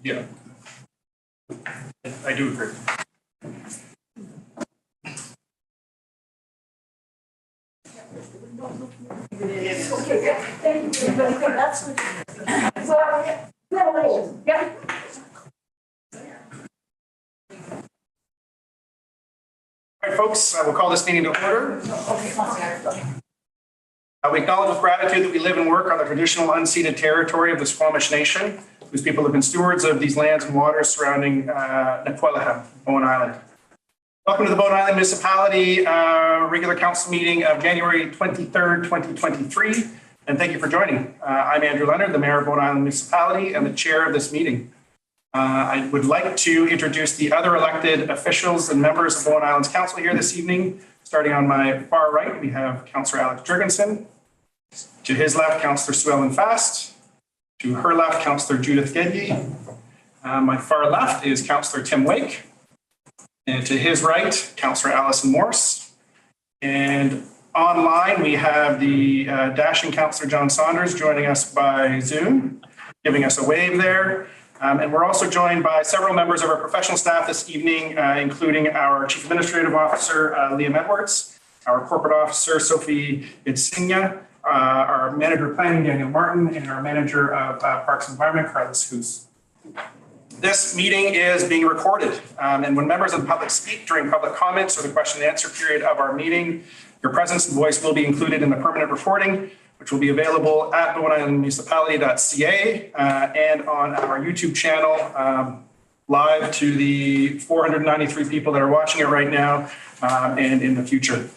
Yeah, I do agree. All right, folks, we'll call this meeting to order. We acknowledge with gratitude that we live and work on the traditional unceded territory of the Squamish Nation, whose people have been stewards of these lands and waters surrounding Bowen Island. Welcome to the Bowen Island Municipality regular council meeting of January 23rd, 2023, and thank you for joining. I'm Andrew Leonard, the Mayor of Bowen Island Municipality and the chair of this meeting. I would like to introduce the other elected officials and members of Bowen Island's council here this evening. Starting on my far right, we have Councillor Alastair Johnstone. To his left, Councillor Sue Ellen Fast. To her left, Councillor Judith Gedge. My far left is Councillor Tim Wake. And to his right, Councillor Alison Morse. And online, we have the dashing Councillor John Saunders joining us by Zoom, giving us a wave there. And we're also joined by several members of our professional staff this evening, including our Chief Administrative Officer, Liam Edwards, our Corporate Officer, Sophie Idsinya, our Manager of Planning, Daniel Martin, and our Manager of Parks and Environment, Carlos Hoos. This meeting is being recorded, and when members of the public speak during public comments or the question and answer period of our meeting, your presence and voice will be included in the permanent recording, which will be available at bowenislandmunicipality.ca and on our YouTube channel, live to the 493 people that are watching it right now and in the future.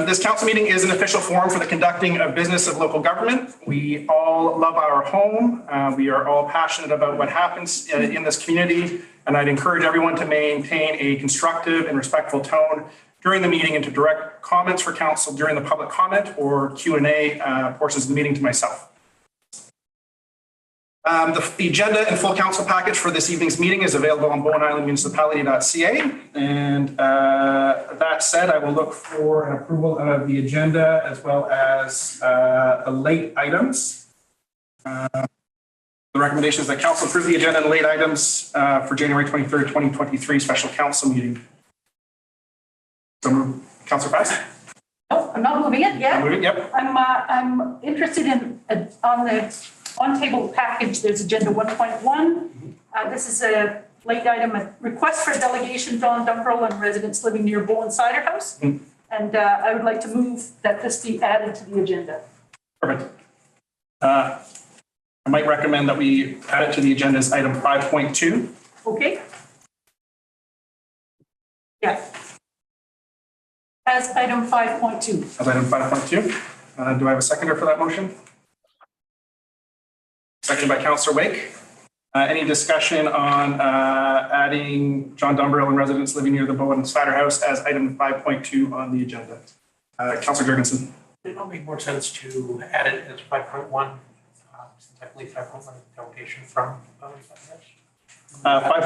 This council meeting is an official forum for the conducting of business of local government. We all love our home. We are all passionate about what happens in this community, and I'd encourage everyone to maintain a constructive and respectful tone during the meeting and to direct comments for council during the public comment or Q&A portions of the meeting to myself. The agenda and full council package for this evening's meeting is available on bowenislandmunicipality.ca. And that said, I will look for an approval of the agenda as well as the late items. The recommendation is that council approve the agenda and late items for January 23rd, 2023 special council meeting. So, Councillor Fast? No, I'm not moving it yet. Moving, yep. I'm interested in on the on-table package. There's agenda 1.1. This is a late item, a request for a delegation, John Dumbrell and residents living near Bowen Cider House. And I would like to move that this be added to the agenda. Perfect. I might recommend that we add it to the agenda as item 5.2. Okay. Yeah. As item 5.2. As item 5.2. Do I have a seconder for that motion? Seconded by Councillor Wake. Any discussion on adding John Dumbrell and residents living near the Bowen Cider House as item 5.2 on the agenda? Councillor Jurgensen. It would make more sense to add it as 5.1. Since I believe 5.1 is a delegation from Bowen Cider House.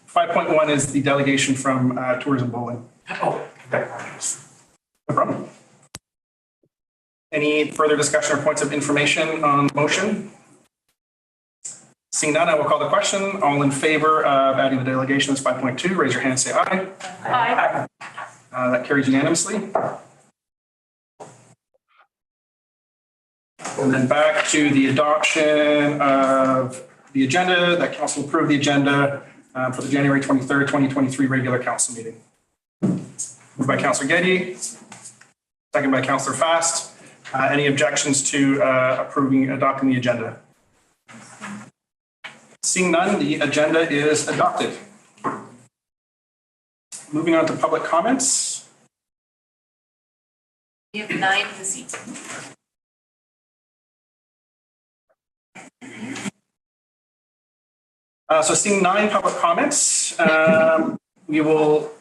5.1 is the delegation from Tourism Bowling. Oh, okay. No problem. Any further discussion or points of information on the motion? Seeing none, I will call the question. All in favor of adding the delegation as 5.2, raise your hand and say aye. Aye. That carries unanimously. And then back to the adoption of the agenda, that council approved the agenda for the January 23rd, 2023 regular council meeting. Moved by Councillor Getty, second by Councillor Fast. Any objections to adopting the agenda? Seeing none, the agenda is adopted. Moving on to public comments. We have 9 this evening. So seeing 9 public comments, we will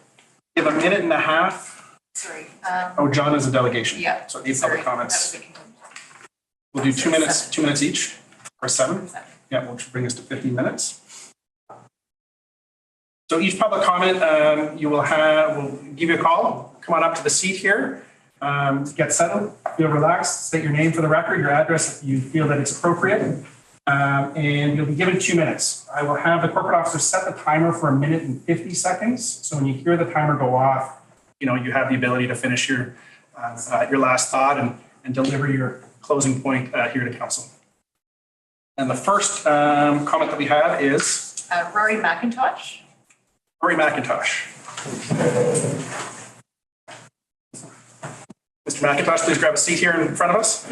give a minute and a half. Sorry. Oh, John is a delegation. Yeah. So 8 public comments. That was We'll do 2 minutes, 7. 2 minutes each, or 7. 7. Yeah, which will bring us to 15 minutes. So each public comment, we'll give you a call. Come on up to the seat here. Get settled, feel relaxed, state your name for the record, your address if you feel that it's appropriate. And you'll be given 2 minutes. I will have the corporate officer set the timer for 1 minute and 50 seconds. So when you hear the timer go off, you have the ability to finish your last thought and deliver your closing point here to council. And the first comment that we have is Rory Macintosh. Rory Macintosh. Mr. Macintosh, please grab a seat here in front of us.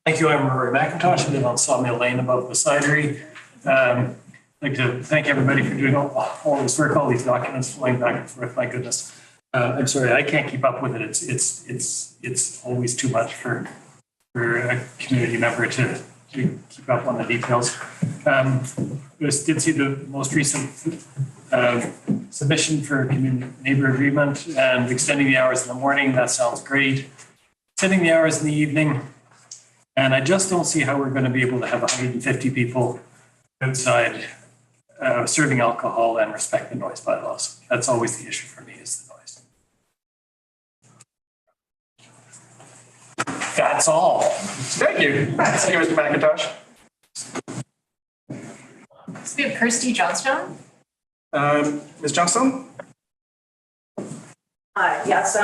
Thank you. I'm Rory Macintosh. I live on Sawmill Lane above the cidery. I'd like to thank everybody for doing all this work, all these documents flowing back and forth. My goodness. I'm sorry, I can't keep up with it. It's always too much for a community member to keep up on the details. I did see the most recent submission for community neighbour agreement and extending the hours in the morning. That sounds great. Extending the hours in the evening. And I just don't see how we're going to be able to have 150 people outside serving alcohol and respect the noise bylaws. That's always the issue for me, is the noise. That's all. Thank you. Thank you, Mr. Macintosh. So we have Kirsty Johnstone. Ms. Johnstone? Hi, yes,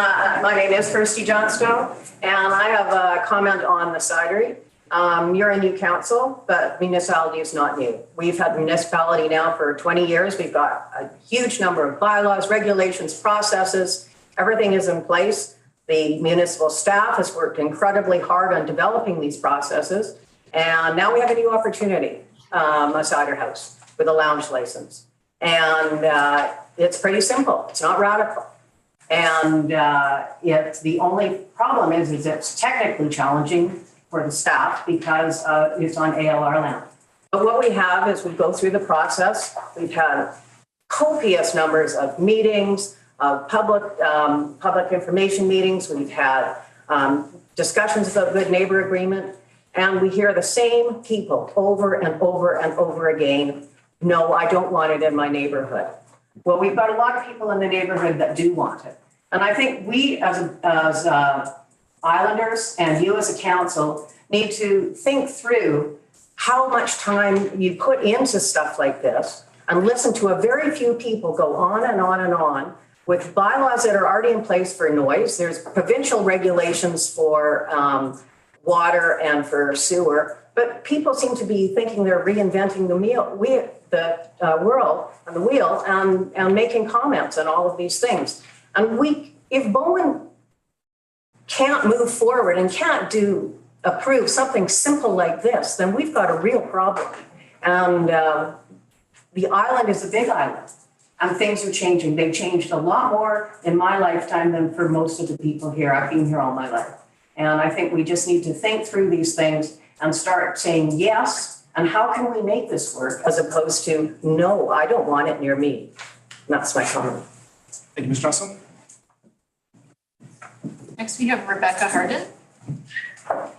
my name is Kirsty Johnstone, and I have a comment on the cidery. You're a new council, but municipality is not new. We've had municipality now for 20 years. We've got a huge number of bylaws, regulations, processes. Everything is in place. The municipal staff has worked incredibly hard on developing these processes. And now we have a new opportunity, a cider house with a lounge license. And it's pretty simple. It's not radical. And the only problem is it's technically challenging for the staff because it's on ALR land. But what we have is we go through the process. We've had copious numbers of meetings, of public information meetings. We've had discussions about good neighbor agreement. And we hear the same people over and over and over again. No, I don't want it in my neighborhood. Well, we've got a lot of people in the neighborhood that do want it. And I think we as islanders and you as a council need to think through how much time you put into stuff like this and listen to a very few people go on and on and on with bylaws that are already in place for noise. There's provincial regulations for water and for sewer, but people seem to be thinking they're reinventing the wheel and making comments on all of these things. And if Bowen can't move forward and can't approve something simple like this, then we've got a real problem. And the island is a big island and things are changing. They've changed a lot more in my lifetime than for most of the people here. I've been here all my life. And I think we just need to think through these things and start saying yes. And how can we make this work as opposed to, no, I don't want it near me. And that's my comment. Thank you, Ms. Johnson. Next, we have Rebecca Harden. Hi,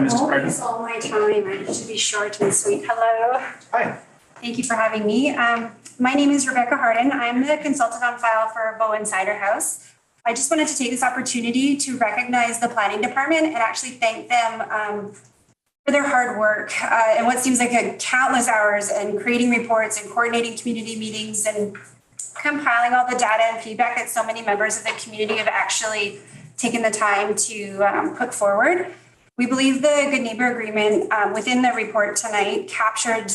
Mr. Harden. It's all my time. I should be short and sweet. Hello. Hi. Thank you for having me. My name is Rebecca Harden. I'm the consultant on file for Bowen Cider House. I just wanted to take this opportunity to recognize the planning department and actually thank them for their hard work and what seems like countless hours and creating reports and coordinating community meetings and compiling all the data and feedback that so many members of the community have actually taken the time to put forward. We believe the Good Neighbor Agreement within the report tonight captured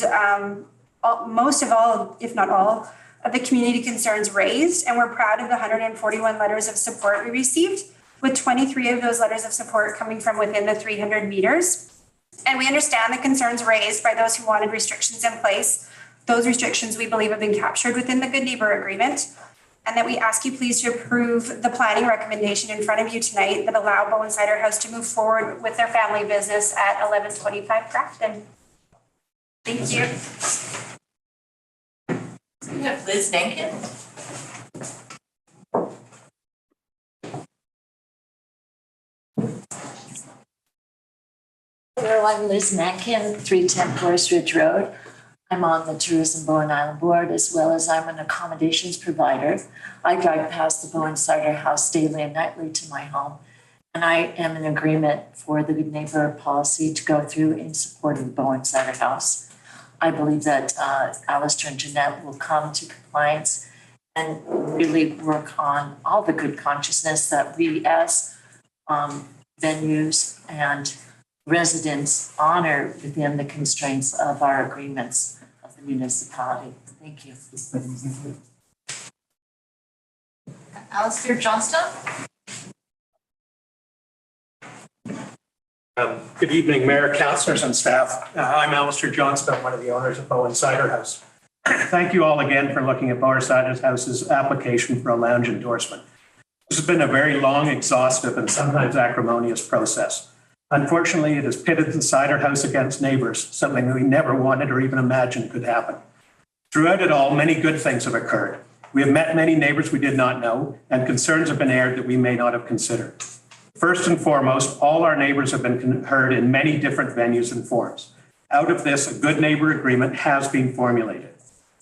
most of all, if not all, of the community concerns raised, and we're proud of the 141 letters of support we received, with 23 of those letters of support coming from within the 300 meters. And we understand the concerns raised by those who wanted restrictions in place. Those restrictions we believe have been captured within the Good Neighbour Agreement, and that we ask you please to approve the planning recommendation in front of you tonight that allow Bowen Cider House to move forward with their family business at 1125 Grafton. Thank you. We have Liz Nankin. Hello, I'm Liz Nankin, 310 Forest Ridge Road. I'm on the Tourism Bowen Island Board, as well as I'm an accommodations provider. I drive past the Bowen Cider House daily and nightly to my home, and I am in agreement for the Good Neighbour policy to go through in support of the Bowen Cider House. I believe that Alastair and Jeanette will come to compliance and really work on all the good consciousness that we as venues and residents honor within the constraints of our agreements of the municipality. Thank you. Alastair Johnstone. Good evening, Mayor, councillors, and staff. I'm Alastair Johnstone, one of the owners of Bowen Cider House. Thank you all again for looking at Bowen Cider House's application for a lounge endorsement. This has been a very long, exhaustive, and sometimes acrimonious process. Unfortunately, it has pitted the cider house against neighbours, something that we never wanted or even imagined could happen. Throughout it all, many good things have occurred. We have met many neighbours we did not know, and concerns have been aired that we may not have considered. First and foremost, all our neighbours have been heard in many different venues and forms. Out of this, a good neighbour agreement has been formulated.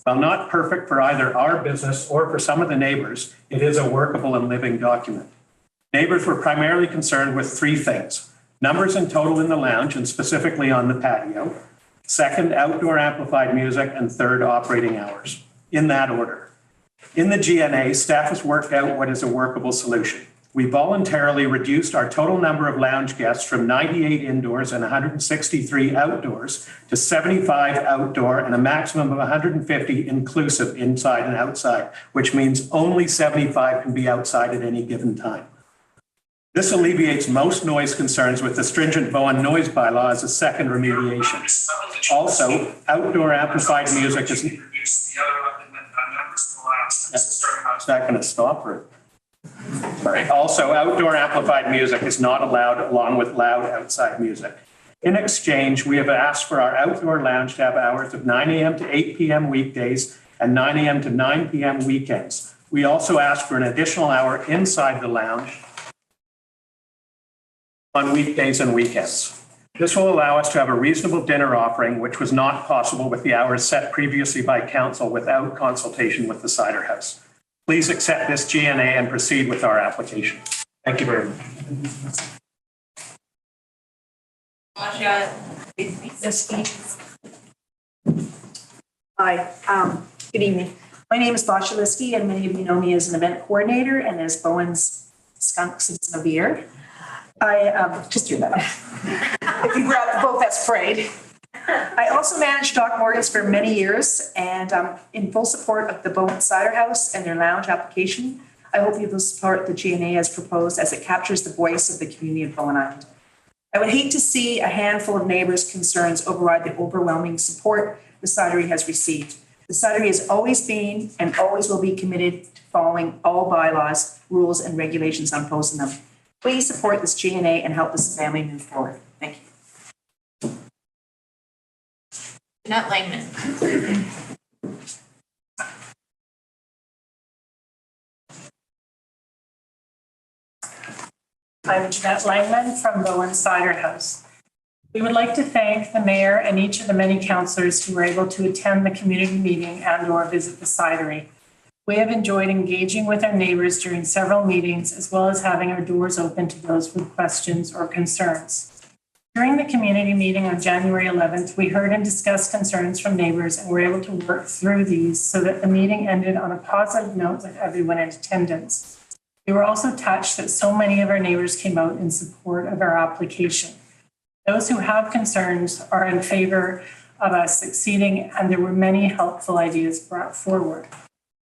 While not perfect for either our business or for some of the neighbours, it is a workable and living document. Neighbours were primarily concerned with three things: numbers in total in the lounge and specifically on the patio. Second, outdoor amplified music. And third, operating hours. In that order. In the GNA, staff has worked out what is a workable solution. We voluntarily reduced our total number of lounge guests from 98 indoors and 163 outdoors to 75 outdoor and a maximum of 150 inclusive inside and outside, which means only 75 can be outside at any given time. This alleviates most noise concerns with the stringent Bowen noise bylaw as a second remediation. Also, outdoor amplified music is... Is that going to stop or? Sorry. Also, outdoor amplified music is not allowed along with loud outside music. In exchange, we have asked for our outdoor lounge to have hours of 9 a.m. to 8 p.m. weekdays and 9 a.m. to 9 p.m. weekends. We also asked for an additional hour inside the lounge on weekdays and weekends. This will allow us to have a reasonable dinner offering, which was not possible with the hours set previously by council without consultation with the cider house. Please accept this GNA and proceed with our application. Thank you very much. Basia Lieske. Hi, good evening. My name is Basia Lieske, and many of you know me as an event coordinator and as Bowen's skunk citizen of the year. I just threw that out. If you grab both, that's parade. I also managed Doc Morgan's for many years, and I'm in full support of the Bowen Cider House and their lounge application. I hope you will support the GNA as proposed, as it captures the voice of the community of Bowen Island. I would hate to see a handful of neighbours' concerns override the overwhelming support the cidery has received. The cidery has always been and always will be committed to following all bylaws, rules, and regulations imposed on them. Please support this GNA and help this family move forward. Thank you. Jeanette Langman. I'm Jeanette Langman from Bowen Cider House. We would like to thank the mayor and each of the many councillors who were able to attend the community meeting and/or visit the cidery. We have enjoyed engaging with our neighbours during several meetings, as well as having our doors open to those with questions or concerns. During the community meeting on January 11th, we heard and discussed concerns from neighbours and were able to work through these so that the meeting ended on a positive note with everyone in attendance. We were also touched that so many of our neighbours came out in support of our application. Those who have concerns are in favour of us succeeding, and there were many helpful ideas brought forward.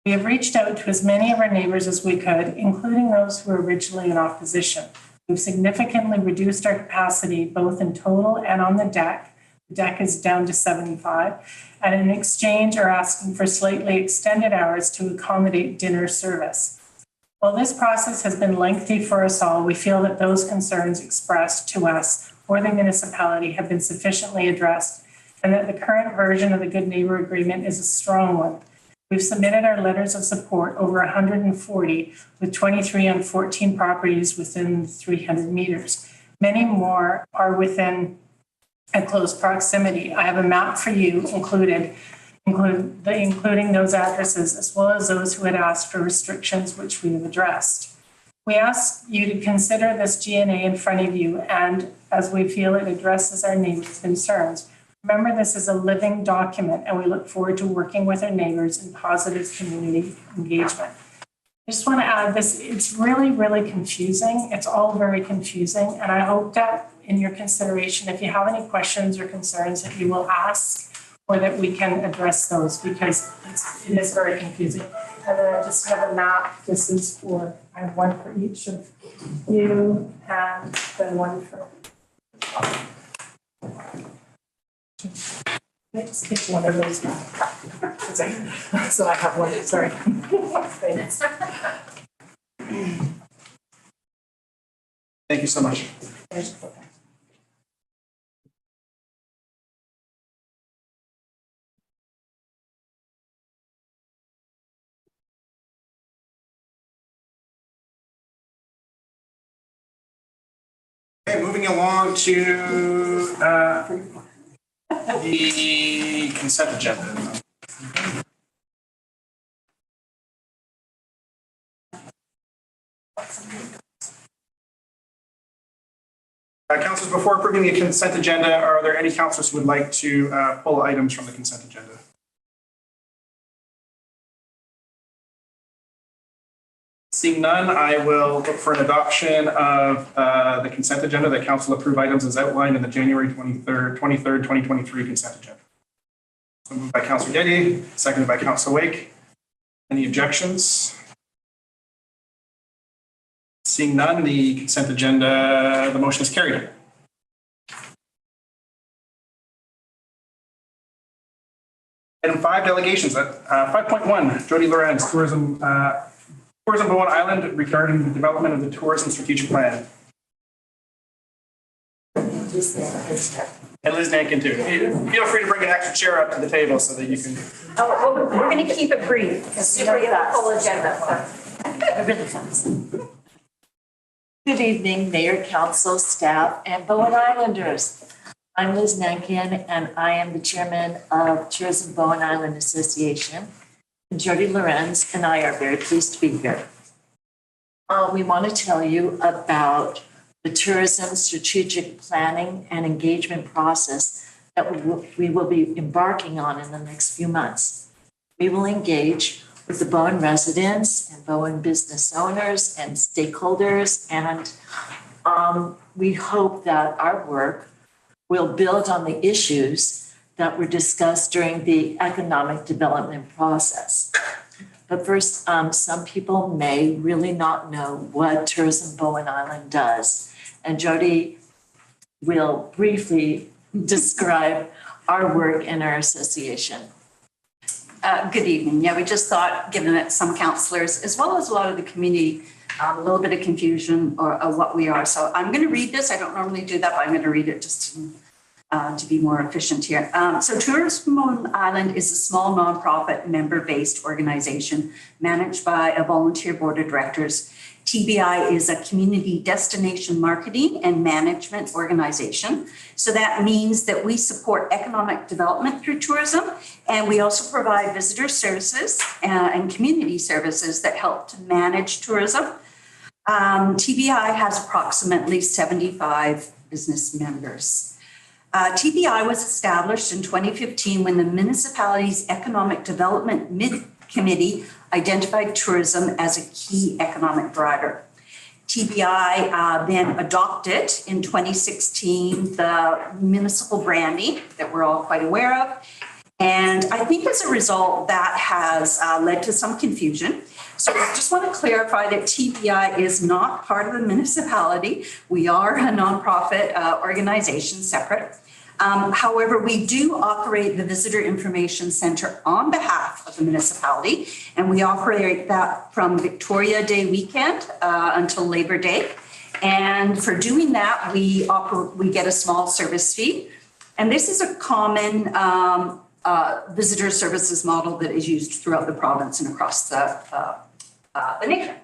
We have reached out to as many of our neighbours as we could, including those who were originally in opposition. We've significantly reduced our capacity both in total and on the deck. The deck is down to 75, and in exchange are asking for slightly extended hours to accommodate dinner service. While this process has been lengthy for us all, we feel that those concerns expressed to us or the municipality have been sufficiently addressed, and that the current version of the Good Neighbour Agreement is a strong one. We've submitted our letters of support, over 140, with 23 on 14 properties within 300 meters. Many more are within a close proximity. I have a map for you including those addresses, as well as those who had asked for restrictions, which we have addressed. We ask you to consider this GNA in front of you, and as we feel it addresses our neighbors' concerns. Remember, this is a living document, and we look forward to working with our neighbors in positive community engagement. I just want to add this, it's really, really confusing. It's all very confusing, and I hope that in your consideration, if you have any questions or concerns, that you will ask or that we can address those, because it is very confusing. And then I just have a map. This is for, I have one for each of you and then one for. Let's get one of those back. So I have one, sorry. Thank you so much. Okay, moving along to the consent agenda. Councillors, before approving the consent agenda, are there any councillors who would like to pull items from the consent agenda? Seeing none, I will look for an adoption of the consent agenda, that council approve items as outlined in the January 23rd, 2023 consent agenda. So moved by Councillor Getty, seconded by Councillor Wake. Any objections? Seeing none, the consent agenda, the motion is carried. Item 5, delegations. 5.1, Jody Lorenz, Tourism Bowen Island, regarding the development of the tourism strategic plan. And Liz Nankin too. Feel free to bring an extra chair up to the table so that you can. Oh, well, we're going to keep it brief because we have a full agenda. Really fast. Good evening, Mayor, Council, staff, and Bowen Islanders. I'm Liz Nankin, and I am the chairman of Tourism Bowen Island Association. Jody Lorenz and I are very pleased to be here. We want to tell you about the tourism strategic planning and engagement process that we will be embarking on in the next few months. We will engage with the Bowen residents and Bowen business owners and stakeholders, and we hope that our work will build on the issues that were discussed during the economic development process. But first, some people may really not know what Tourism Bowen Island does. And Jody will briefly describe our work in our association. Good evening. Yeah, we just thought, given that some councillors, as well as a lot of the community, a little bit of confusion of what we are. So I'm going to read this. I don't normally do that, but I'm going to read it just to be more efficient here. So Tourism Bowen Island is a small nonprofit member-based organization managed by a volunteer board of directors. TBI is a community destination marketing and management organization. So that means that we support economic development through tourism, and we also provide visitor services and community services that help to manage tourism. TBI has approximately 75 business members. TBI was established in 2015 when the municipality's Economic Development Committee identified tourism as a key economic driver. TBI then adopted in 2016 the municipal branding that we're all quite aware of. And I think as a result, that has led to some confusion. So I just want to clarify that TBI is not part of the municipality. We are a nonprofit organization separate. However, we do operate the Visitor Information Center on behalf of the municipality, and we operate that from Victoria Day weekend until Labor Day. And for doing that, we get a small service fee. And this is a common visitor services model that is used throughout the province and across the nation.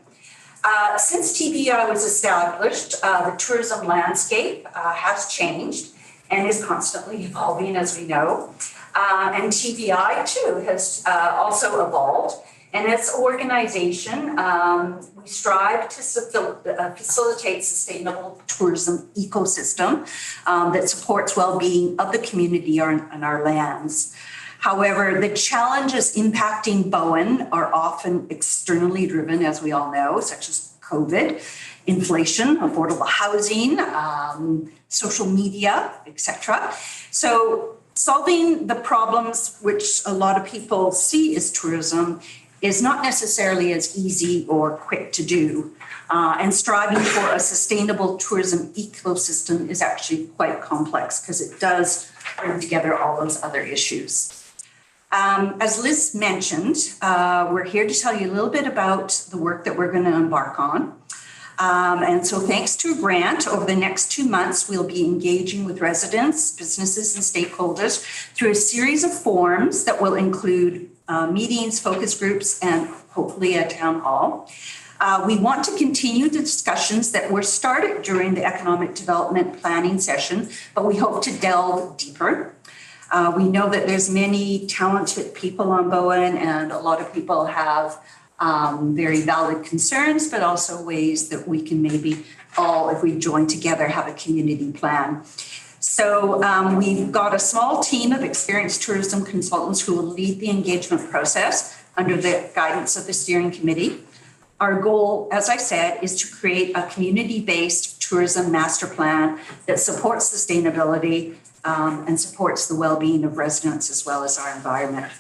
Since TBI was established, the tourism landscape has changed and is constantly evolving, as we know. And TBI too has also evolved. And as an organization, we strive to facilitate sustainable tourism ecosystem that supports well-being of the community and our lands. However, the challenges impacting Bowen are often externally driven, as we all know, such as COVID, inflation, affordable housing, social media, etc. So solving the problems which a lot of people see as tourism is not necessarily as easy or quick to do. And striving for a sustainable tourism ecosystem is actually quite complex because it does bring together all those other issues. As Liz mentioned, we're here to tell you a little bit about the work that we're going to embark on. And so thanks to a grant, over the next 2 months, we'll be engaging with residents, businesses, and stakeholders through a series of forums that will include meetings, focus groups, and hopefully a town hall. We want to continue the discussions that were started during the economic development planning session, but we hope to delve deeper. We know that there's many talented people on Bowen, and a lot of people have very valid concerns, but also ways that we can maybe all, if we join together, have a community plan. So we've got a small team of experienced tourism consultants who will lead the engagement process under the guidance of the steering committee. Our goal, as I said, is to create a community-based tourism master plan that supports sustainability and supports the well-being of residents as well as our environment.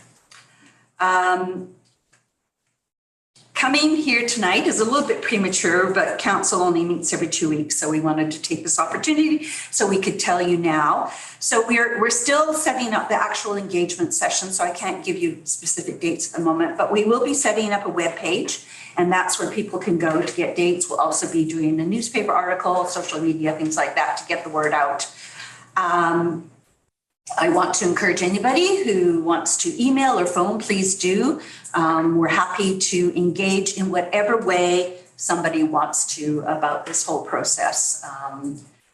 Coming here tonight is a little bit premature, but council only meets every 2 weeks, so we wanted to take this opportunity so we could tell you now. So we're still setting up the actual engagement session, so I can't give you specific dates at the moment, but we will be setting up a web page, and that's where people can go to get dates. We'll also be doing a newspaper article, social media, things like that to get the word out. I want to encourage anybody who wants to email or phone, please do. We're happy to engage in whatever way somebody wants to about this whole process.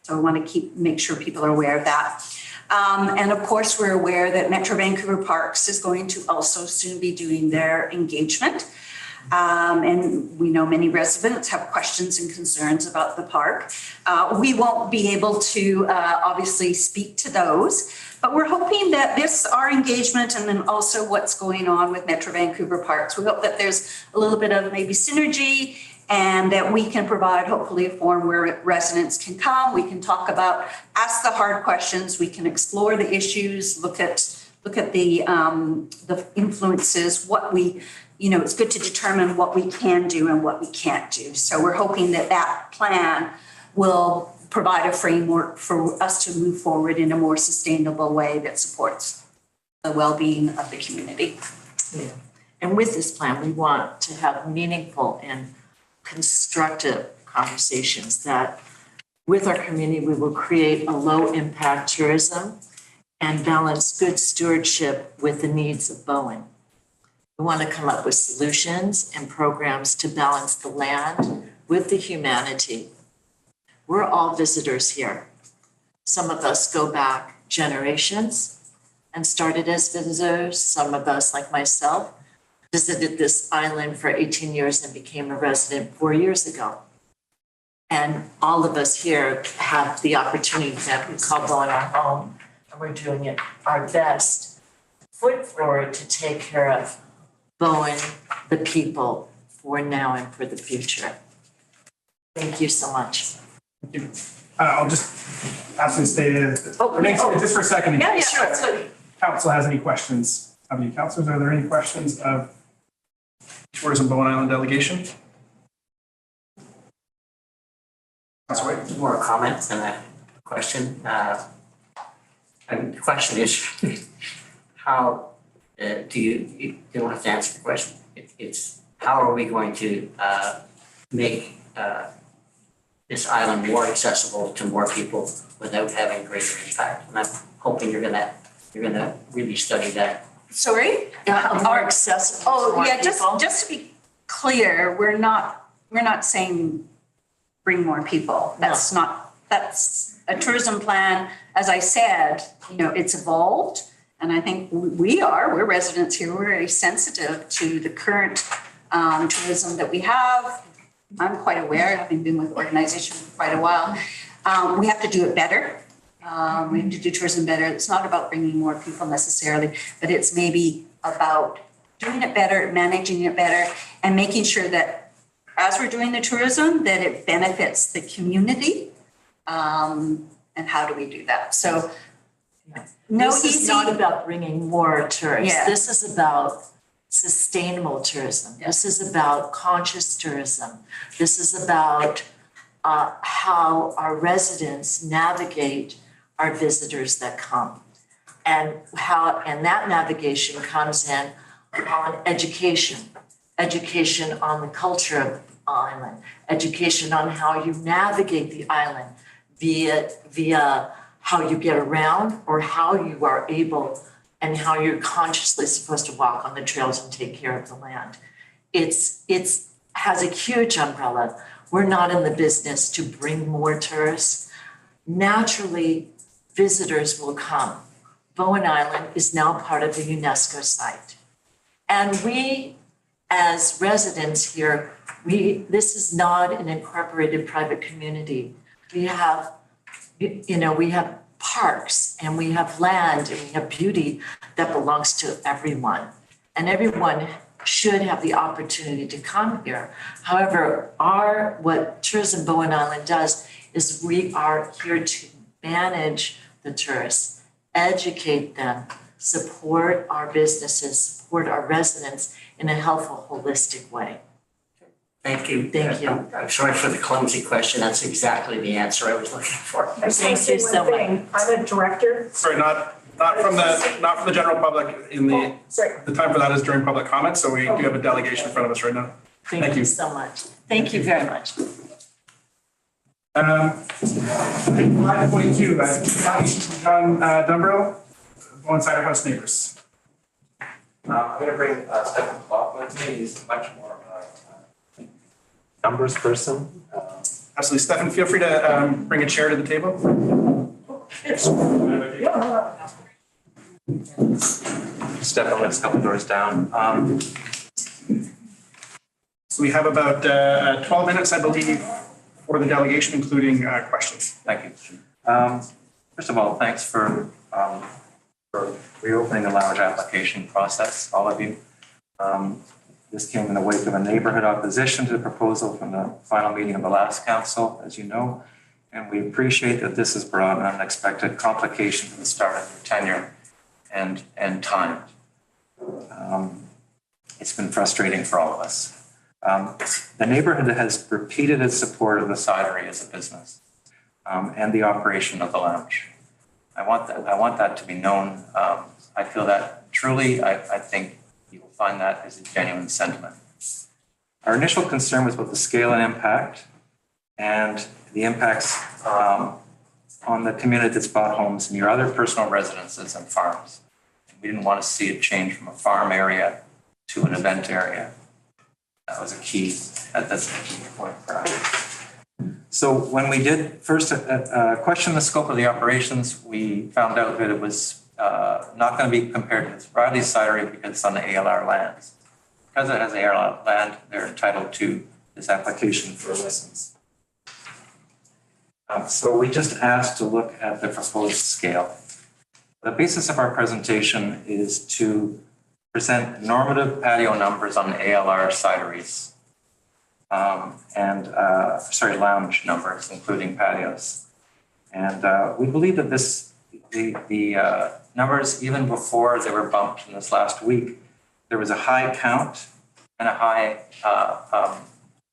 So I want to make sure people are aware of that. And of course, we're aware that Metro Vancouver Parks is going to also soon be doing their engagement. And we know many residents have questions and concerns about the park. We won't be able to obviously speak to those, but we're hoping that our engagement and then also what's going on with Metro Vancouver Parks, we hope that there's a little bit of maybe synergy and that we can provide hopefully a forum where residents can come, we can talk about, ask the hard questions, we can explore the issues, look at the influences, it's good to determine what we can do and what we can't do. So we're hoping that plan will provide a framework for us to move forward in a more sustainable way that supports the well-being of the community. Yeah. And with this plan, we want to have meaningful and constructive conversations that with our community, we will create a low-impact tourism and balance good stewardship with the needs of Bowen. We want to come up with solutions and programs to balance the land with the humanity. We're all visitors here. Some of us go back generations and started as visitors. Some of us, like myself, visited this island for 18 years and became a resident 4 years ago. And all of us here have the opportunity that we call Bowen our home, and we're doing it our best foot forward to take care of Bowen, the people, for now and for the future. Thank you so much. Thank you. I'll just ask you to stay just for a second. Yeah, sure. council has any questions. Of you councillors, are there any questions of Tourism Bowen Island delegation? Councillor White? More a comment than a question. And the question is, how do you don't have to answer the question. It's how are we going to make this island more accessible to more people without having greater impact? And I'm hoping you're gonna really study that. Sorry? More accessible to Oh, more yeah, people. just to be clear, we're not saying bring more people. That's a tourism plan. As I said, it's evolved. And I think we're residents here, we're very sensitive to the current tourism that we have. I'm quite aware, having been with the organization for quite a while. We have to do it better. We have to do tourism better. It's not about bringing more people necessarily, but it's maybe about doing it better, managing it better, and making sure that as we're doing the tourism, that it benefits the community. And how do we do that? So This is not about bringing more tourists. Yeah. This is about sustainable tourism. Yeah. This is about conscious tourism. This is about how our residents navigate our visitors that come. And that navigation comes in on education on the culture of the island, education on how you navigate the island via how you get around or how you are able and how you're consciously supposed to walk on the trails and take care of the land. It's has a huge umbrella. We're not in the business to bring more tourists. Naturally, visitors will come. Bowen Island is now part of the UNESCO site. And we, as residents here, this is not an incorporated private community. We have parks and we have land and we have beauty that belongs to everyone. And everyone should have the opportunity to come here. However, what Tourism Bowen Island does is we are here to manage the tourists, educate them, support our businesses, support our residents in a helpful, holistic way. Thank you. Thank you. I'm sorry for the clumsy question. That's exactly the answer I was looking for. I just want to say one thing. I'm a director. Sorry, not from the general public in the, Sorry. the time for that is during public comment, so we do have a delegation in front of us right now. Thank you so much. Thank you very much. 5.2, John Dumbrell, Bowen Cider House neighbours. I'm going to bring Stephen Klopp with me. He's much more of a numbers person. Absolutely. Stefan, feel free to bring a chair to the table. Stefan lives a couple doors down. So we have about 12 minutes, I believe, for the delegation, including questions. Thank you. First of all, thanks for reopening the lounge application process, all of you. This came in the wake of a neighborhood opposition to the proposal from the final meeting of the last council, as you know, and we appreciate that this has brought an unexpected complication to the start of your tenure and time. It's been frustrating for all of us. The neighborhood has repeated its support of the cidery as a business and the operation of the lounge. I want that to be known. I feel that truly. I think you will find that as a genuine sentiment. Our initial concern was about the scale and impact and the impacts on the community that's bought homes near other personal residences and farms. We didn't want to see it change from a farm area to an event area. That's a key point for us. So when we did first question the scope of the operations, we found out that it was not going to be compared to Riley's cidery because it's on the ALR lands. Because it has ALR land, they're entitled to this application for a license. So we just asked to look at the proposed scale. The basis of our presentation is to present normative patio numbers on ALR cideries lounge numbers, including patios. And we believe that this the numbers, even before they were bumped in this last week, there was a high count and a high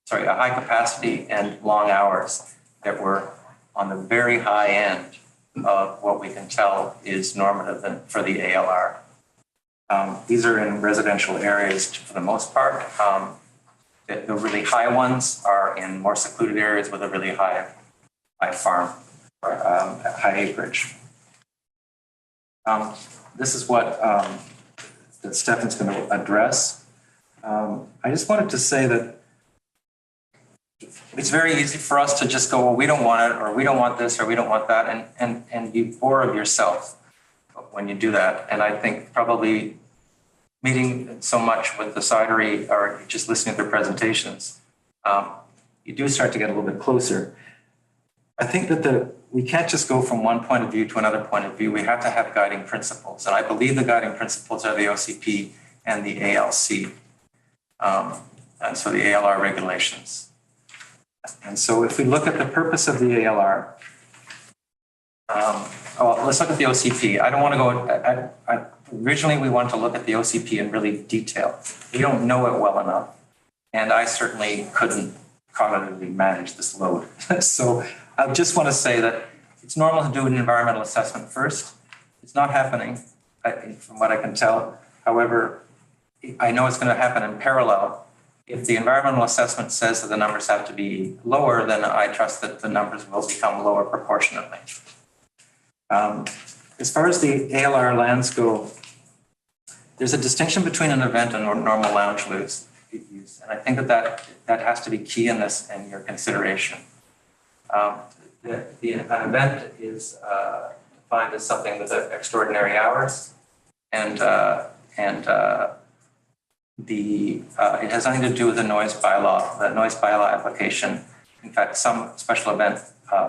capacity and long hours that were on the very high end of what we can tell is normative for the ALR. These are in residential areas for the most part. The really high ones are in more secluded areas with a really high farm or high acreage. This is what that Stefan's going to address. I just wanted to say that it's very easy for us to just go, well, we don't want it, or we don't want this, or we don't want that, and you bore of yourself when you do that. And I think probably meeting so much with the cidery or just listening to their presentations, you do start to get a little bit closer. I think that we can't just go from one point of view to another point of view. We have to have guiding principles. And I believe the guiding principles are the OCP and the ALC. And so the ALR regulations. And so if we look at the purpose of the ALR, let's look at the OCP. I don't want to go, originally we wanted to look at the OCP in really detail. We don't know it well enough. And I certainly couldn't cognitively manage this load. So I just want to say that it's normal to do an environmental assessment first. It's not happening from what I can tell. However, I know it's going to happen in parallel. If the environmental assessment says that the numbers have to be lower, then I trust that the numbers will become lower proportionately. As far as the ALR lands go, there's a distinction between an event and normal lounge use. And I think that has to be key in this and your consideration. An event is defined as something with extraordinary hours, and it has nothing to do with the noise bylaw. The noise bylaw application. In fact, some special event,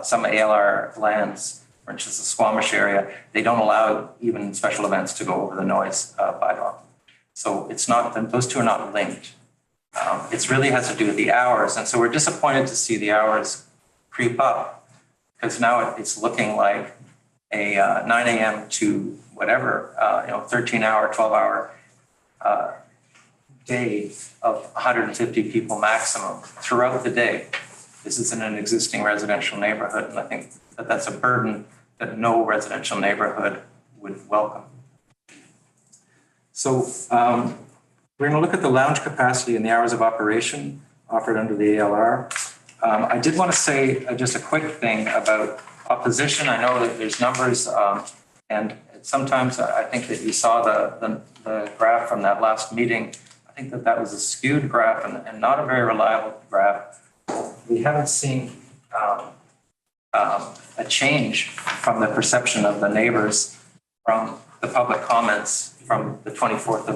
some ALR lands, for instance, the Squamish area, they don't allow even special events to go over the noise bylaw. So it's not; those two are not linked. It really has to do with the hours, and so we're disappointed to see the hours creep up, because now it's looking like a 9 a.m. to whatever, 13-hour, 12-hour day of 150 people maximum throughout the day. This is in an existing residential neighborhood, and I think that that's a burden that no residential neighborhood would welcome. So we're going to look at the lounge capacity and the hours of operation offered under the ALR. I did want to say just a quick thing about opposition. I know that there's numbers, and sometimes I think that you saw the graph from that last meeting. I think that was a skewed graph and not a very reliable graph. We haven't seen a change from the perception of the neighbors from the public comments from the 24th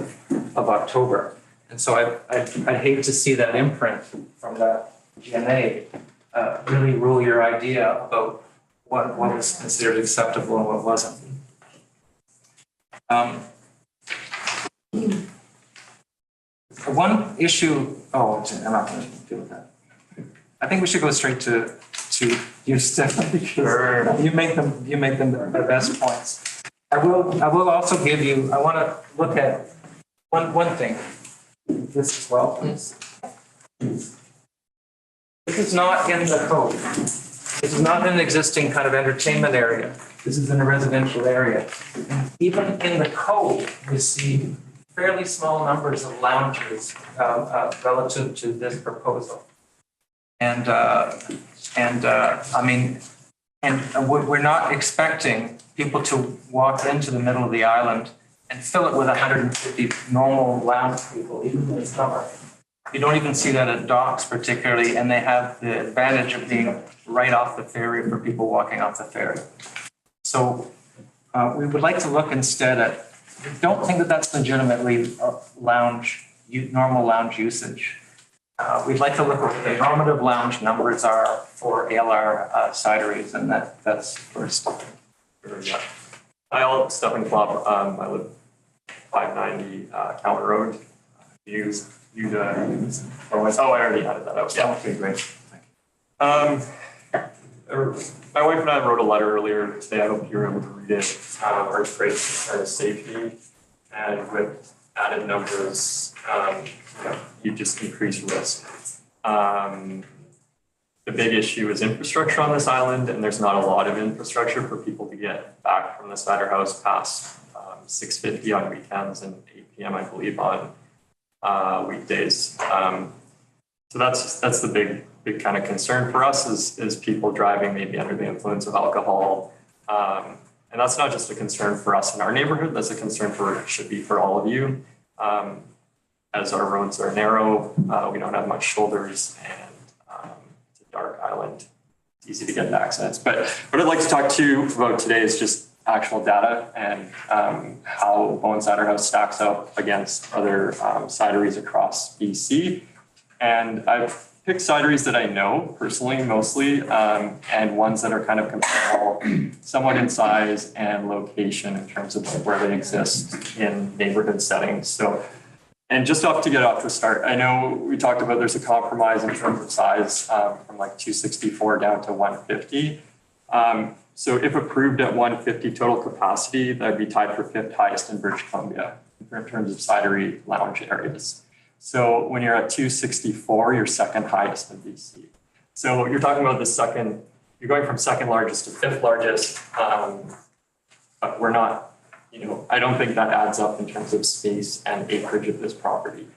of October. And so I'd hate to see that imprint from that DNA really rule your idea about what was considered acceptable and what wasn't. One issue, I'm not going to deal with that. I think we should go straight to you, Stefan, because you make them the best points. I will also give you, I want to look at one thing. This as well, please. This is not in the code. This is not an existing kind of entertainment area. This is in a residential area. Even in the code, we see fairly small numbers of lounges relative to this proposal. And we're not expecting people to walk into the middle of the island and fill it with 150 normal lounge people, even in the summer. You don't even see that at docks particularly, and they have the advantage of being right off the ferry for people walking off the ferry. So we would like to look instead at, we don't think that that's legitimately normal lounge usage. We'd like to look at what the normative lounge numbers are for ALR cideries, and that's first. Hi, Stefan Klopp. I live 590 Counter Road. I already had that out. Yeah. Okay, great. A my wife and I wrote a letter earlier today. I hope you were able to read it. Our great concern is safety, and with added numbers, you just increase risk. The big issue is infrastructure on this island, and there's not a lot of infrastructure for people to get back from the cider house past 6:50 on weekends and 8 p.m. I believe on weekdays. So that's the big kind of concern for us is people driving maybe under the influence of alcohol. And that's not just a concern for us in our neighborhood, that's a concern should be for all of you. As our roads are narrow, we don't have much shoulders, and it's a dark island. It's easy to get into accidents. But what I'd like to talk to you about today is just actual data and how Bowen Cider House stacks up against other cideries across BC. And I've picked cideries that I know personally, mostly, and ones that are kind of comparable, somewhat in size and location in terms of where they exist in neighborhood settings. So, and just to get off to a start, I know we talked about there's a compromise in terms of size from like 264 down to 150. So if approved at 150 total capacity, that'd be tied for 5th highest in British Columbia in terms of cidery lounge areas. So when you're at 264, you're 2nd highest in BC. So you're talking about you're going from 2nd largest to 5th largest. But we're not, I don't think that adds up in terms of space and acreage of this property.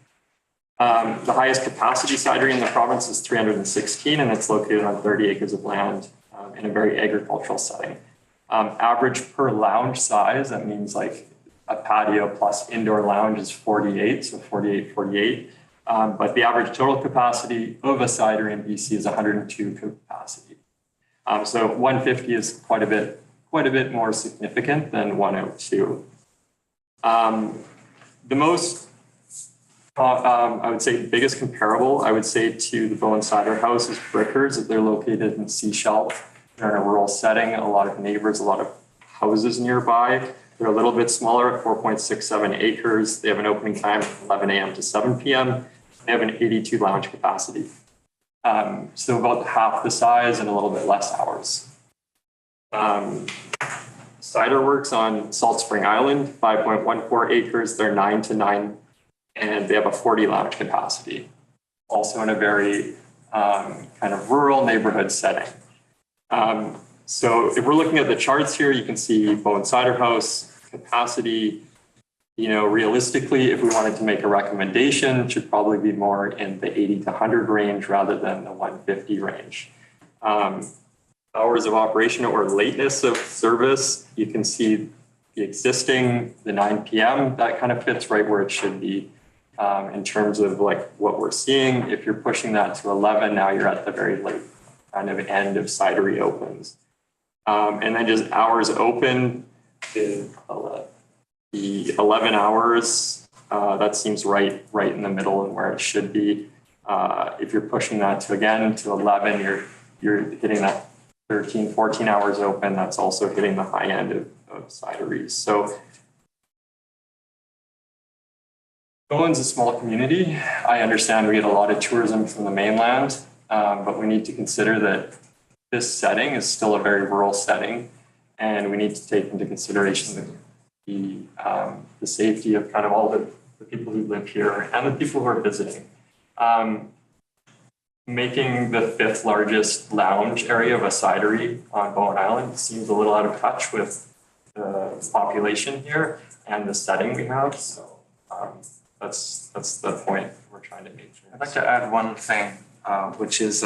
The highest capacity cidery in the province is 316, and it's located on 30 acres of land in a very agricultural setting. Average per lounge size, that means like a patio plus indoor lounge is 48, so 48. But the average total capacity of a cidery in BC is 102 capacity. So 150 is quite a bit more significant than 102. The most, I would say, biggest comparable, I would say, to the Bowen Cider House is Brickers. They're located in Seashell. They're in a rural setting, a lot of neighbors, a lot of houses nearby. They're a little bit smaller at 4.67 acres. They have an opening time from 11 a.m. to 7 p.m. They have an 82 lounge capacity. So about half the size and a little bit less hours. Cider Works on Salt Spring Island, 5.14 acres. They're 9 to 9, and they have a 40 lounge capacity. Also in a very kind of rural neighborhood setting. So if we're looking at the charts here, you can see Bowen Cider House capacity. Realistically, if we wanted to make a recommendation, it should probably be more in the 80 to 100 range rather than the 150 range. Hours of operation or lateness of service, you can see the existing, the 9 p.m., that kind of fits right where it should be in terms of like what we're seeing. If you're pushing that to 11, now you're at the very late kind of end of cidery opens. And then just hours open, the 11 hours, that seems right in the middle and where it should be. If you're pushing that to 11, you're hitting that 13, 14 hours open. That's also hitting the high end of cideries. So Bowen's a small community. I understand we get a lot of tourism from the mainland, but we need to consider that this setting is still a very rural setting, and we need to take into consideration the safety of kind of all the people who live here and the people who are visiting. Making the 5th largest lounge area of a cidery on Bowen Island seems a little out of touch with the population here and the setting we have. So that's the point we're trying to make. I'd like to add one thing, which is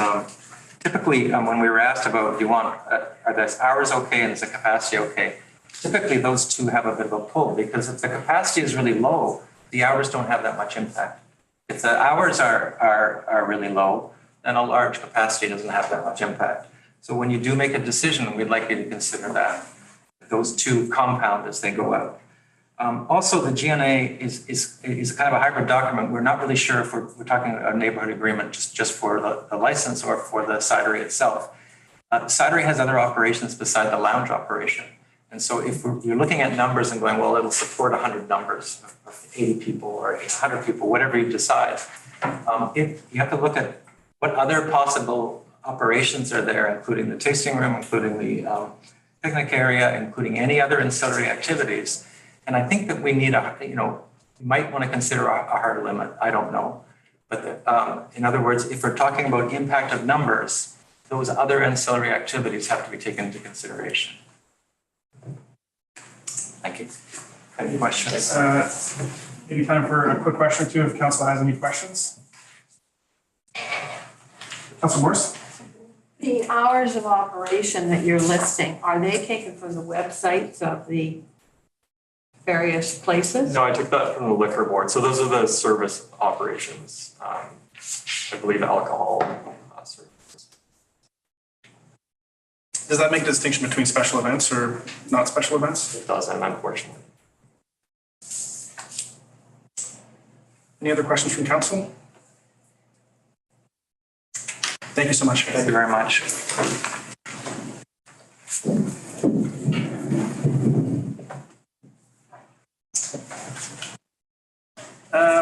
typically when we were asked about, do you want, are the hours okay and is the capacity okay? Typically those two have a bit of a pull, because if the capacity is really low, the hours don't have that much impact. If the hours are really low, then a large capacity doesn't have that much impact. So when you do make a decision, we'd like you to consider that. Those two compound as they go out. Also, the GNA is kind of a hybrid document. We're not really sure if we're talking a neighborhood agreement just for the license or for the cidery itself. Cidery has other operations beside the lounge operation. And so if you're looking at numbers and going, well, it'll support 100 numbers of 80 people or 100 people, whatever you decide, you have to look at what other possible operations are there, including the tasting room, including the picnic area, including any other ancillary activities. And I think that we need you might want to consider a hard limit. I don't know. But in other words, if we're talking about impact of numbers, those other ancillary activities have to be taken into consideration. Thank you. Any questions? Maybe time for a quick question or two if council has any questions. Councilor Morse? The hours of operation that you're listing, are they taken from the websites of the various places? No, I took that from the liquor board. So those are the service operations. I believe alcohol services. Does that make a distinction between special events or not special events? It doesn't, unfortunately. Any other questions from council? Thank you so much. Thank you very much.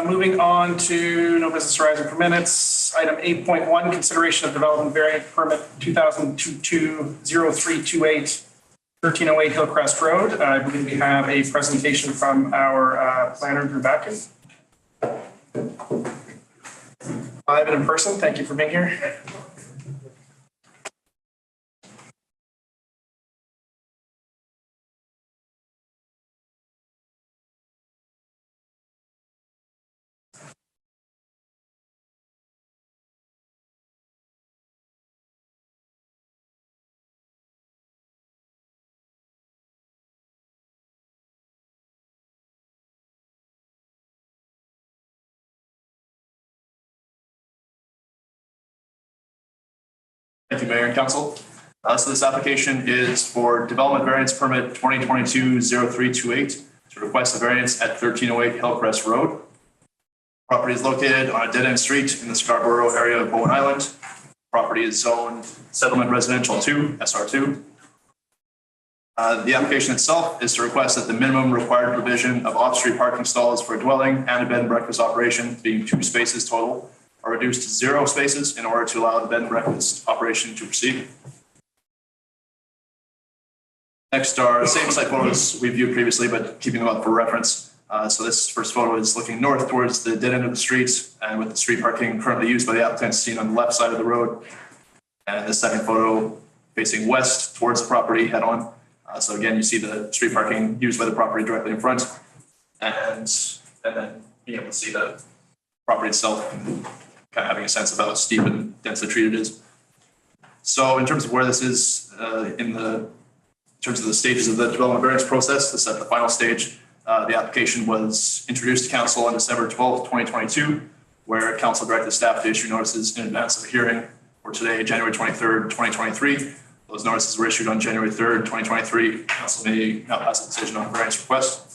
Moving on to no business arising for minutes. Item 8.1, consideration of development variant permit 2022-0328, 1308 Hillcrest Road. I believe we have a presentation from our planner, Drew Batkin. Live and in person, thank you for being here. Thank you, Mayor and Council. So this application is for development variance permit 2022-0328 to request a variance at 1308 Hillcrest Road. Property is located on a dead-end street in the Scarborough area of Bowen Island. Property is zoned Settlement Residential 2, SR2. The application itself is to request that the minimum required provision of off-street parking stalls for a dwelling and a bed and breakfast operation, being 2 spaces total, are reduced to 0 spaces in order to allow the bed and breakfast operation to proceed. Next are the same site photos we viewed previously, but keeping them up for reference. So this first photo is looking north towards the dead end of the street, and with the street parking currently used by the applicant seen on the left side of the road. And the second photo facing west towards the property head on. So again, you see the street parking used by the property directly in front, and then being able to see the property itself and kind of having a sense of how steep and densely treated it is. So in terms of where this is in terms of the stages of the development variance process, this is at the final stage. The application was introduced to council on December 12th, 2022, where council directed staff to issue notices in advance of a hearing for today, January 23rd, 2023. Those notices were issued on January 3rd, 2023. Council may now pass a decision on variance request.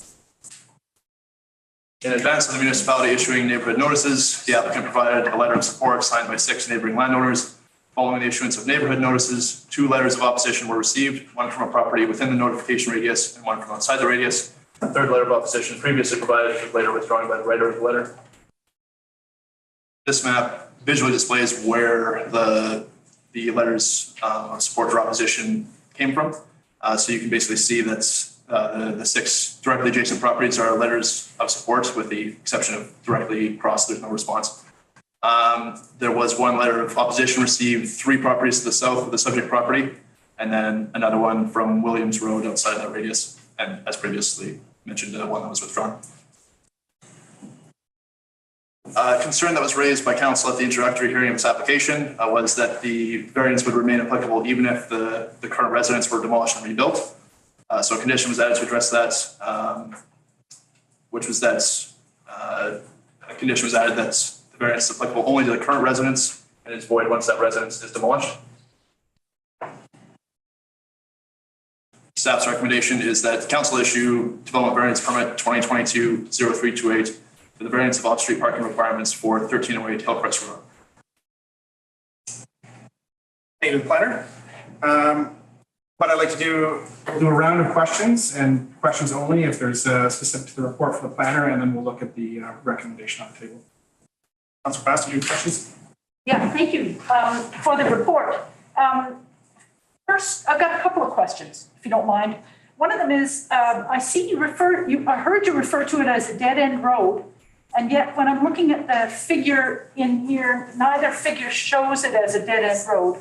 In advance of the municipality issuing neighborhood notices, the applicant provided a letter of support signed by 6 neighboring landowners. Following the issuance of neighborhood notices, 2 letters of opposition were received, one from a property within the notification radius and one from outside the radius. A 3rd letter of opposition previously provided was later withdrawn by the writer of the letter. This map visually displays where the letters of support or opposition came from. So you can basically see that the 6 directly adjacent properties are letters of support, with the exception of directly across, there's no response. There was 1 letter of opposition received 3 properties to the south of the subject property, and then another one from Williams Road outside that radius, and as previously mentioned, one that was withdrawn. Concern that was raised by council at the introductory hearing of this application was that the variance would remain applicable even if the current residents were demolished and rebuilt. So a condition was added to address that, which was that a condition was added that the variance is applicable only to the current residents and is void once that residence is demolished. Staff's recommendation is that council issue development variance permit 2022-0328 for the variance of off-street parking requirements for 1308 Hillcrest Road. Thank you, planner. What I'd like to do, we'll do a round of questions and questions only if there's specific to the report for the planner, and then we'll look at the recommendation on the table. Councilor Bass, do you have questions? Yeah, thank you for the report. First, I've got a couple of questions, if you don't mind. One of them is, I see I heard you refer to it as a dead-end road, and yet when I'm looking at the figure in here, neither figure shows it as a dead-end road.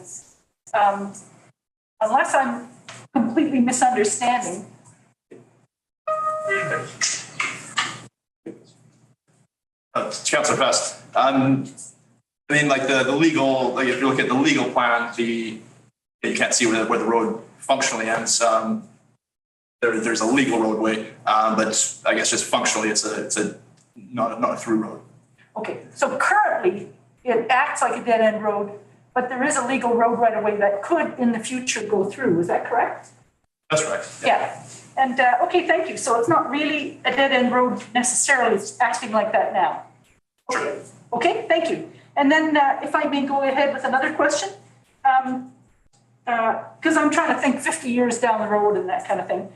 Unless I'm completely misunderstanding. Councillor Fest, I mean, like the legal, like if you look at the legal plan, you can't see where the road functionally ends. There's a legal roadway, but I guess just functionally, it's a not a through road. Okay, so currently it acts like a dead end road, but there is a legal road right away that could in the future go through. Is that correct? That's right. Yeah. And okay, thank you. So it's not really a dead end road necessarily. It's acting like that now. Okay. Okay, thank you. And then if I may go ahead with another question, because I'm trying to think 50 years down the road and that kind of thing.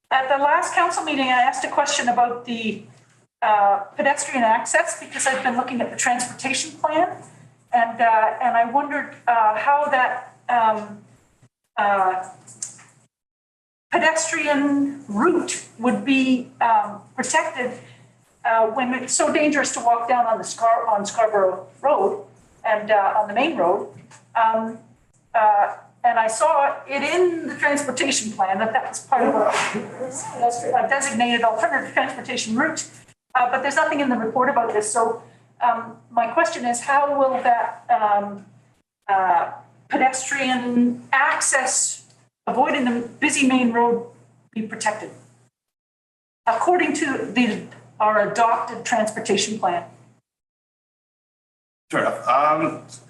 At the last council meeting, I asked a question about the pedestrian access because I've been looking at the transportation plan, and I wondered how that pedestrian route would be protected when it's so dangerous to walk down on on Scarborough Road and on the main road. And I saw it in the transportation plan that was part of a designated alternative transportation route, but there's nothing in the report about this. So my question is, how will that pedestrian access avoiding the busy main road be protected according to our adopted transportation plan? Fair enough.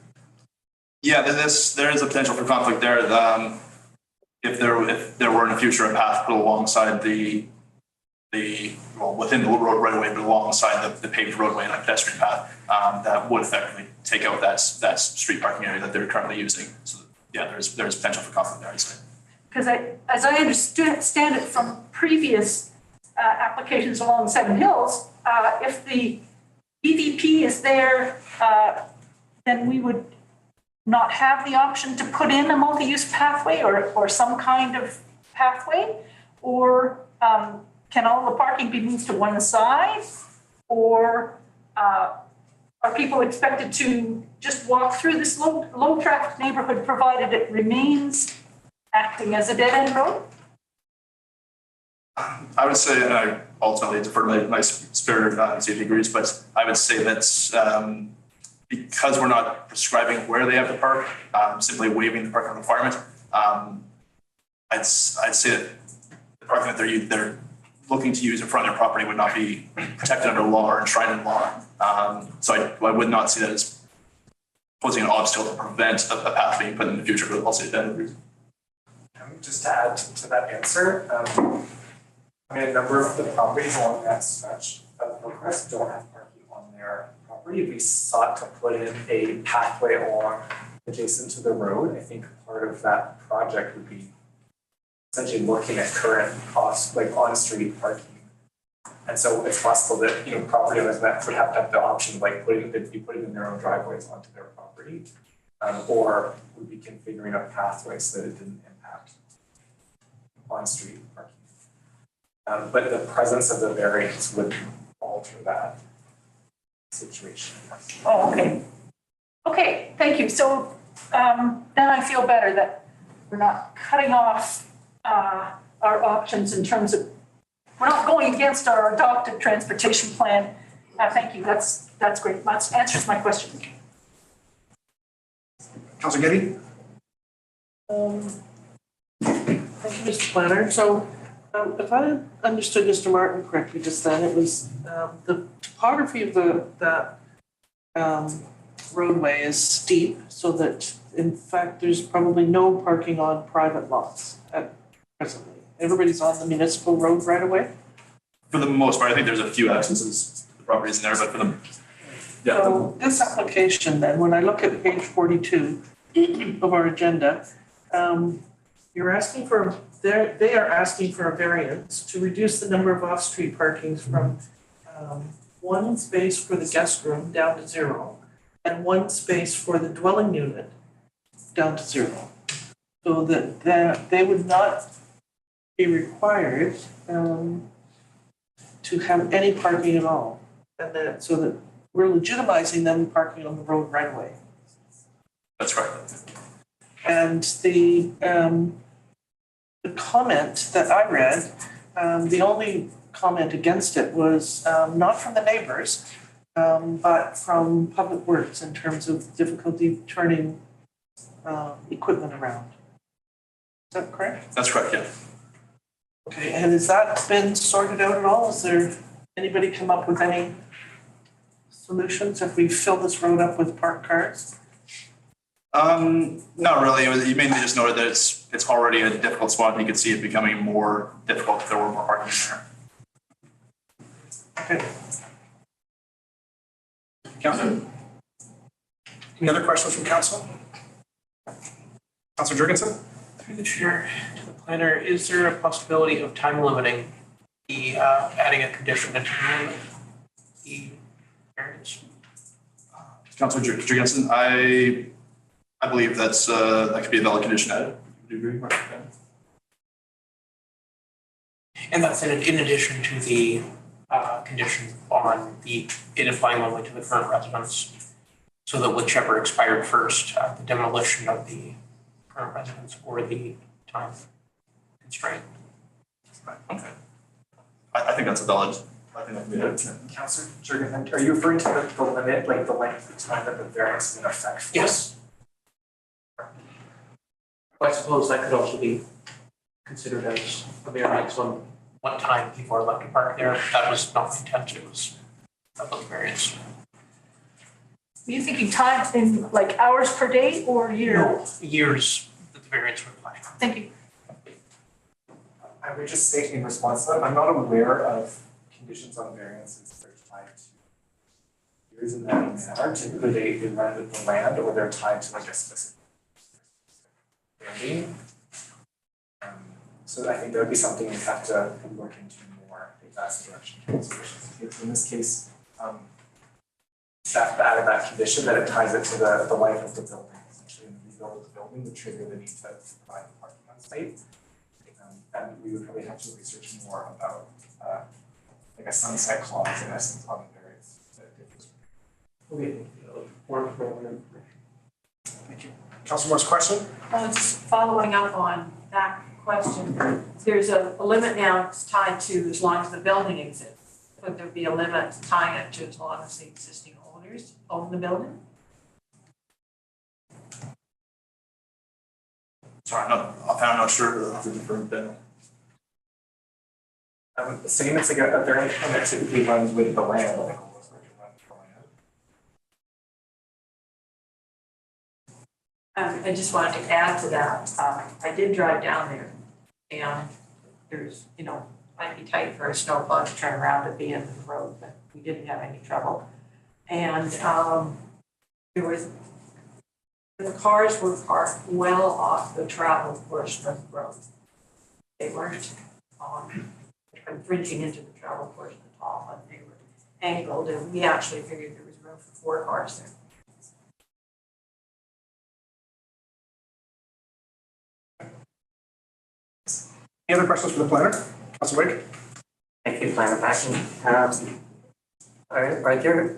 Yeah, there is a potential for conflict there. If there were in the future a path put alongside within the road right away, but alongside the paved roadway and a pedestrian path, that would effectively take out that street parking area that they're currently using. So yeah, there's potential for conflict there, I'd say. Because as I understand it from previous applications along Seven Hills, if the EVP is there, then we would not have the option to put in a multi-use pathway or some kind of pathway, or can all the parking be moved to one side, or are people expected to just walk through this low traffic neighborhood provided it remains acting as a dead end road? I would say, and I ultimately defer to my spirit and see if he agrees, but I would say that because we're not prescribing where they have to park, simply waiving the parking requirement, I'd say that the parking that they're looking to use in front of their property would not be protected under law or enshrined in law. So I would not see that as posing an obstacle to prevent a path being put in the future, but I'll say that. Just to add to that answer, I mean, a number of the properties along that stretch of Hillcrest don't have parking on their property. We sought to put in a pathway along adjacent to the road. I think part of that project would be essentially looking at current costs, like on-street parking. And so it's possible that, property owners that would have to have the option of like putting in their own driveways onto their property, or would be configuring a pathway so that it didn't impact on-street parking. But the presence of the variance would alter that situation. Oh, okay. Okay, thank you. So then I feel better that we're not cutting off our options in terms of, we're not going against our adopted transportation plan. Thank you. That's great. That answers my question. Councillor Getty? Thank you, Mr. Planner. So if I understood Mr. Martin correctly just then, it was the topography of that roadway is steep, so that in fact there's probably no parking on private lots at presently. Everybody's on the municipal road right away? For the most part, I think there's a few accesses to the properties in there, but for them, yeah. So this application then, when I look at page 42 of our agenda, you're asking they are asking for a variance to reduce the number of off-street parkings from one space for the guest room down to 0, and 1 space for the dwelling unit down to 0. So that they would not be required to have any parking at all. And that, so that we're legitimizing them parking on the road right away. That's right. And the comment that I read, the only comment against it was not from the neighbours, but from Public Works in terms of difficulty turning equipment around. Is that correct? That's correct, yeah. Okay, and has that been sorted out at all? Is there anybody come up with any solutions if we fill this road up with parked cars? Not really. You mainly just noted that it's already a difficult spot, and you could see it becoming more difficult if there were more parking there. Okay. Councillor? Any other questions from council? Councillor Jurgensen? Through the chair to the planner, is there a possibility of time limiting the adding a condition to time the variance? Councillor Jurgensen, I believe that could be a valid condition added. Would you agree, Mark? And that's in addition to the condition on it applying only to the current residents, so that whichever expired first, the demolition of the current residence or the time constraint. Right, okay. I think that's a valid, I think that can be it. Councillor Jurgensen, are you referring to the limit, like the length of time that the variance is in effect for? Yes. I suppose that could also be considered as a variance on what time people are allowed to park there. That was not my intent, it was a variance. Are you thinking time in like hours per day or year? No, years that the variance would apply. Thank you. I would just say in response to that, I'm not aware of conditions on variances that are tied to years in that manner. Typically they run with the land or they're tied to like a specific landing. So I think that would be something we'd have to look into more if that's the direction council wishes. In this case, staff added that condition that it ties it to the life of the building. Essentially, when we build the building, the trigger the need to provide parking on site. And we would probably have to research more about like a sunset clause in essence on the various Thank you. Councillor Moore's question? Just following up on that question, there's a limit now it's tied to as long as the building exists. Could there be a limit tying it to as long as the existing owners own the building? Sorry, I'm not sure of the different bill. The same as like a variance permit typically runs with the land. Like I just wanted to add to that. I did drive down there and there's, might be tight for a snowplow to turn around at the end of the road, but we didn't have any trouble. And the cars were parked well off the travel portion of the road. They weren't infringing into the travel portion at all, but they were angled, and we actually figured there was room for 4 cars there. Any other questions for the planner? Councillor Wade? Thank you, Planner Paxton. Are there,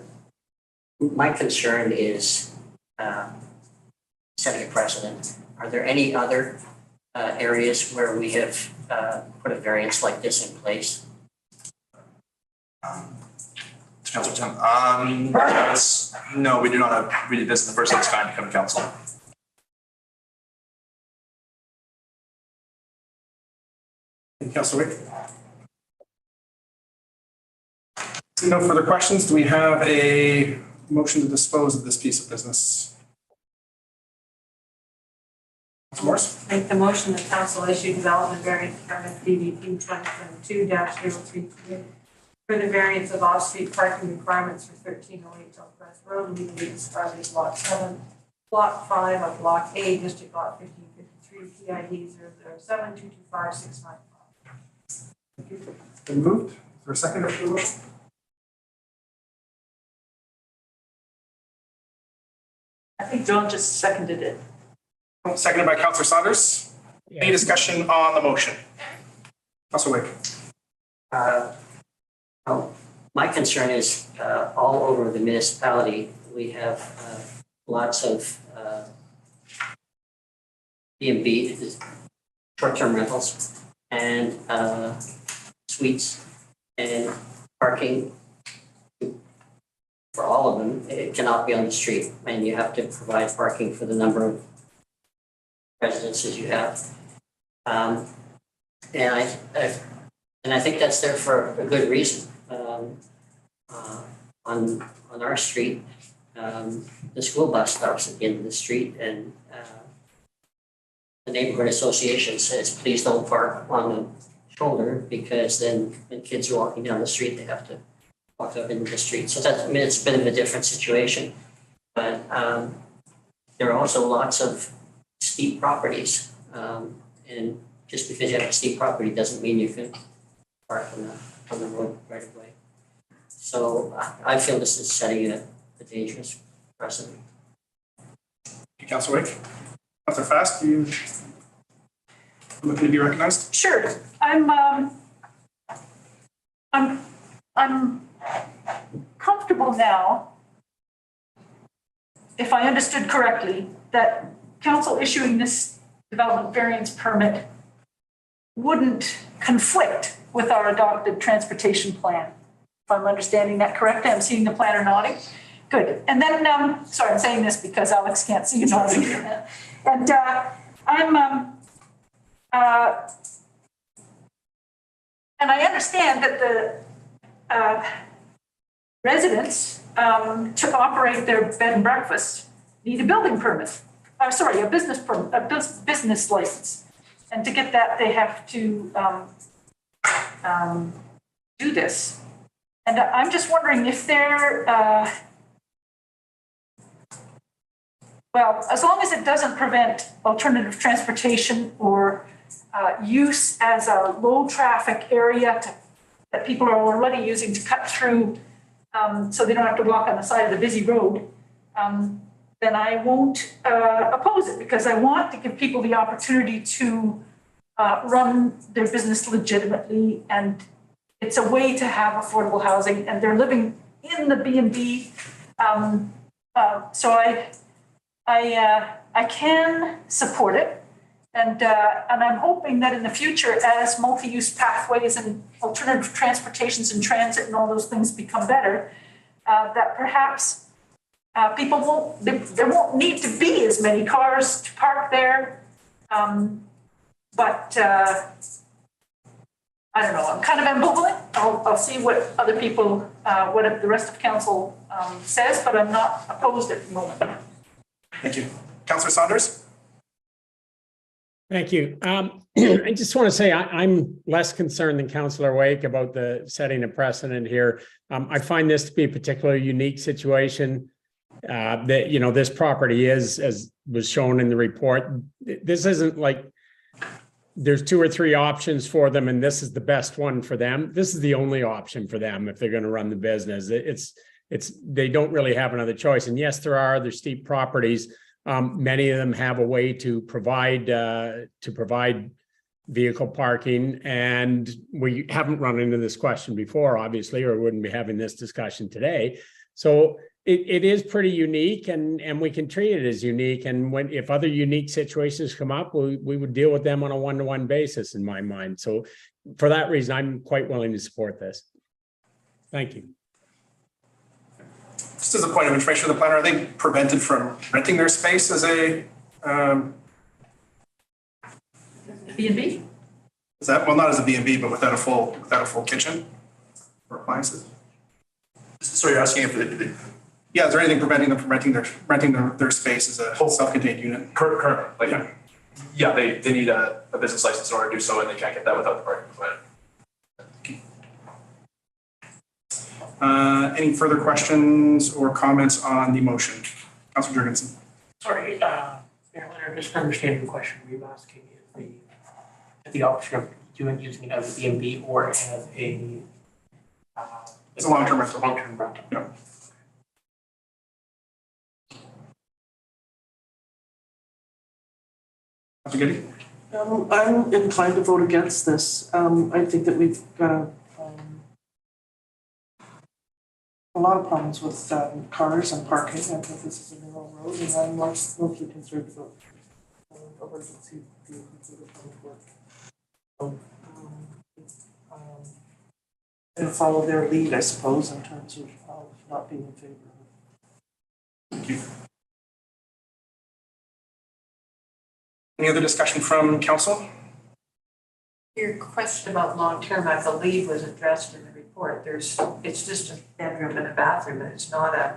my concern is setting a precedent. Are there any other areas where we have put a variance like this in place? Councillor Tim, no, we do not have, this is the first of its kind to come to council. Councillor Wick? No further questions. Do we have a motion to dispose of this piece of business? Councillor Morris? Make the motion that council issue development variance permit DVP 2022-033 for the variance of off-street parking requirements for 1308 Southwest Road, legally described as Lot 7, Block 5 of Block A, District Lot 1553, PID 007-225-695. Been moved. Is there a second for the motion? think John just seconded it. Seconded by Councillor Saunders. Any discussion on the motion? Councillor Wick. Well, my concern is all over the municipality, we have lots of B&B, short-term rentals, and suites, and parking for all of them. It cannot be on the street, and you have to provide parking for the number of residences you have. And I think that's there for a good reason. On our street, the school bus stops at the end of the street, and the neighborhood association says, please don't park on the shoulder, because then when kids are walking down the street, they have to walk up into the street. So that's, I mean, it's a bit of a different situation. But there are also lots of steep properties. And just because you have a steep property doesn't mean you can park on the road right away. So I feel this is setting a dangerous precedent. Councillor Wick. Councillor Fast, you looking to be recognized? Sure. I'm comfortable now, if I understood correctly, that council issuing this development variance permit wouldn't conflict with our adopted transportation plan. If I'm understanding that correctly, I'm seeing the planner nodding. Good. And then, sorry, I'm saying this because Alex can't see you nodding. And and I understand that the residents to operate their bed and breakfast need a building permit. Sorry, a business permit, a business license. And to get that, they have to do this. And I'm just wondering if they're, well, as long as it doesn't prevent alternative transportation or use as a low traffic area that people are already using to cut through so they don't have to walk on the side of the busy road, then I won't oppose it, because I want to give people the opportunity to run their business legitimately, and it's a way to have affordable housing, and they're living in the B&B. So I can support it, and I'm hoping that in the future, as multi-use pathways and alternative transportations and transit and all those things become better, that perhaps people there won't need to be as many cars to park there. But I don't know, I'm kind of ambivalent. I'll see what other people, what the rest of council says, but I'm not opposed at the moment. Thank you. Councillor Saunders? Thank you. I just want to say I'm less concerned than Councillor Wake about the setting a precedent here. I find this to be a particularly unique situation. That, you know, this property is, as was shown in the report, this isn't like there's 2 or 3 options for them and this is the best one for them. This is the only option for them if they're going to run the business. They don't really have another choice. And yes, there are other steep properties. Many of them have a way to provide vehicle parking, and we haven't run into this question before, obviously, or wouldn't be having this discussion today. So it is pretty unique, and we can treat it as unique. And if other unique situations come up, we would deal with them on a one-to-one basis, in my mind. So for that reason, I'm quite willing to support this. Thank you. Just as a point of information for the planner, are they prevented from renting their space as a B&B? Is that, well, not as a B&B, but without a full kitchen or appliances? So you're asking if they yeah, is there anything preventing them from renting their space as a self-contained unit? Currently, yeah, they need a business license in order to do so, and they can't get that without the parking permit. Any further questions or comments on the motion? Councillor Jurgensen. Sorry, just understanding the question, were you asking if the option of using it as a B&B or as a it's a long-term rental. Long-term rental. Yeah. Councillor Getty? I'm inclined to vote against this. I think that we've got a lot of problems with cars and parking. I think this is a narrow road, and I'm mostly concerned about emergency vehicles that are coming to work. So, and follow their lead, I suppose, in terms of not being in favor of it. Thank you. Any other discussion from council? Your question about long-term, I believe, was addressed in the report. It's just a bedroom and a bathroom, and it's not an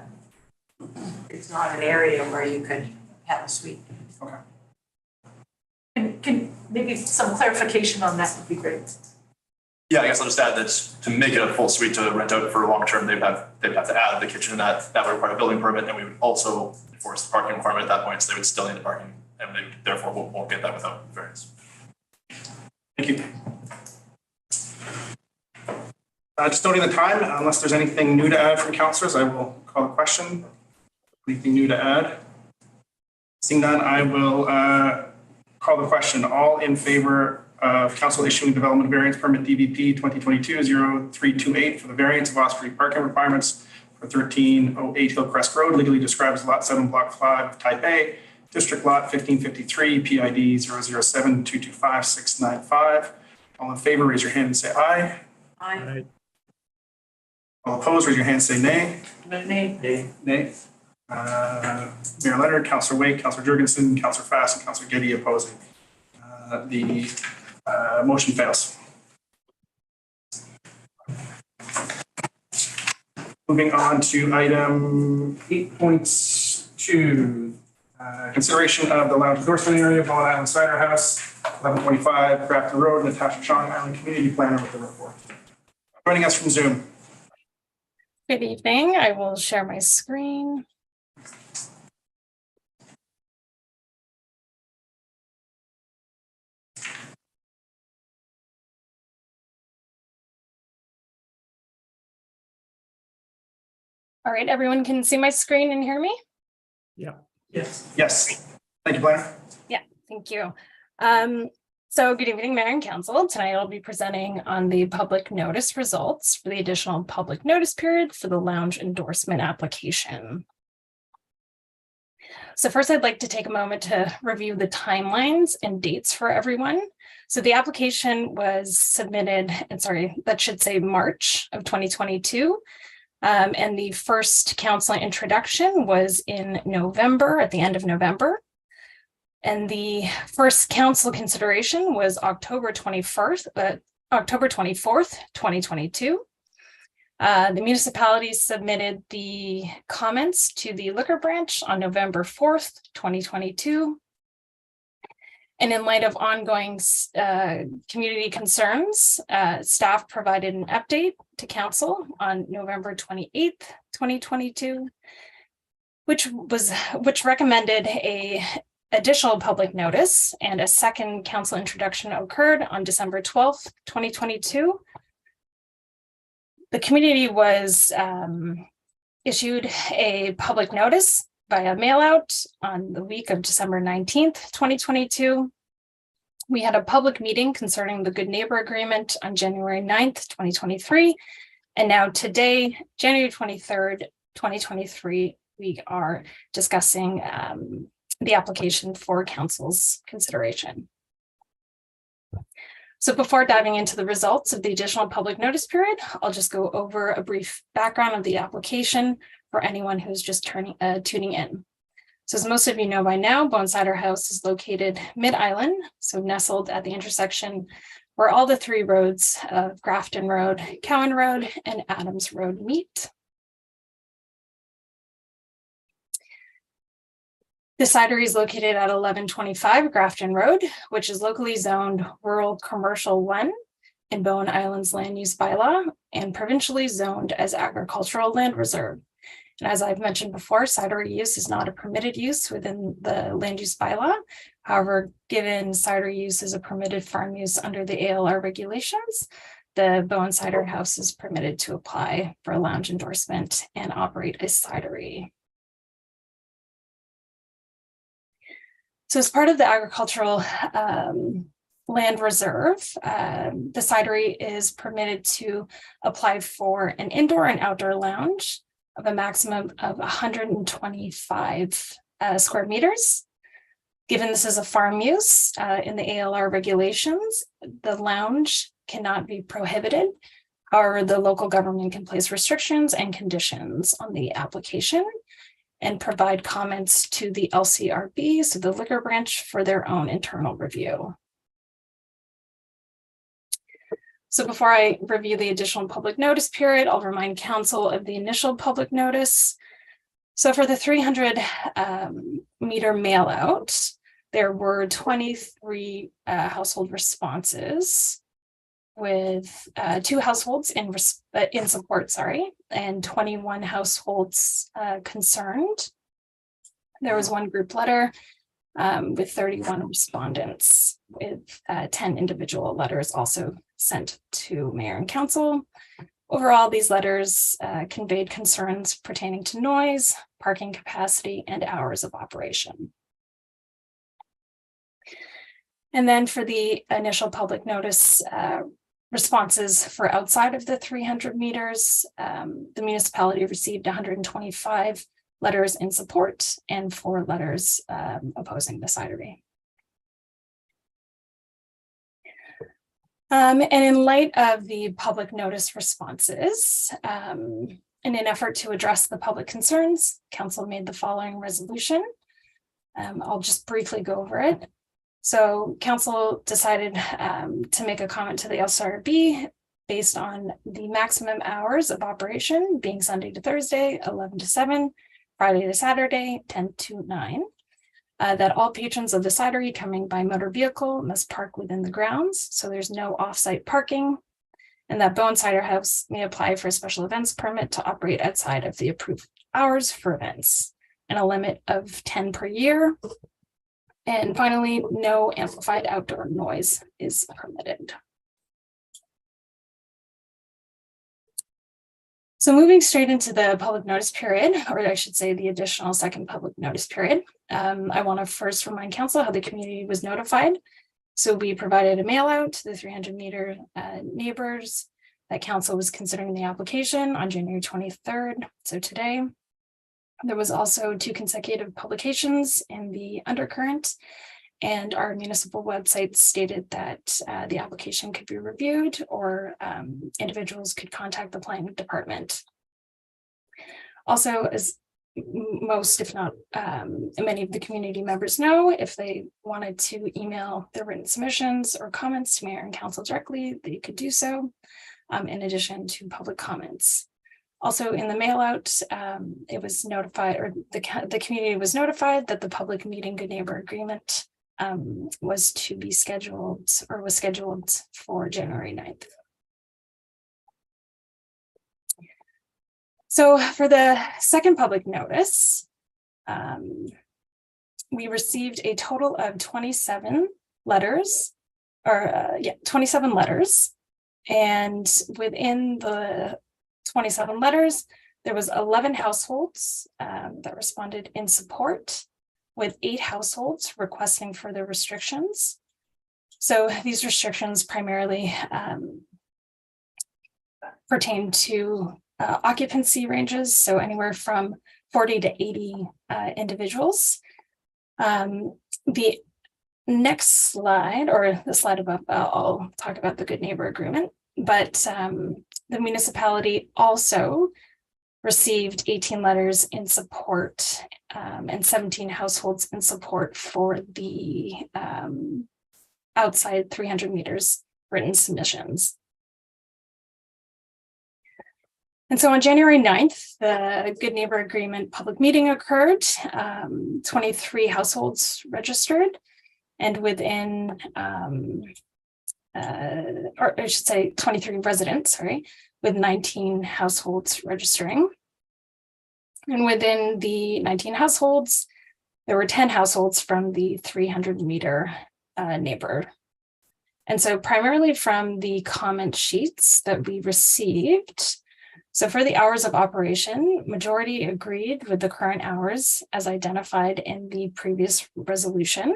area where you could have a suite. Okay. Can maybe some clarification on that would be great. Yeah, I guess I'll just add that to make it a full suite to rent out for long term, they'd have to add the kitchen, and that would require a building permit, and we would also enforce the parking requirement at that point, so they would still need the parking, and they therefore won't get that without variance. Thank you. Just noting the time, unless there's anything new to add from councillors, I will call the question. Anything new to add? Seeing none, I will call the question. All in favor of council issuing development variance permit DVP 2022-0328 for the variance of off-street parking requirements for 1308 Hillcrest Road, legally described as Lot 7, Block 5 of Type A, District Lot 1553, PID 007-225-695. All in favor, raise your hand and say aye. Aye. All opposed, raise your hand and say nay. Nay. Nay. Mayor Leonard, Councillor Wake, Councillor Jurgensen, Councillor Fast, and Councillor Getty opposing. The motion fails. Moving on to item 8.2. Consideration of the lounge endorsement area, Bowen Island Cider House, 1125 Grafton Road, Natasha Chong, Island Community Planner with the report. Joining us from Zoom. Good evening. I will share my screen. All right, everyone can see my screen and hear me? Yeah. Yes. Yes. Thank you, Blair. Yeah, thank you. So good evening, Mayor and Council. Tonight I'll be presenting on the public notice results for the additional public notice period for the lounge endorsement application. So first, I'd like to take a moment to review the timelines and dates for everyone. So the application was submitted, and sorry, that should say March of 2022. And the first council introduction was in November, at the end of November. And the first council consideration was October 24th, 2022. The municipality submitted the comments to the liquor branch on November 4th, 2022. And in light of ongoing community concerns, staff provided an update to council on November 28th, 2022, which recommended a additional public notice, and a second council introduction occurred on December 12th, 2022. The community was issued a public notice via mail out on the week of December 19th, 2022. We had a public meeting concerning the Good Neighbor Agreement on January 9th, 2023. And now today, January 23rd, 2023, we are discussing the application for council's consideration. So before diving into the results of the additional public notice period, I'll just go over a brief background of the application for anyone who's just tuning in. So as most of you know by now, Bowen Cider House is located mid-island, so nestled at the intersection where all the three roads of Grafton Road, Cowan Road, and Adams Road meet. The cidery is located at 1125 Grafton Road, which is locally zoned Rural Commercial 1 in Bowen Island's land use bylaw and provincially zoned as agricultural land reserve. And as I've mentioned before, cidery use is not a permitted use within the land use bylaw. However, given cidery use is a permitted farm use under the ALR regulations, the Bowen Cider House is permitted to apply for a lounge endorsement and operate a cidery. So as part of the agricultural land reserve, the cidery is permitted to apply for an indoor and outdoor lounge of a maximum of 125 square meters. Given this is a farm use in the ALR regulations, the lounge cannot be prohibited. However, the local government can place restrictions and conditions on the application and provide comments to the LCRB, so the liquor branch, for their own internal review. So before I review the additional public notice period, I'll remind council of the initial public notice. So for the 300 meter mail out, there were 23 household responses, with 2 households in support, and 21 households concerned. There was 1 group letter with 31 respondents, with 10 individual letters also sent to mayor and council. Overall, these letters conveyed concerns pertaining to noise, parking capacity, and hours of operation. And then for the initial public notice responses for outside of the 300 meters, the municipality received 125 letters in support and 4 letters opposing the cidery. And in light of the public notice responses, in an effort to address the public concerns, council made the following resolution. I'll just briefly go over it. So council decided to make a comment to the LCRB based on the maximum hours of operation being Sunday to Thursday, 11 to 7, Friday to Saturday, 10 to 9. That all patrons of the cidery coming by motor vehicle must park within the grounds, so there's no off-site parking, and that Bowen Cider House may apply for a special events permit to operate outside of the approved hours for events, and a limit of 10 per year. And finally, no amplified outdoor noise is permitted. So moving straight into the public notice period, or I should say the additional second public notice period, I want to first remind council how the community was notified. So we provided a mail out to the 300 meter neighbors that council was considering the application on January 23rd, so today. There was also 2 consecutive publications in the undercurrent, and our municipal website stated that the application could be reviewed, or individuals could contact the planning department. Also, as most, if not many of the community members know, if they wanted to email their written submissions or comments to mayor and council directly, they could do so, in addition to public comments. Also in the mail out, it was notified, or the community was notified that the public meeting good neighbor agreement was to be scheduled, or was scheduled for January 9th. So for the second public notice, we received a total of 27 letters, 27 letters. And within the 27 letters, there was 11 households that responded in support, with 8 households requesting further restrictions. So these restrictions primarily pertain to occupancy ranges, so anywhere from 40 to 80 individuals. The next slide, or the slide above, I'll talk about the good neighbor agreement, but the municipality also received 18 letters in support and 17 households in support for the outside 300 meters written submissions. And so on January 9th, the Good Neighbor Agreement public meeting occurred. 23 households registered, and within, or I should say 23 residents, sorry, with 19 households registering. And within the 19 households, there were 10 households from the 300 meter neighbor. And so primarily from the comment sheets that we received, So for the hours of operation, majority agreed with the current hours as identified in the previous resolution.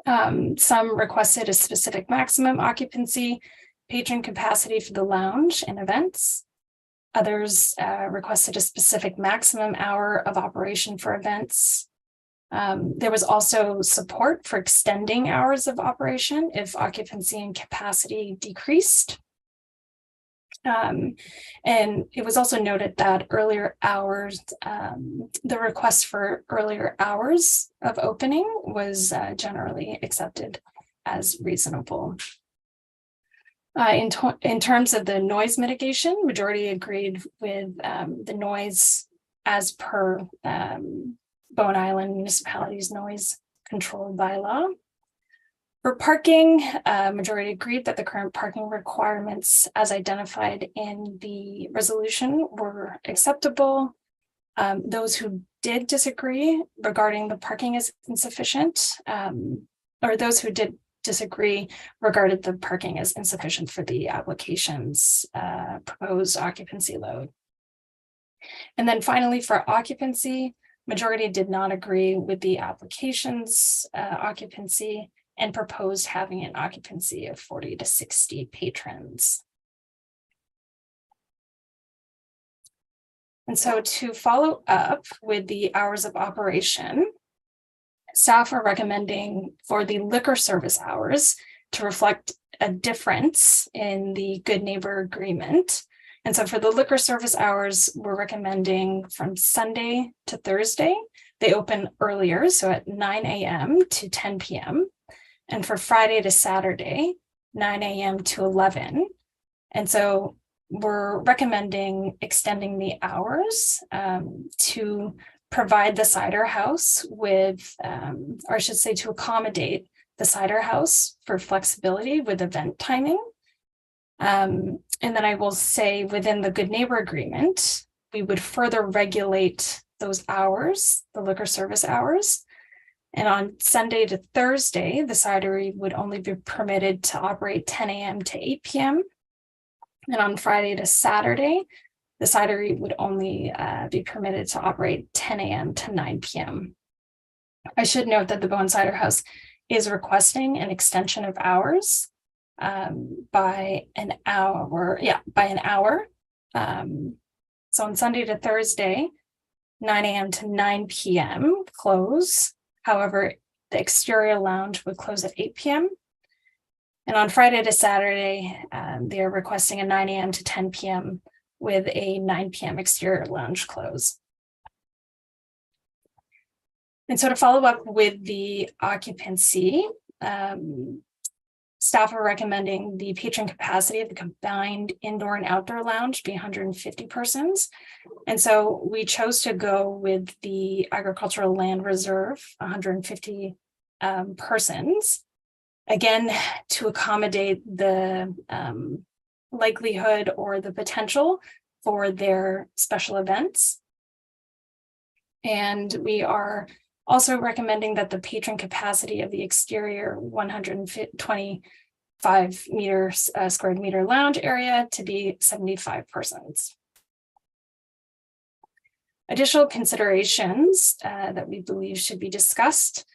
Some requested a specific maximum occupancy, patron capacity for the lounge and events. Others requested a specific maximum hour of operation for events. There was also support for extending hours of operation if occupancy and capacity decreased. And it was also noted that earlier hours, the request for earlier hours of opening was generally accepted as reasonable. In terms of the noise mitigation, majority agreed with the noise as per Bowen Island Municipality's noise control bylaw. For parking, majority agreed that the current parking requirements as identified in the resolution were acceptable. Those who did disagree regarding the parking is insufficient, or those who did disagree regarded the parking as insufficient for the application's proposed occupancy load. And then finally, for occupancy, majority did not agree with the application's occupancy and proposed having an occupancy of 40 to 60 patrons. And so to follow up with the hours of operation, staff are recommending for the liquor service hours to reflect a difference in the Good Neighbor agreement. And so for the liquor service hours, we're recommending from Sunday to Thursday, they open earlier, so at 9 a.m. to 10 p.m. And for Friday to Saturday, 9 a.m. to 11. And so we're recommending extending the hours to provide the cider house with, or I should say to accommodate the cider house for flexibility with event timing. And then I will say within the Good Neighbor agreement, we would further regulate those hours, the liquor service hours. And on Sunday to Thursday, the cidery would only be permitted to operate 10 a.m. to 8 p.m. And on Friday to Saturday, the cidery would only be permitted to operate 10 a.m. to 9 p.m. I should note that the Bowen Cider House is requesting an extension of hours by an hour. So on Sunday to Thursday, 9 a.m. to 9 p.m. close. However, the exterior lounge would close at 8 p.m. And on Friday to Saturday, they're requesting a 9 a.m. to 10 p.m. with a 9 p.m. exterior lounge close. And so to follow up with the occupancy, staff are recommending the patron capacity of the combined indoor and outdoor lounge be 150 persons. And so we chose to go with the agricultural land reserve, 150 persons, again, to accommodate the likelihood or the potential for their special events. And we are also recommending that the patron capacity of the exterior 125 meters square meter lounge area to be 75 persons. Additional considerations that we believe should be discussed.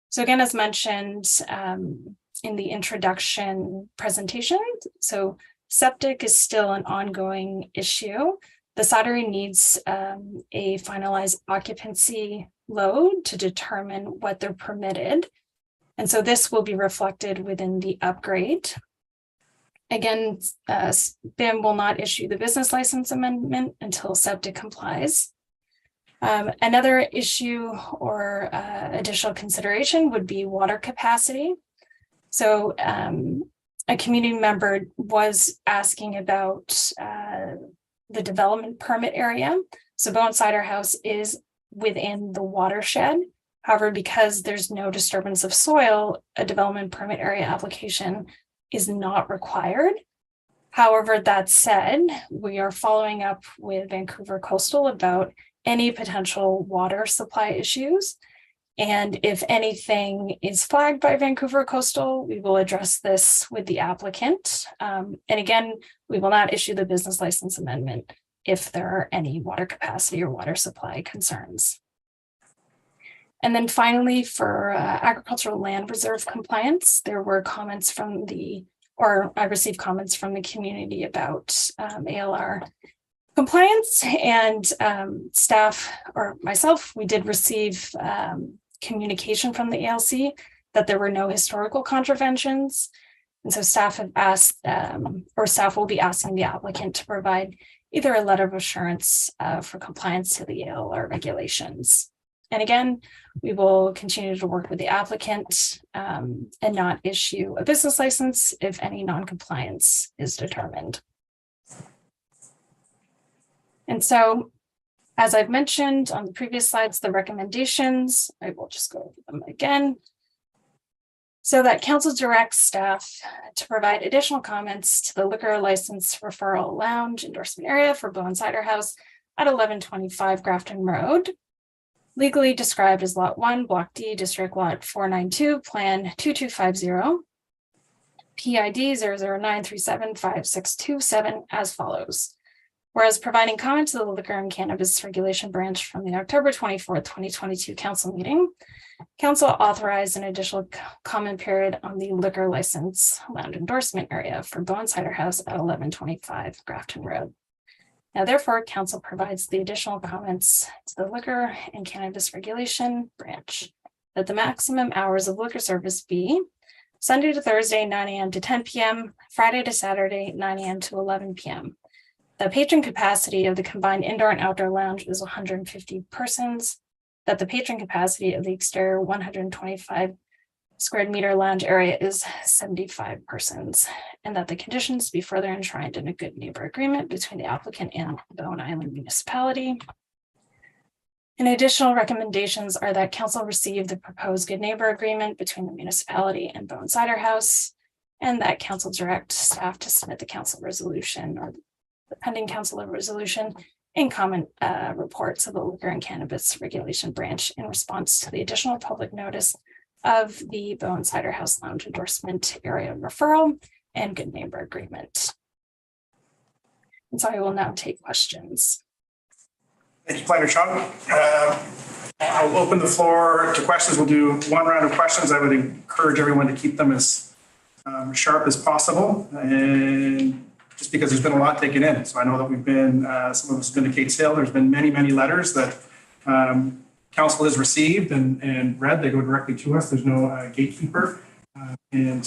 So again, as mentioned in the introduction presentation, so septic is still an ongoing issue. The cidery needs a finalized occupancy load to determine what they're permitted. And so this will be reflected within the upgrade. Again, BIM will not issue the business license amendment until septic complies. Another issue or additional consideration would be water capacity. So a community member was asking about the development permit area. So Bowen Cider House is within the watershed. However, because there's no disturbance of soil, a development permit area application is not required. However, that said, we are following up with Vancouver Coastal about any potential water supply issues. And if anything is flagged by Vancouver Coastal, we will address this with the applicant. And again, we will not issue the business license amendment if there are any water capacity or water supply concerns. And then finally, for agricultural land reserve compliance, there were comments from I received comments from the community about ALR compliance, and staff or myself, we did receive communication from the ALC that there were no historical contraventions. And so staff have asked, or staff will be asking the applicant to provide either a letter of assurance for compliance to the ALR regulations. And again, we will continue to work with the applicant and not issue a business license if any non-compliance is determined. And so, as I've mentioned on the previous slides, the recommendations, I will just go over them again. So that council directs staff to provide additional comments to the liquor license referral lounge endorsement area for Bowen Cider House at 1125 Grafton Road, legally described as Lot 1, Block D, District Lot 492, Plan 2250, PID 009375627 as follows. Whereas providing comment to the Liquor and Cannabis Regulation Branch from the October 24th, 2022 council meeting, council authorized an additional comment period on the liquor license lounge endorsement area for Bowen Cider House at 1125 Grafton Road. Now, therefore, council provides the additional comments to the Liquor and Cannabis Regulation Branch that the maximum hours of liquor service be Sunday to Thursday, 9 a.m. to 10 p.m., Friday to Saturday, 9 a.m. to 11 p.m. The patron capacity of the combined indoor and outdoor lounge is 150 persons, that the patron capacity of the exterior 125 square meter lounge area is 75 persons, and that the conditions be further enshrined in a good neighbor agreement between the applicant and Bowen Island Municipality. And additional recommendations are that council receive the proposed good neighbor agreement between the municipality and Bowen Cider House, and that council direct staff to submit the council resolution or the pending council resolution and comment reports of the Liquor and Cannabis Regulation Branch in response to the additional public notice of the Bowen Cider House Lounge endorsement area referral and good neighbor agreement. And so I will now take questions. Thank you, Planner Chung. I'll open the floor to questions. We'll do one round of questions. I would encourage everyone to keep them as sharp as possible, and just because there's been a lot taken in. So I know that we've been, some of us have been to Kate's Hill. There's been many, many letters that council has received and read. They go directly to us. There's no gatekeeper. And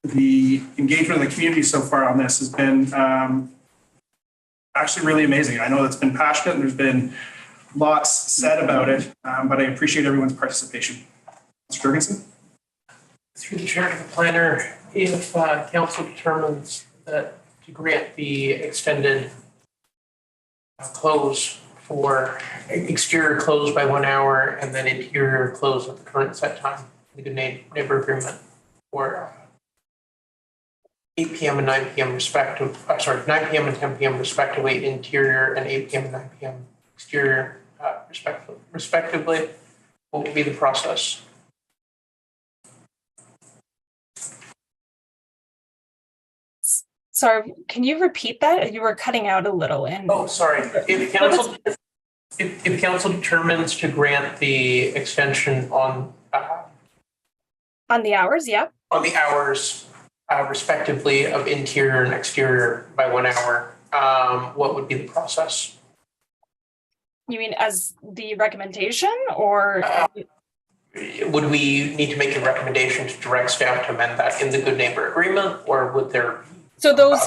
the engagement of the community so far on this has been actually really amazing. I know it's been passionate and there's been lots said about it, but I appreciate everyone's participation. Mr. Jurgensen? Through the chair to the planner, if council determines that to grant the extended close for exterior close by 1 hour and then interior close at the current set time, the good neighbor agreement, or 8 p.m. and 9 p.m. 9 p.m. and 10 p.m. respectively interior, and 8 p.m. and 9 p.m. exterior respectively, what will be the process? Sorry, can you repeat that? You were cutting out a little. Oh, sorry. If council determines to grant the extension on the hours, yep. On the hours respectively of interior and exterior by 1 hour, what would be the process? You mean as the recommendation, or? Would we need to make a recommendation to direct staff to amend that in the good neighbor agreement, or would there? So those,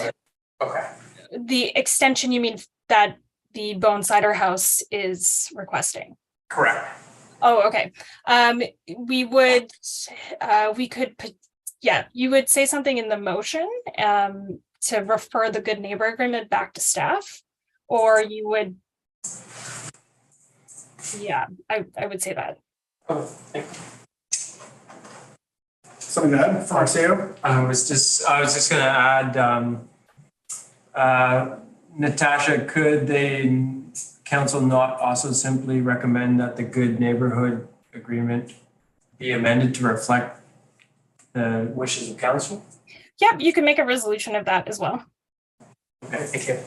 okay. The extension, you mean that the Bowen Cider House is requesting? Correct. Oh, okay. You would say something in the motion to refer the good neighbor agreement back to staff, or you would, I would say that. Oh, thank you. Something to add, Marcio? I was just going to add, Natasha, could the council not also simply recommend that the good neighborhood agreement be amended to reflect the wishes of council? Yep, you can make a resolution of that as well. Okay, thank you.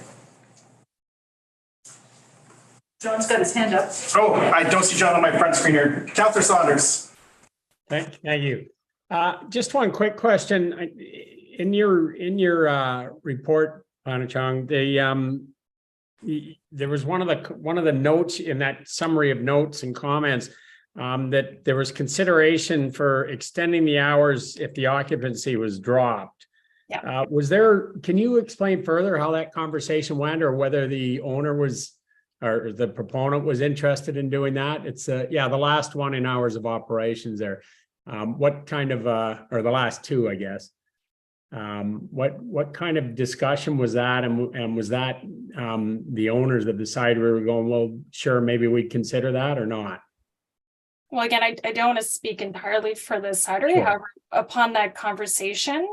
John's got his hand up. Oh, I don't see John on my front screen here. Councillor Saunders. Thank you. Just one quick question. In your report, Panachong, there was one of the notes in that summary of notes and comments that there was consideration for extending the hours if the occupancy was dropped. Yeah. Can you explain further how that conversation went, or whether the owner was, or the proponent was interested in doing that? It's the last one in hours of operations there. What kind of, or the last two, I guess. What kind of discussion was that? And was that the owners of the cidery were going, well, sure, maybe we'd consider that or not? Well, again, I don't want to speak entirely for the cidery. Sure. However, upon that conversation,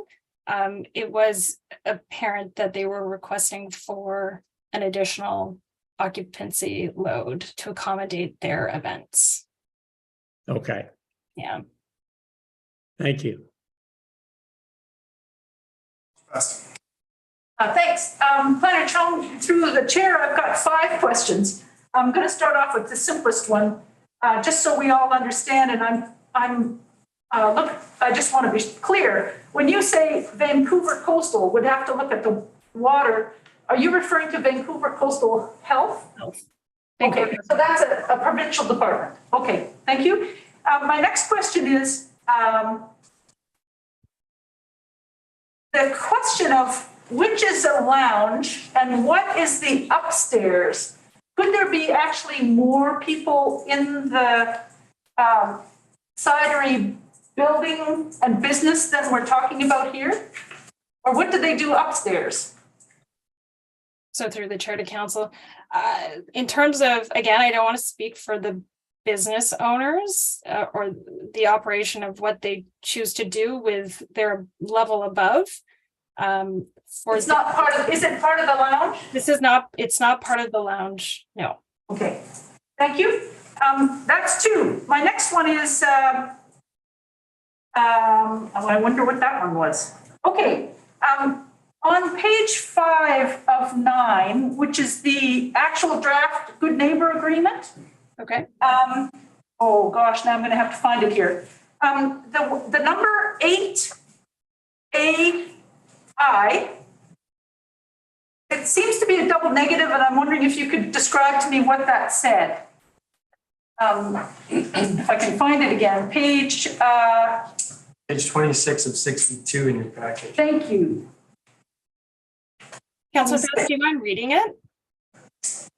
it was apparent that they were requesting for an additional occupancy load to accommodate their events. Okay. Yeah. Thank you. Thanks. Planner Chong, through the chair, I've got 5 questions. I'm going to start off with the simplest one, just so we all understand. And look, I just want to be clear. When you say Vancouver Coastal would have to look at the water, are you referring to Vancouver Coastal Health? Health. Okay, so that's a provincial department. Okay, thank you. My next question is, the question of which is a lounge and what is the upstairs? Could there be actually more people in the cidery building and business than we're talking about here? Or what do they do upstairs? So through the chair to council, in terms of, again, I don't want to speak for the business owners or the operation of what they choose to do with their level above. It's not part of, is it part of the lounge? It's not part of the lounge, no. Okay, thank you. That's 2. My next one is, I wonder what that one was. Okay, on page 5 of 9, which is the actual draft good neighbor agreement. Okay. Oh gosh, now I'm going to have to find it here. The number 8AI, it seems to be a double negative, and I'm wondering if you could describe to me what that said. If I can find it again, page 26 of 62 in your package. Thank you. Councilor Fest, do you mind reading it?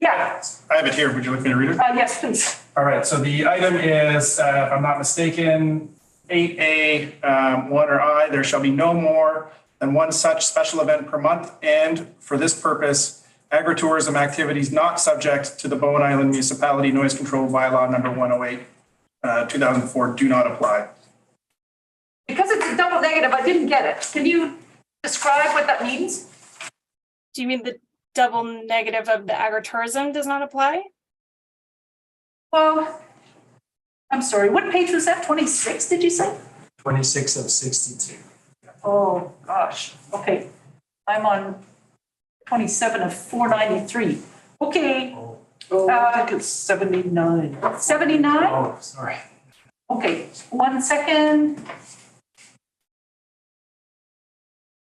Yeah. I have it here. Would you like me to read it? Yes, please. All right. So the item is, if I'm not mistaken, 8A, 1 or I, there shall be no more than one such special event per month. And for this purpose, agritourism activities not subject to the Bowen Island Municipality Noise Control Bylaw number 108, 2004 do not apply. Because it's a double negative, I didn't get it. Can you describe what that means? Do you mean the double negative of the agritourism does not apply? Well, I'm sorry, what page was that? 26, did you say? 26 of 62. Oh, gosh. Okay. I'm on 27 of 493. Okay. I think it's 79. 79? Oh, sorry. Okay, 1 second.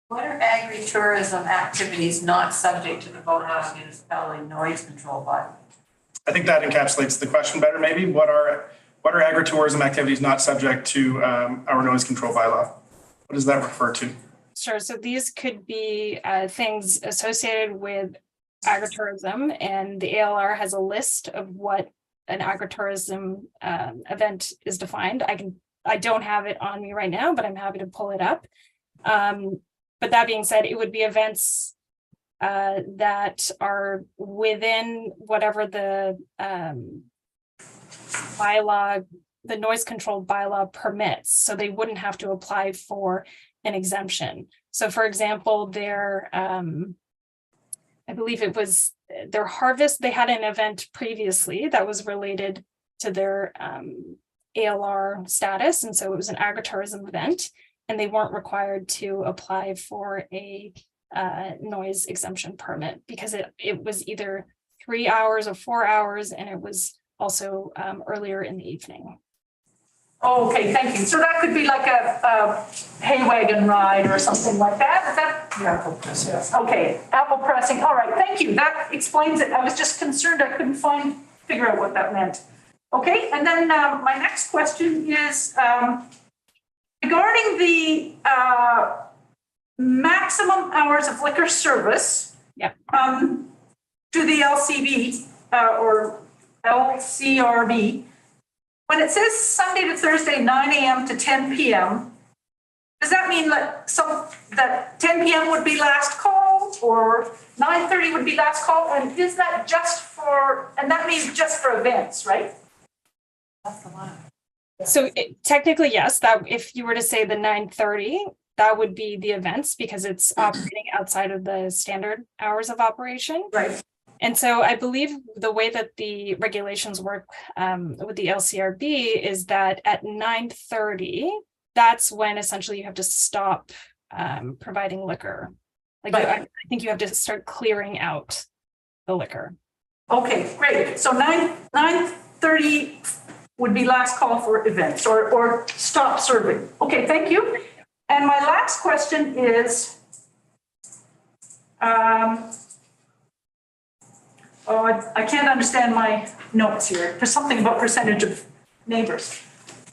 What are agritourism activities not subject to the Bowen Island Municipality Noise Control Bylaw? I think that encapsulates the question better, maybe. What are agritourism activities not subject to our noise control bylaw? What does that refer to? Sure. So these could be things associated with agritourism, and the ALR has a list of what an agritourism event is defined. I don't have it on me right now, but I'm happy to pull it up. But that being said, it would be events that are within whatever the bylaw, the noise control bylaw permits. So they wouldn't have to apply for an exemption. So for example, their, I believe it was their harvest, they had an event previously that was related to their ALR status, and so it was an agritourism event, and they weren't required to apply for a noise exemption permit because it was either 3 hours or 4 hours, and it was also earlier in the evening. Okay, thank you. So that could be like a hay wagon ride or something like that? Is that? Yeah, apple press, yeah. Okay, apple pressing. All right, thank you. That explains it. I was just concerned I couldn't figure out what that meant. Okay, and then my next question is regarding the maximum hours of liquor service. Yeah. To the LCB or LCRB. When it says Sunday to Thursday, 9 a.m. to 10 p.m., does that mean that 10 p.m. would be last call or 9:30 would be last call? And is that and that means just for events, right? That's a lot. So technically, yes, that if you were to say the 9:30, that would be the events because it's operating outside of the standard hours of operation. Right. And so I believe the way that the regulations work with the LCRB is that at 9:30, that's when essentially you have to stop providing liquor. Like right. I think you have to start clearing out the liquor. Okay, great. So 9:30 would be last call for events or stop serving. Okay, thank you. And my last question is, I can't understand my notes here. There's something about percentage of neighbours.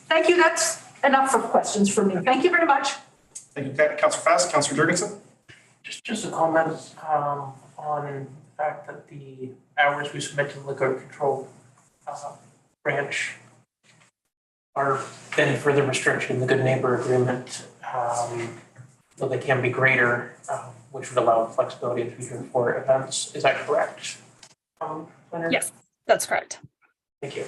Thank you. That's enough of questions for me. Thank you very much. Thank you, Councillor Fast. Councillor Jurgensen. Just a comment on the fact that the hours we submit to the liquor control branch are then further restricted in the good neighbor agreement, though they can be greater, which would allow flexibility in the future for events. Is that correct? Yes, that's correct. Thank you.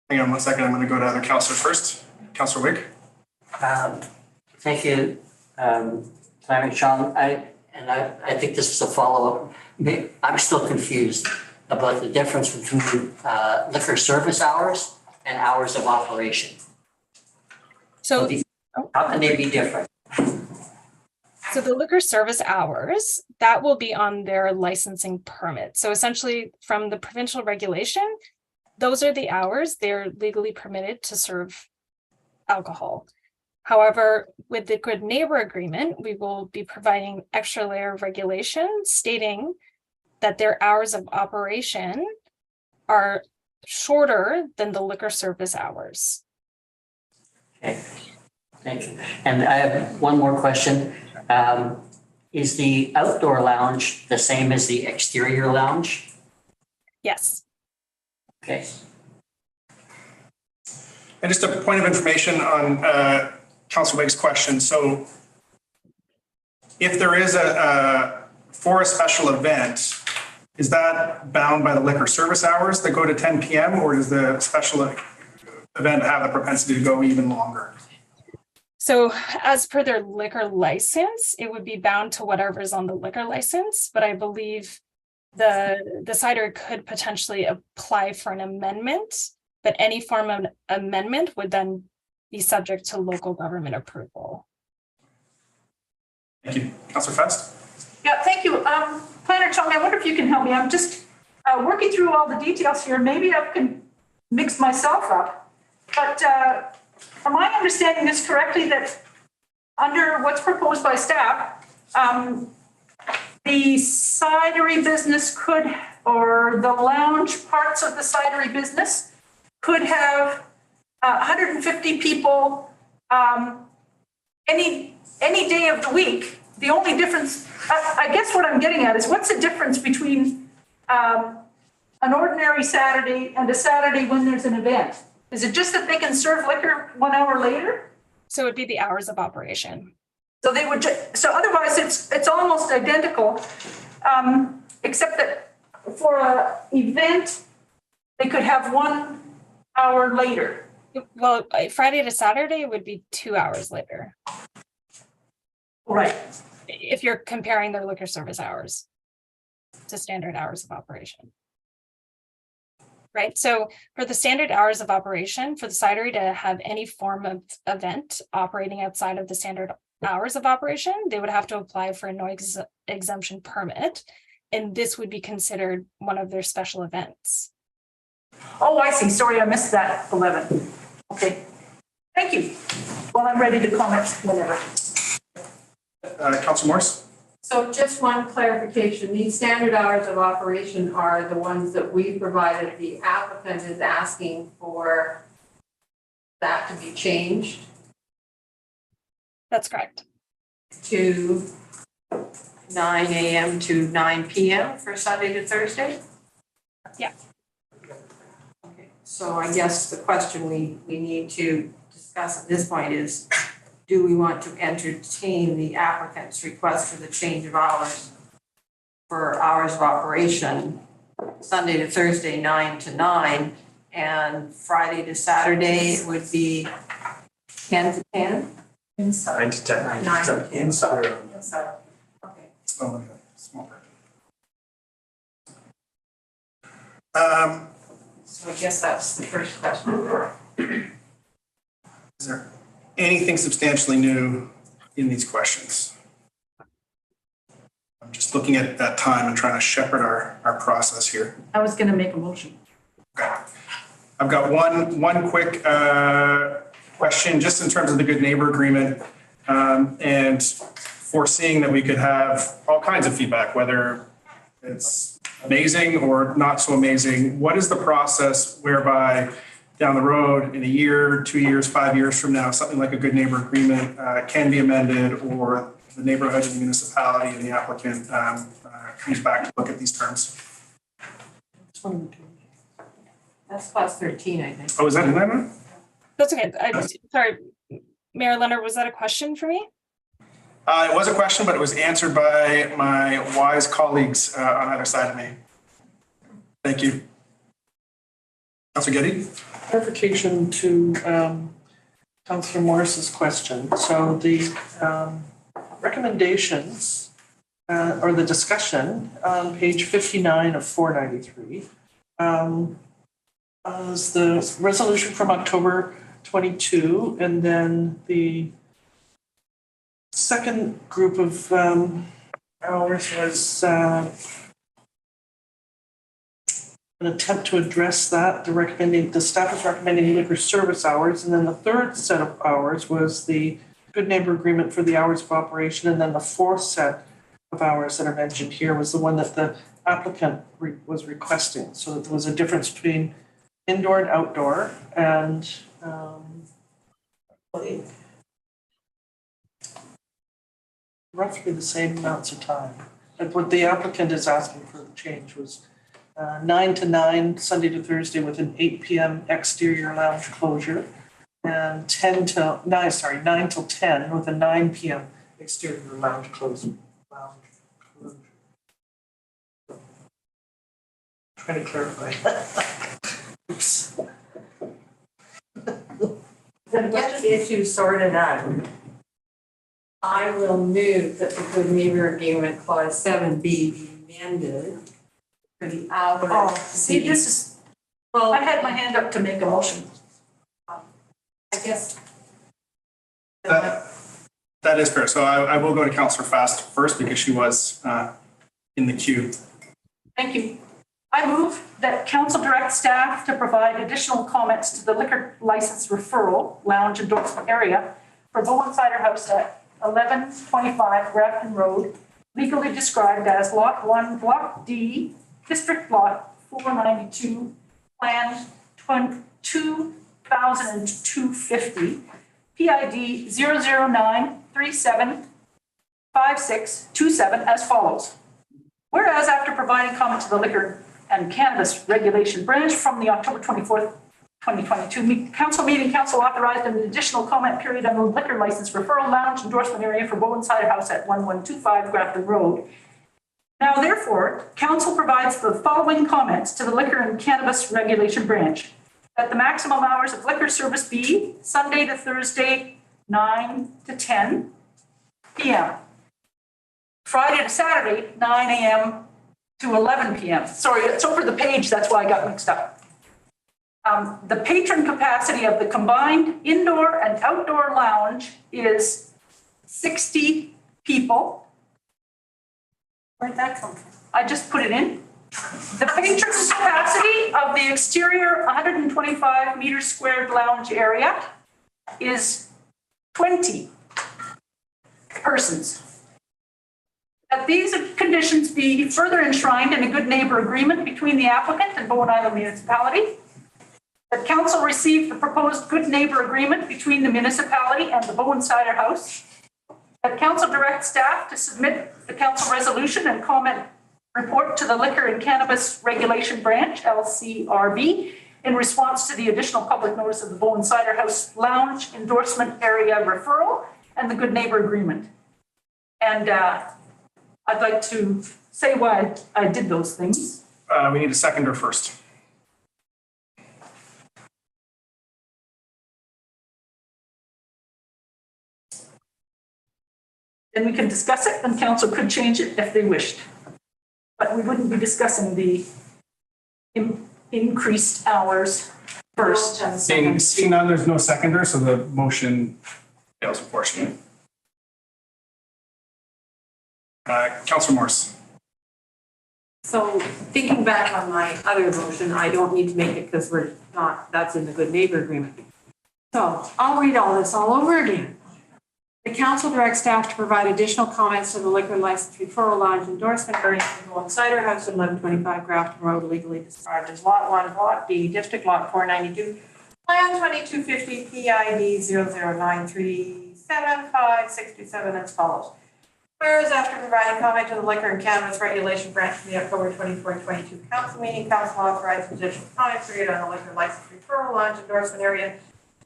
Hang on 1 second. I'm going to go to other councillors first. Councillor Wick. Thank you, Climate Sean. I think this is a follow-up. I'm still confused about the difference between liquor service hours and hours of operation. So how can they be different? So the liquor service hours, that will be on their licensing permit. So essentially from the provincial regulation, those are the hours they're legally permitted to serve alcohol. However, with the Good Neighbor Agreement, we will be providing extra layer of regulation stating that their hours of operation are shorter than the liquor service hours. Okay, thank you. And I have one more question. Is the outdoor lounge the same as the exterior lounge? Yes. Okay. And just a point of information on Councillor Wigg's question. So if there is for a special event, is that bound by the liquor service hours that go to 10 p.m. or does the special event have the propensity to go even longer? So as per their liquor license, it would be bound to whatever's on the liquor license, but I believe the cider could potentially apply for an amendment, but any form of amendment would then be subject to local government approval. Thank you. Councillor Fest? Yeah, thank you. Planner Chung, I wonder if you can help me. I'm just working through all the details here. Maybe I can mix myself up, but am I understanding this correctly that under what's proposed by staff, the cidery business could, or the lounge parts of the cidery business could have 150 people any day of the week? The only difference, I guess what I'm getting at is what's the difference between an ordinary Saturday and a Saturday when there's an event? Is it just that they can serve liquor 1 hour later? So it'd be the hours of operation. So they would, so otherwise it's almost identical, except that for an event, they could have 1 hour later. Well, Friday to Saturday would be 2 hours later. Right. If you're comparing their liquor service hours to standard hours of operation. right? So for the standard hours of operation, for the cidery to have any form of event operating outside of the standard hours of operation, they would have to apply for a noise exemption permit. And this would be considered one of their special events. Oh, I see. Sorry, I missed that 11. Okay. Thank you. Well, I'm ready to comment whenever. Councillor Morse? So just one clarification, these standard hours of operation are the ones that we provided. The applicant is asking for that to be changed That's correct. to 9 a.m. to 9 p.m. for Sunday to Thursday? Yeah. Okay, so I guess the question we need to discuss at this point is, do we want to entertain the applicant's request for the change of hours for hours of operation, Sunday to Thursday, 9 to 9, and Friday to Saturday would be 10 to 10? Inside. 9 to 10. 9 to 10. Inside. Inside. Okay. Oh, okay. Small. So I guess that's the first question. Is there anything substantially new in these questions? I'm just looking at that time and trying to shepherd our process here. I was going to make a motion. Okay. I've got one quick question just in terms of the good neighbor agreement and foreseeing that we could have all kinds of feedback, whether it's amazing or not so amazing. What is the process whereby down the road in a year, 2 years, 5 years from now, something like a good neighbor agreement can be amended, or the neighborhood and the municipality and the applicant comes back to look at these terms? That's class 13, I think. Oh, is that in that one? That's okay. Sorry, Mayor Leonard, was that a question for me? It was a question, but it was answered by my wise colleagues on either side of me. Thank you. Councillor Getty? Clarification to Councillor Morris's question. So the recommendations or the discussion on page 59 of 493 is the resolution from October 22, and then the second group of hours was an attempt to address that. The staff is recommending liquor service hours, and then the third set of hours was the good neighbor agreement for the hours of operation, and then the fourth set of hours that are mentioned here was the one that the applicant was requesting. So there was a difference between indoor and outdoor, and roughly the same amounts of time. And what the applicant is asking for the change was 9 to 9, Sunday to Thursday, with an 8 p.m. exterior lounge closure, and 9 till 10 with a 9 p.m. exterior lounge closure. Trying to clarify. Oops. To get the issue sorted out, I will move that the good neighbor agreement clause 7B be amended for the hours. Oh, see, this is, well, I had my hand up to make a motion. I guess. That is fair. So I will go to Councillor Fast first because she was in the queue. Thank you. I move that council direct staff to provide additional comments to the liquor license referral lounge endorsement area for Bowen Cider House at 1125 Grafton Road, legally described as Lot 1, Block D, District Lot 492, Plan 2250, PID 009375627 as follows. Whereas after providing comment to the Liquor and Cannabis Regulation Branch from the October 24th, 2022 council meeting, council authorized an additional comment period on the liquor license referral lounge endorsement area for Bowen Cider House at 1125 Grafton Road. Now, therefore, council provides the following comments to the Liquor and Cannabis Regulation Branch: that the maximum hours of liquor service be Sunday to Thursday, 9 to 10 p.m. Friday to Saturday, 9 a.m. to 11 p.m. Sorry, it's over the page, that's why I got mixed up. The patron capacity of the combined indoor and outdoor lounge is 60 people. Where'd that come from? I just put it in. The patron capacity of the exterior 125 meter squared lounge area is 20 persons. That these conditions be further enshrined in a good neighbor agreement between the applicant and Bowen Island Municipality. That council receive the proposed good neighbor agreement between the municipality and the Bowen Cider House. That council direct staff to submit the council resolution and comment report to the Liquor and Cannabis Regulation Branch, LCRB, in response to the additional public notice of the Bowen Cider House Lounge endorsement area referral and the good neighbor agreement. And I'd like to say why I did those things. We need a seconder first. Then we can discuss it, and council could change it if they wished. But we wouldn't be discussing the increased hours first. Seeing none, there's no seconder, so the motion fails, unfortunately. Councillor Morse. So thinking back on my other motion, I don't need to make it because we're not, that's in the good neighbor agreement. So I'll read all this all over again. The council directs staff to provide additional comments to the liquor license referral lounge endorsement area for Bowen Cider House at 1125 Grafton Road, legally described as Lot 1, Lot B, District Lot 492, Plan 2250, PID 00937567 as follows. Whereas after providing comment to the Liquor and Cannabis Regulation Branch in the October 24-22 council meeting, council authorized additional comment period on the liquor license referral lounge endorsement area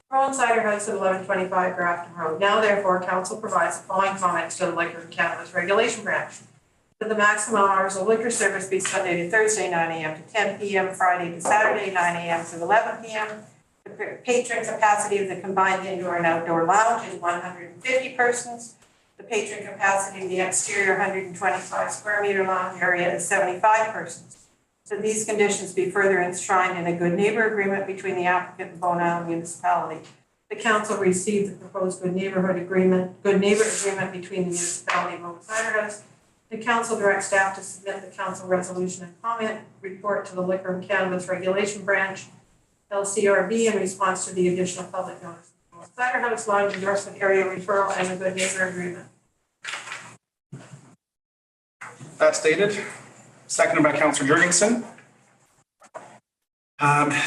Bowen Cider House at 1125 Grafton Road. Now, therefore, council provides the following comments to the Liquor and Cannabis Regulation Branch. That the maximum hours of liquor service be Sunday to Thursday, 9 a.m. to 10 p.m., Friday to Saturday, 9 a.m. to 11 p.m. The patron capacity of the combined indoor and outdoor lounge is 150 persons. The patron capacity of the exterior 125 square meter lounge area is 75 persons. So these conditions be further enshrined in a good neighbor agreement between the applicant and Bowen Island Municipality. The council received the proposed good neighbor agreement between the municipality and Bowen Cider House. The council directs staff to submit the council resolution and comment report to the Liquor and Cannabis Regulation Branch, LCRB, in response to the additional public notice. Bowen Cider House Lounge endorsement area referral and the good neighbor agreement. That's stated. Seconded by Councillor Jurgensen.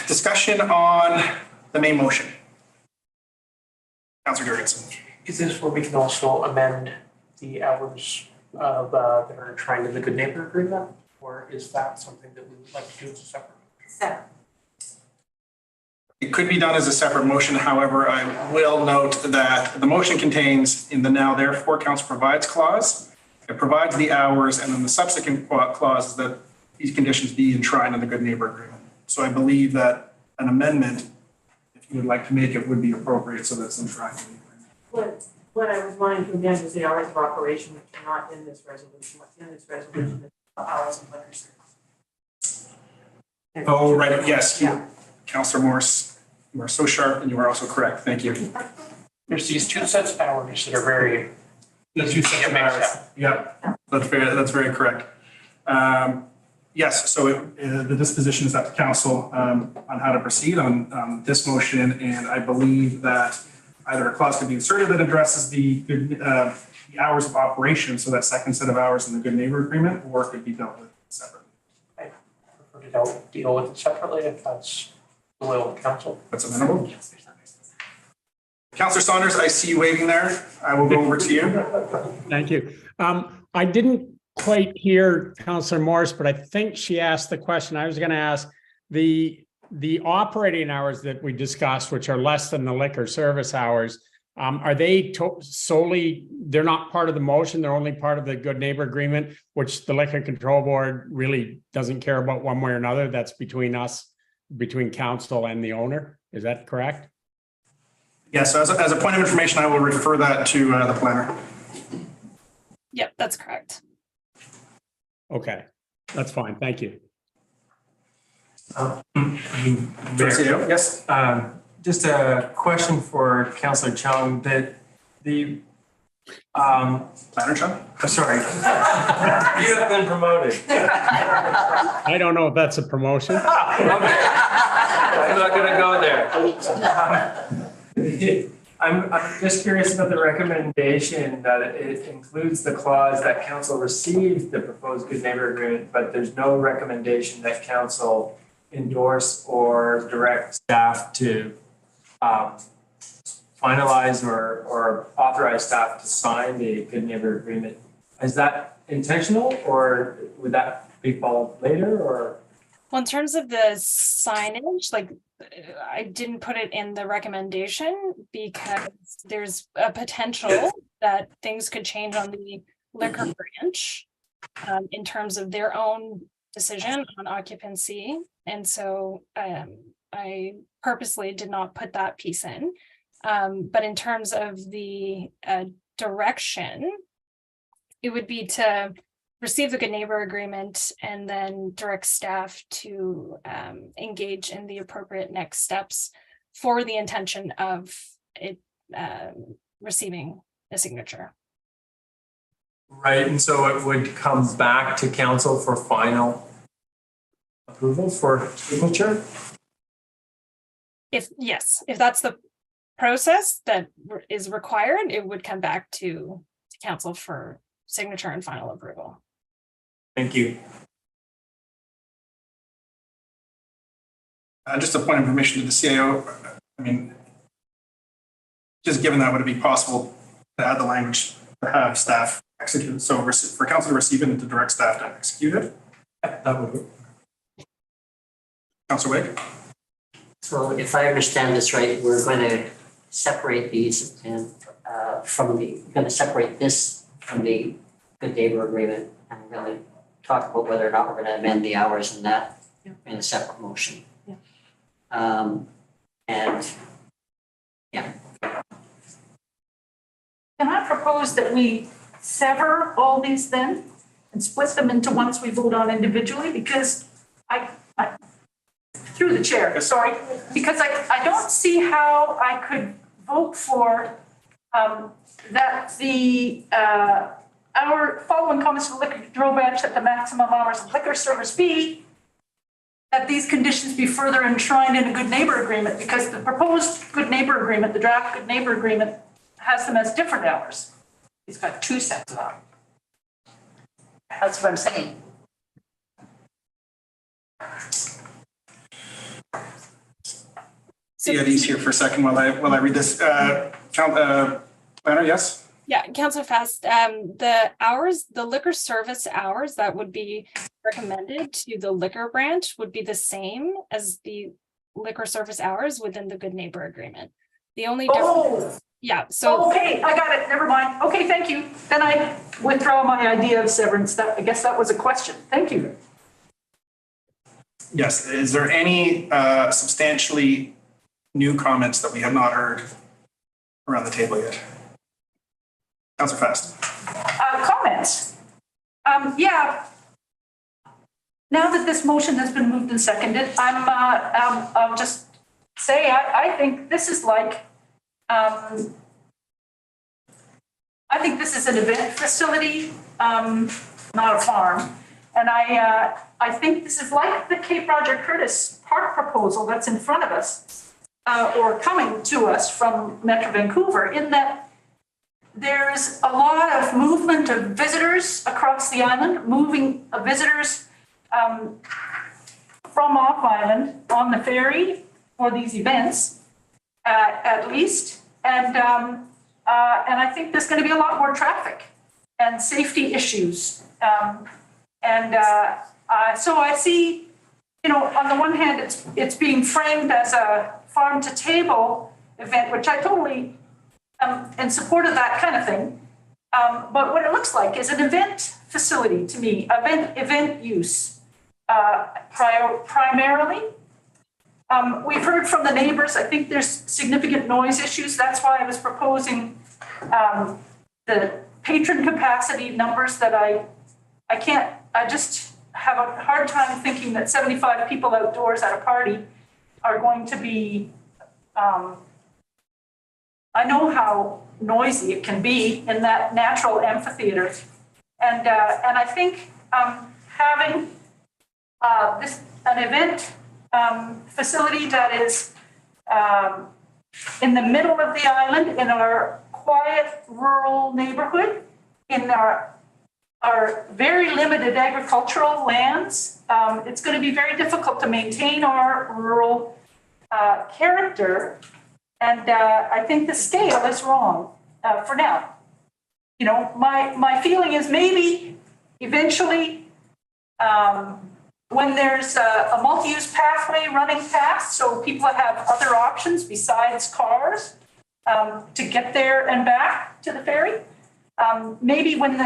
Discussion on the main motion. Councillor Jurgensen. Is this where we can also amend the hours of that are enshrined in the good neighbor agreement? Or is that something that we would like to do as a separate? Separate. It could be done as a separate motion. However, I will note that the motion contains in the now therefore council provides clause. It provides the hours, and then the subsequent clause is that these conditions be enshrined in the good neighbor agreement. So I believe that an amendment, if you would like to make it, would be appropriate so that's enshrined in the agreement. What I was wanting to amend was the hours of operation, which are not in this resolution. What's in this resolution is the hours of liquor service. Oh, right, yes. Yeah. Councillor Morse, you are so sharp and you are also correct. Thank you. There's these two sets of hours that are very easy to hours. Yeah, that's very correct. Yes, so the disposition is up to council on how to proceed on this motion, and I believe that either a clause could be inserted that addresses the hours of operation, so that second set of hours in the good neighbor agreement, or it could be dealt with separately. I prefer to deal with it separately if that's the will of council. That's amenable. Councillor Saunders, I see you waving there. I will go over to you. Thank you. I didn't quite hear Councillor Morse, but I think she asked the question I was going to ask. The operating hours that we discussed, which are less than the liquor service hours, are they solely, they're not part of the motion, they're only part of the good neighbor agreement, which the Liquor Control Board really doesn't care about one way or another. That's between us, between council and the owner. Is that correct? Yes, so as a point of information, I will refer that to the planner. Yep, that's correct. Okay, that's fine. Thank you. Mayor, yes. Just a question for Councillor Chung that the Planner Chung? Sorry. You have been promoted. I don't know if that's a promotion. Okay. I'm not gonna go there. I'm just curious about the recommendation that it includes the clause that council received the proposed good neighbor agreement, but there's no recommendation that council endorse or direct staff to finalize or authorize staff to sign the good neighbor agreement. Is that intentional, or would that be followed later, or? Well, in terms of the signage, like I didn't put it in the recommendation because there's a potential that things could change on the liquor branch in terms of their own decision on occupancy. And so I purposely did not put that piece in. But in terms of the direction, it would be to receive the good neighbor agreement and then direct staff to engage in the appropriate next steps for the intention of it receiving a signature. Right, and so it would come back to council for final approval for signature? If that's the process that is required, it would come back to council for signature and final approval. Thank you. Just a point of information to the CAO. I mean, just given that, would it be possible to add the language to have staff execute? So for council to receive it and to direct staff to execute it? That would work. Councillor Wake? So if I understand this right, we're going to separate these and going to separate this from the good neighbor agreement and really talk about whether or not we're going to amend the hours in that in a separate motion. Can I propose that we sever all these then and split them into ones we vote on individually? Because I through the chair, sorry, because I don't see how I could vote for that the our following comments to the liquor control branch that the maximum hours of liquor service be, that these conditions be further enshrined in a good neighbor agreement, because the proposed good neighbor agreement, the draft good neighbor agreement, has them as different hours. It's got two sets of them. That's what I'm saying. See these here for a second while I read this. Planner, yes? Yeah, Councillor Fast, the hours, the liquor service hours that would be recommended to the liquor branch would be the same as the liquor service hours within the good neighbor agreement. The only difference, okay, I got it, never mind. Okay, thank you. Then I withdraw my idea of severance. I guess that was a question. Thank you. Yes, is there any substantially new comments that we have not heard around the table yet? Councillor Fast. Comments? Yeah. Now that this motion has been moved and seconded, I'll just say I think this is like, I think this is an event facility, not a farm. And I think this is like the Cape Roger Curtis Park proposal that's in front of us, or coming to us from Metro Vancouver, in that there's a lot of movement of visitors across the island, moving visitors from off island on the ferry for these events, at least. And I think there's going to be a lot more traffic and safety issues. So I see, on the one hand, it's being framed as a farm to table event, which I totally am in support of that kind of thing. But what it looks like is an event facility to me, event use primarily. We've heard from the neighbors. I think there's significant noise issues. That's why I was proposing the patron capacity numbers that I just have a hard time thinking that 75 people outdoors at a party are going to be, I know how noisy it can be in that natural amphitheater. And I think having an event facility that is in the middle of the island, in our quiet rural neighborhood, in our very limited agricultural lands, it's going to be very difficult to maintain our rural character. And I think the scale is wrong for now. You know, my feeling is maybe eventually when there's a multi-use pathway running past, so people have other options besides cars to get there and back to the ferry. Maybe when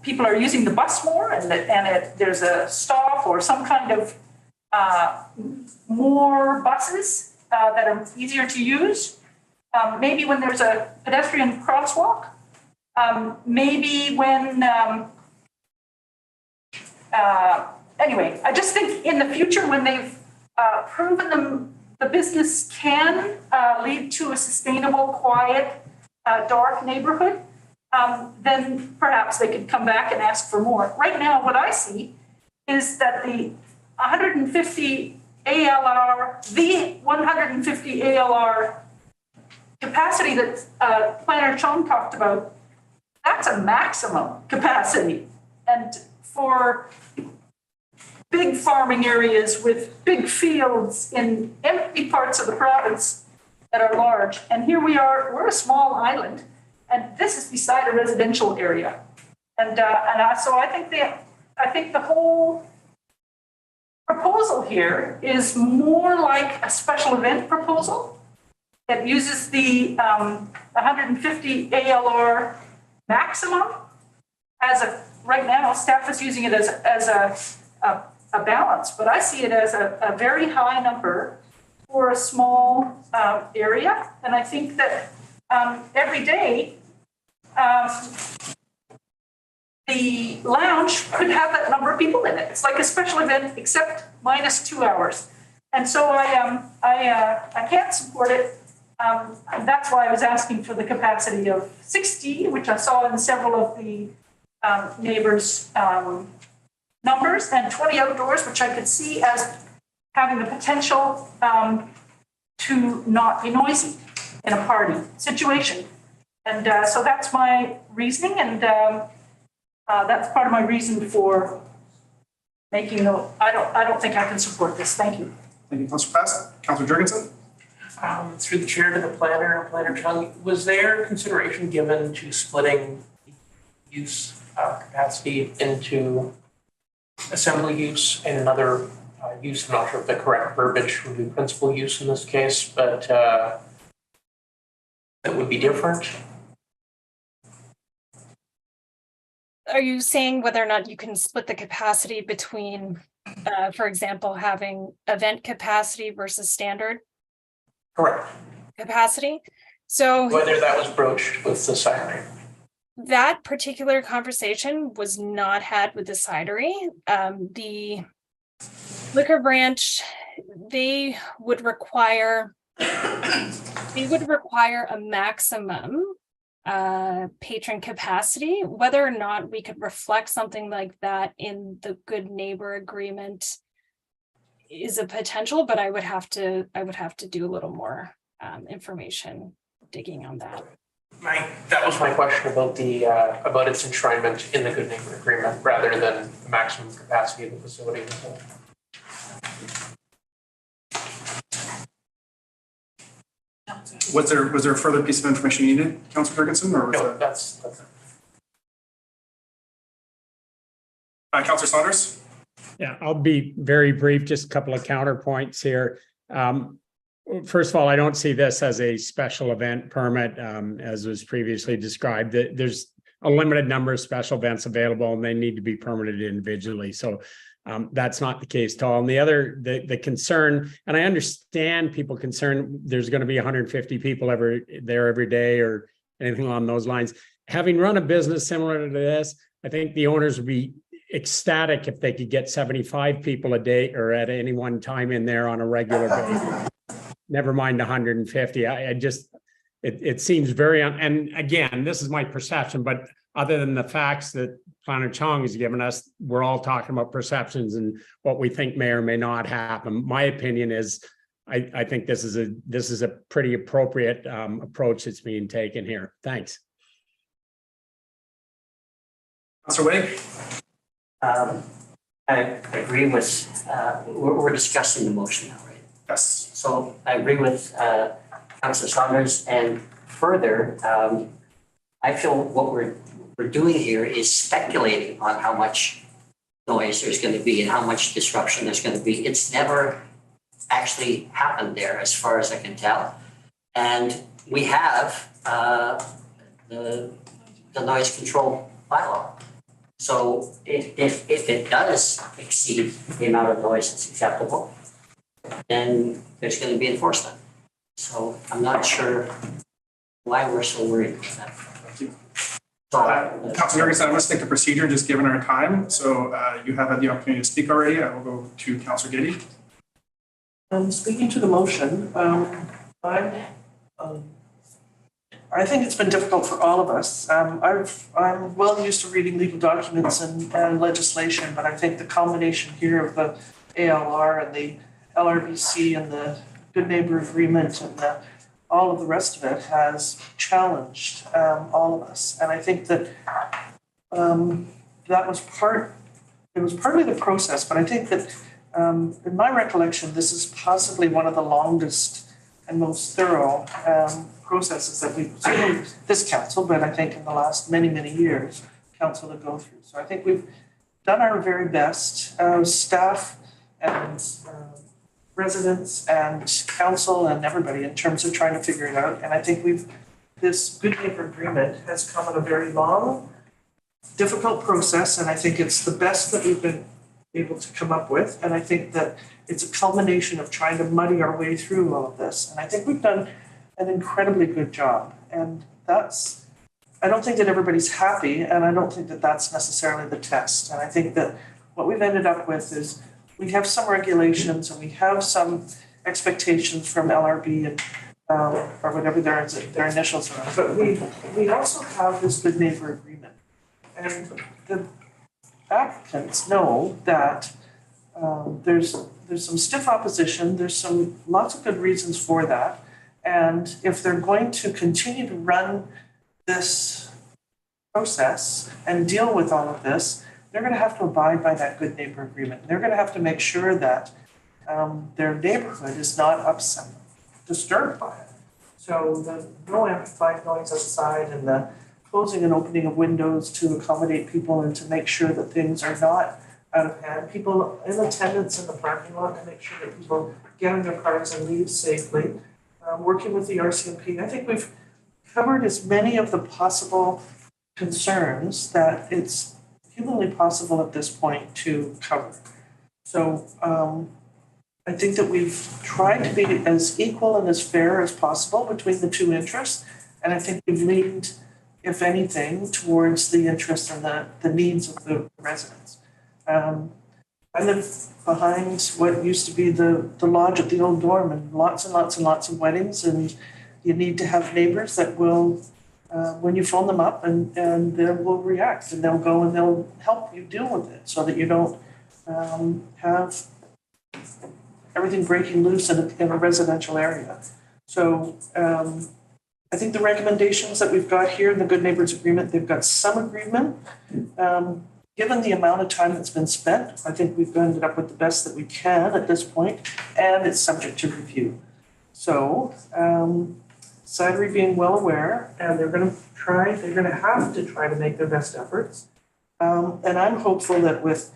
people are using the bus more and there's a stop or some kind of more buses that are easier to use. Maybe when there's a pedestrian crosswalk. Maybe when, anyway, I just think in the future when they've proven the business can lead to a sustainable, quiet, dark neighborhood, then perhaps they could come back and ask for more. Right now, what I see is that the 150 ALR capacity that Planner Chong talked about, that's a maximum capacity. And for big farming areas with big fields in empty parts of the province that are large. And here we are, we're a small island, and this is beside a residential area. So I think the whole proposal here is more like a special event proposal that uses the 150 ALR maximum as right now, staff is using it as a balance, but I see it as a very high number for a small area. And I think that every day, the lounge could have that number of people in it. It's like a special event, except minus 2 hours. And so I can't support it. That's why I was asking for the capacity of 60, which I saw in several of the neighbors' numbers, and 20 outdoors, which I could see as having the potential to not be noisy in a party situation. And so that's my reasoning, and that's part of my reason for making I don't think I can support this. Thank you. Thank you, Councillor Pass. Councillor Jurgensen. Through the chair to the planner, Planner Chung, was there consideration given to splitting use capacity into assembly use and another use? I'm not sure if the correct verbiage would be principal use in this case, but that would be different. Are you saying whether or not you can split the capacity between, for example, having event capacity versus standard? Correct. Capacity? So whether that was broached with the cidery. That particular conversation was not had with the cidery. The liquor branch, they would require a maximum patron capacity. Whether or not we could reflect something like that in the good neighbor agreement is a potential, but I would have to do a little more information digging on that. That was my question about the about its enshrinement in the good neighbor agreement rather than the maximum capacity of the facility as a whole. Was there a further piece of information you needed, Councillor Jurgensen, or was no, that's it. Councillor Saunders? Yeah, I'll be very brief, just a couple of counterpoints here. First of all, I don't see this as a special event permit, as was previously described. There's a limited number of special events available and they need to be permitted individually. So that's not the case at all. And the concern, and I understand people concerned there's going to be 150 people there every day or anything along those lines. Having run a business similar to this, I think the owners would be ecstatic if they could get 75 people a day or at any one time in there on a regular basis. Never mind 150. I just, it seems very, and again, this is my perception, but other than the facts that Planner Chong has given us, we're all talking about perceptions and what we think may or may not happen. My opinion is, I think this is a pretty appropriate approach that's being taken here. Thanks. Councillor Wake? I agree with, we're discussing the motion now, right? Yes. So I agree with Councillor Saunders, and further, I feel what we're doing here is speculating on how much noise there's going to be and how much disruption there's going to be. It's never actually happened there as far as I can tell. And we have the noise control bylaw. So if it does exceed the amount of noise that's acceptable, then there's going to be enforcement. So I'm not sure why we're so worried about that. Councillor Jurgensen, I'm going to stick to procedure just given our time. So you have had the opportunity to speak already. I will go to Councillor Giddy. Speaking to the motion, I think it's been difficult for all of us. I'm well used to reading legal documents and legislation, but I think the combination here of the ALR and the LRBC and the Good Neighbour Agreement and all of the rest of it has challenged all of us. And I think that that was partly the process, but I think that in my recollection, this is possibly one of the longest and most thorough processes that we've seen this council, but I think in the last many, many years, council to go through. So I think we've done our very best, staff and residents and council and everybody in terms of trying to figure it out. And I think this Good Neighbour Agreement has come in a very long, difficult process, and I think it's the best that we've been able to come up with. And I think that it's a culmination of trying to muddy our way through all of this. And I think we've done an incredibly good job. And I don't think that everybody's happy, and I don't think that that's necessarily the test. And I think that what we've ended up with is we have some regulations and we have some expectations from LRB and or whatever their initials are. But we also have this Good Neighbour Agreement. And the applicants know that there's some stiff opposition, there's lots of good reasons for that. And if they're going to continue to run this process and deal with all of this, they're going to have to abide by that Good Neighbour Agreement. They're going to have to make sure that their neighborhood is not upset, disturbed by it. So the no amplified noise outside and the closing and opening of windows to accommodate people and to make sure that things are not out of hand. People in attendance in the parking lot to make sure that people get in their cars and leave safely. Working with the RCMP, I think we've covered as many of the possible concerns that it's humanly possible at this point to cover. So I think that we've tried to be as equal and as fair as possible between the two interests. And I think we've leaned, if anything, towards the interests and the needs of the residents. I live behind what used to be the lodge at the old dorm, and lots of weddings, and you need to have neighbors that will, when you phone them up, and they will react, and they'll go and they'll help you deal with it so that you don't have everything breaking loose in a residential area. So I think the recommendations that we've got here in the Good Neighbours Agreement, they've got some agreement. Given the amount of time that's been spent, I think we've ended up with the best that we can at this point, and it's subject to review. So, cidery being well aware, and they're going to have to try to make their best efforts. And I'm hopeful that with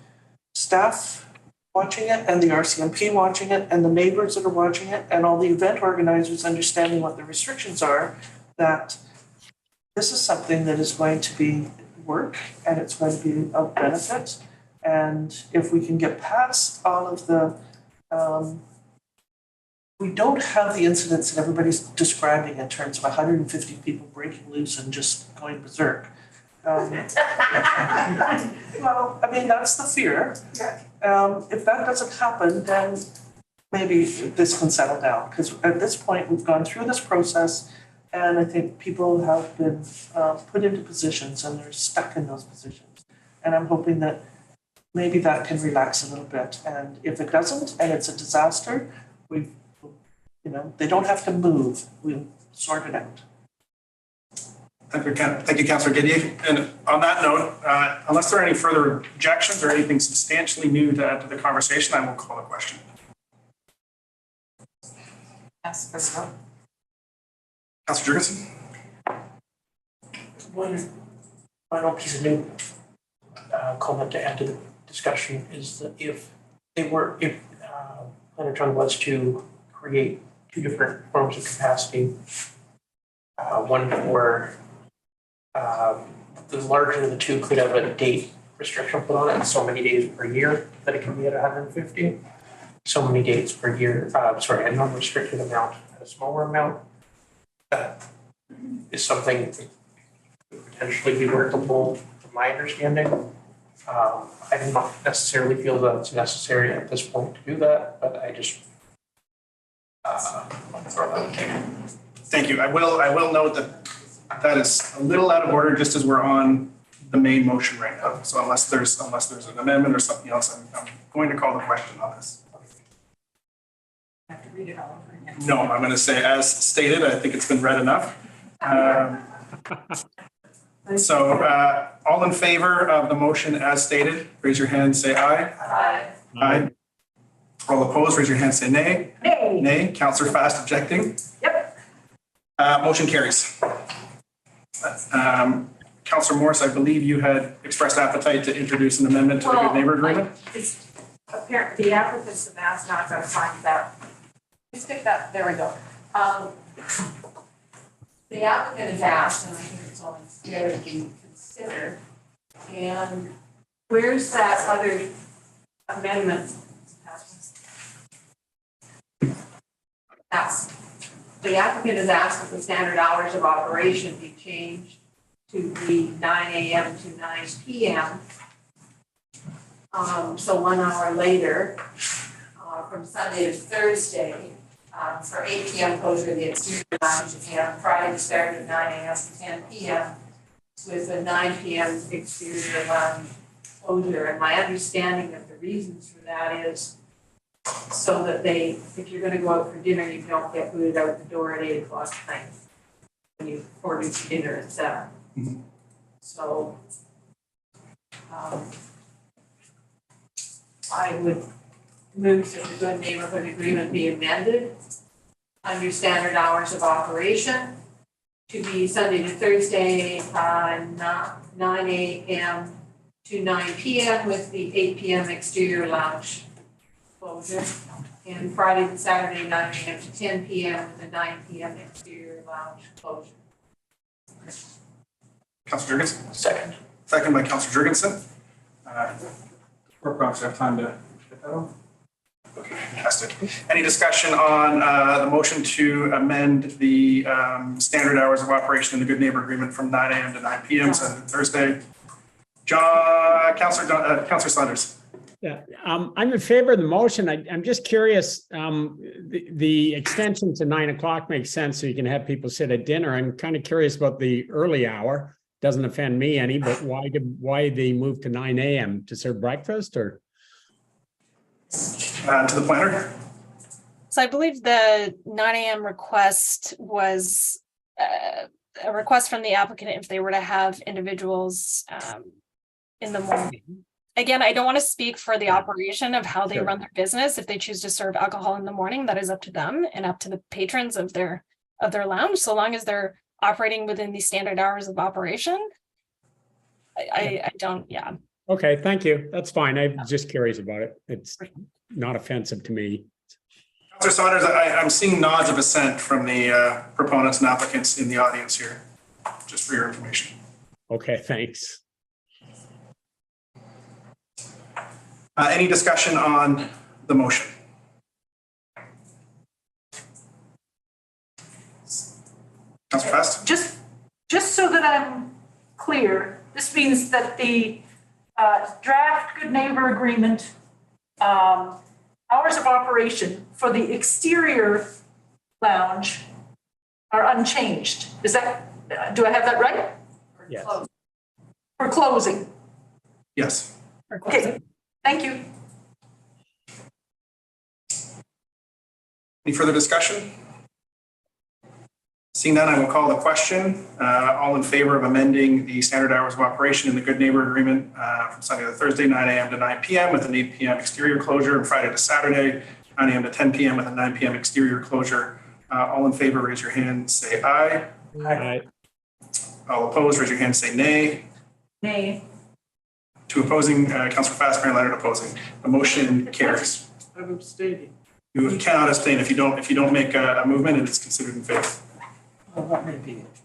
staff watching it, and the RCMP watching it, and the neighbors that are watching it, and all the event organizers understanding what the restrictions are, that this is something that is going to be work, and it's going to be of benefit. And if we can get past all of the, we don't have the incidents that everybody's describing in terms of 150 people breaking loose and just going berserk. Well, I mean, that's the fear. If that doesn't happen, then maybe this can settle down, because at this point, we've gone through this process, and I think people have been put into positions and they're stuck in those positions. And I'm hoping that maybe that can relax a little bit. And if it doesn't, and it's a disaster, they don't have to move. We'll sort it out. Thank you, Councillor Giddy. And on that note, unless there are any further objections or anything substantially new to add to the conversation, I will call a question. Ask for the vote. Councillor Jurgensen? One final piece of new comment to add to the discussion is that if Planetron was to create two different forms of capacity, one for the larger of the two could have a date restriction put on it, so many days per year that it can be at 150, so many days per year, a non-restricted amount, a smaller amount. That is something that could potentially be workable from my understanding. I do not necessarily feel that it's necessary at this point to do that, but I just want to throw that out there. Thank you. I will note that is a little out of order, just as we're on the main motion right now. So unless there's an amendment or something else, I'm going to call the question on this. I have to read it all over again. No, I'm going to say as stated. I think it's been read enough. So all in favor of the motion as stated, raise your hand, say aye. Aye. Aye. All opposed, raise your hand, say nay. Nay. Nay. Councillor Fast objecting. Yep. Motion carries. Councillor Morris, I believe you had expressed appetite to introduce an amendment to the Good Neighbour Agreement. Apparently, the applicants have asked, not going to find that. Let's stick that, there we go. The applicant has asked, and I think it's only fair to be considered, and where's that other amendment? That's, the applicant has asked that the standard hours of operation be changed to be 9 a.m. to 9 p.m. So 1 hour later, from Sunday to Thursday, for 8 p.m. closure of the exterior lounge, and Friday start at 9 a.m. to 10 p.m. with a 9 p.m. exterior lounge closure. And my understanding of the reasons for that is so that if you're going to go out for dinner, you don't get booted out the door at 8 o'clock at night when you order dinner at 7. Mm-hmm. So I would move that the Good Neighborhood Agreement be amended under standard hours of operation to be Sunday to Thursday, 9 a.m. to 9 p.m. with the 8 p.m. exterior lounge closure, and Friday and Saturday, 9 a.m. to 10 p.m. with the 9 p.m. exterior lounge closure. Councillor Jurgensen? Second. Second by Councillor Jurgensen. We're going to have time to get that on. Okay, fantastic. Any discussion on the motion to amend the standard hours of operation in the Good Neighbor Agreement from 9 a.m. to 9 p.m. Sunday to Thursday? Councillor Saunders. Yeah, I'm in favor of the motion. I'm just curious, the extension to 9 o'clock makes sense so you can have people sit at dinner. I'm kind of curious about the early hour. Doesn't offend me any, but why they move to 9 a.m. to serve breakfast or? To the planner. So I believe the 9 a.m. request was a request from the applicant if they were to have individuals in the morning. Again, I don't want to speak for the operation of how they run their business. If they choose to serve alcohol in the morning, that is up to them and up to the patrons of their lounge, so long as they're operating within the standard hours of operation. I don't, yeah. Okay, thank you. That's fine. I'm just curious about it. It's not offensive to me. Councillor Saunders, I'm seeing nods of assent from the proponents and applicants in the audience here, just for your information. Okay, thanks. Any discussion on the motion? Councillor Fast? Just so that I'm clear, this means that the draft good neighbor agreement, hours of operation for the exterior lounge are unchanged. Is that, do I have that right? Yes. For closing. Yes. Okay, thank you. Any further discussion? Seeing none, I will call the question. All in favor of amending the standard hours of operation in the Good Neighbor Agreement from Sunday to Thursday, 9 a.m. to 9 p.m. with an 8 p.m. exterior closure, and Friday to Saturday, 9 a.m. to 10 p.m. with a 9 p.m. exterior closure. All in favor, raise your hand, say aye. Aye. All opposed, raise your hand, say nay. Nay. Two opposing, Councillor Fassbender, Leonard opposing. The motion carries. I'm abstaining. You cannot abstain if you don't make a movement, and it's considered in favor. Well, that may be it.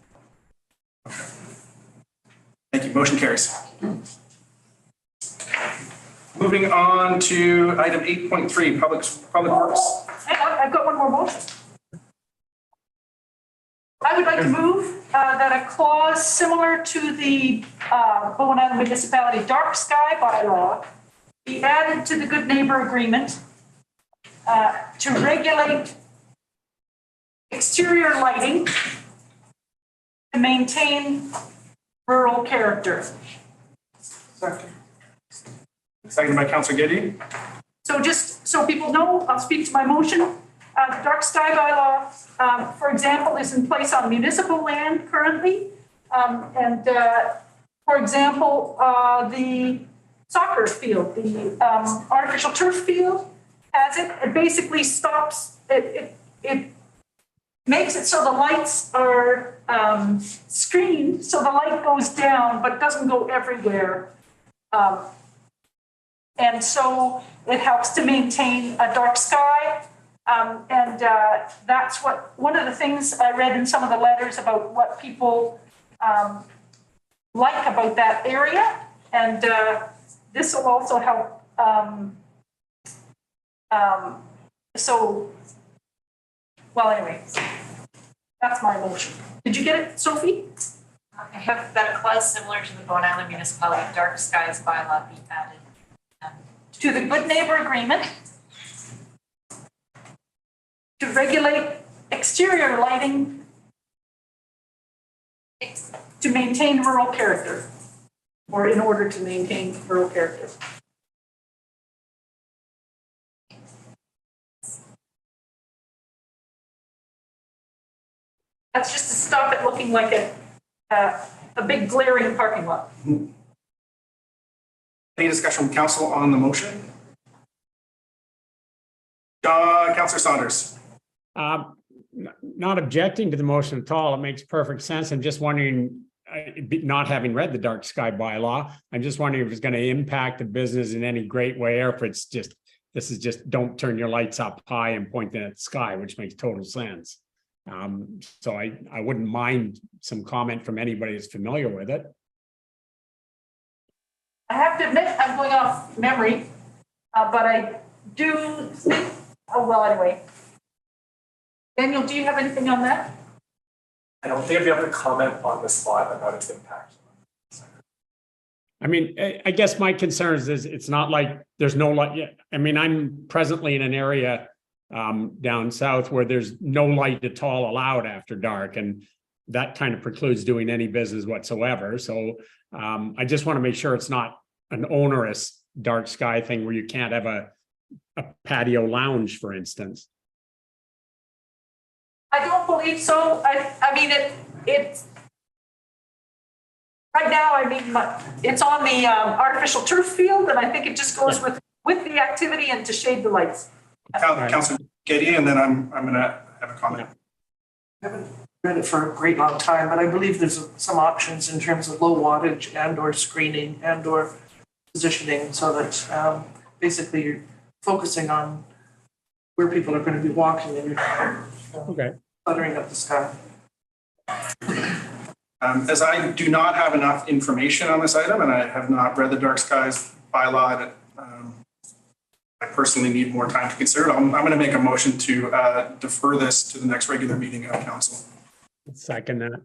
Thank you. Motion carries. Moving on to item 8.3, public works. Hang on, I've got one more motion. I would like to move that a clause similar to the Bowen Island Municipality Dark Sky bylaw be added to the Good Neighbor Agreement to regulate exterior lighting to maintain rural character. Second. Seconded by Councillor Geddy. So just so people know, I'll speak to my motion. The dark sky bylaw, for example, is in place on municipal land currently. For example, the soccer field, the artificial turf field has it. It basically stops, it makes it so the lights are screened, so the light goes down but doesn't go everywhere. And so it helps to maintain a dark sky. That's what, one of the things I read in some of the letters about what people like about that area. And this will also help. Well, anyway, that's my motion. Did you get it, Sophie? I have that a clause similar to the Bowen Island Municipality Dark Skies bylaw be added. To the Good Neighbor Agreement to regulate exterior lighting to maintain rural character, or in order to maintain rural character. That's just to stop it looking like a big glaring parking lot. Any discussion from council on the motion? Councillor Saunders. Not objecting to the motion at all. It makes perfect sense. I'm just wondering, not having read the dark sky bylaw, I'm just wondering if it's going to impact the business in any great way, or if it's just, this is just don't turn your lights up high and point them at the sky, which makes total sense. So I wouldn't mind some comment from anybody that's familiar with it. I have to admit, I'm going off memory, but I do think, oh, well, anyway. Daniel, do you have anything on that? I don't think I'd be able to comment on the spot about its impact. I mean, I guess my concern is it's not like there's no light yet. I mean, I'm presently in an area down south where there's no light at all allowed after dark, and that kind of precludes doing any business whatsoever. So I just want to make sure it's not an onerous dark sky thing where you can't have a patio lounge, for instance. I don't believe so. I mean, it's right now, I mean, it's on the artificial turf field, and I think it just goes with the activity and to shade the lights. Councillor Geddy, and then I'm going to have a comment. I haven't read it for a great long time, but I believe there's some options in terms of low wattage and or screening and or positioning, so that basically you're focusing on where people are going to be walking and you're cluttering up the sky. As I do not have enough information on this item, and I have not read the dark skies bylaw, that I personally need more time to consider it. I'm going to make a motion to defer this to the next regular meeting of council. Second that.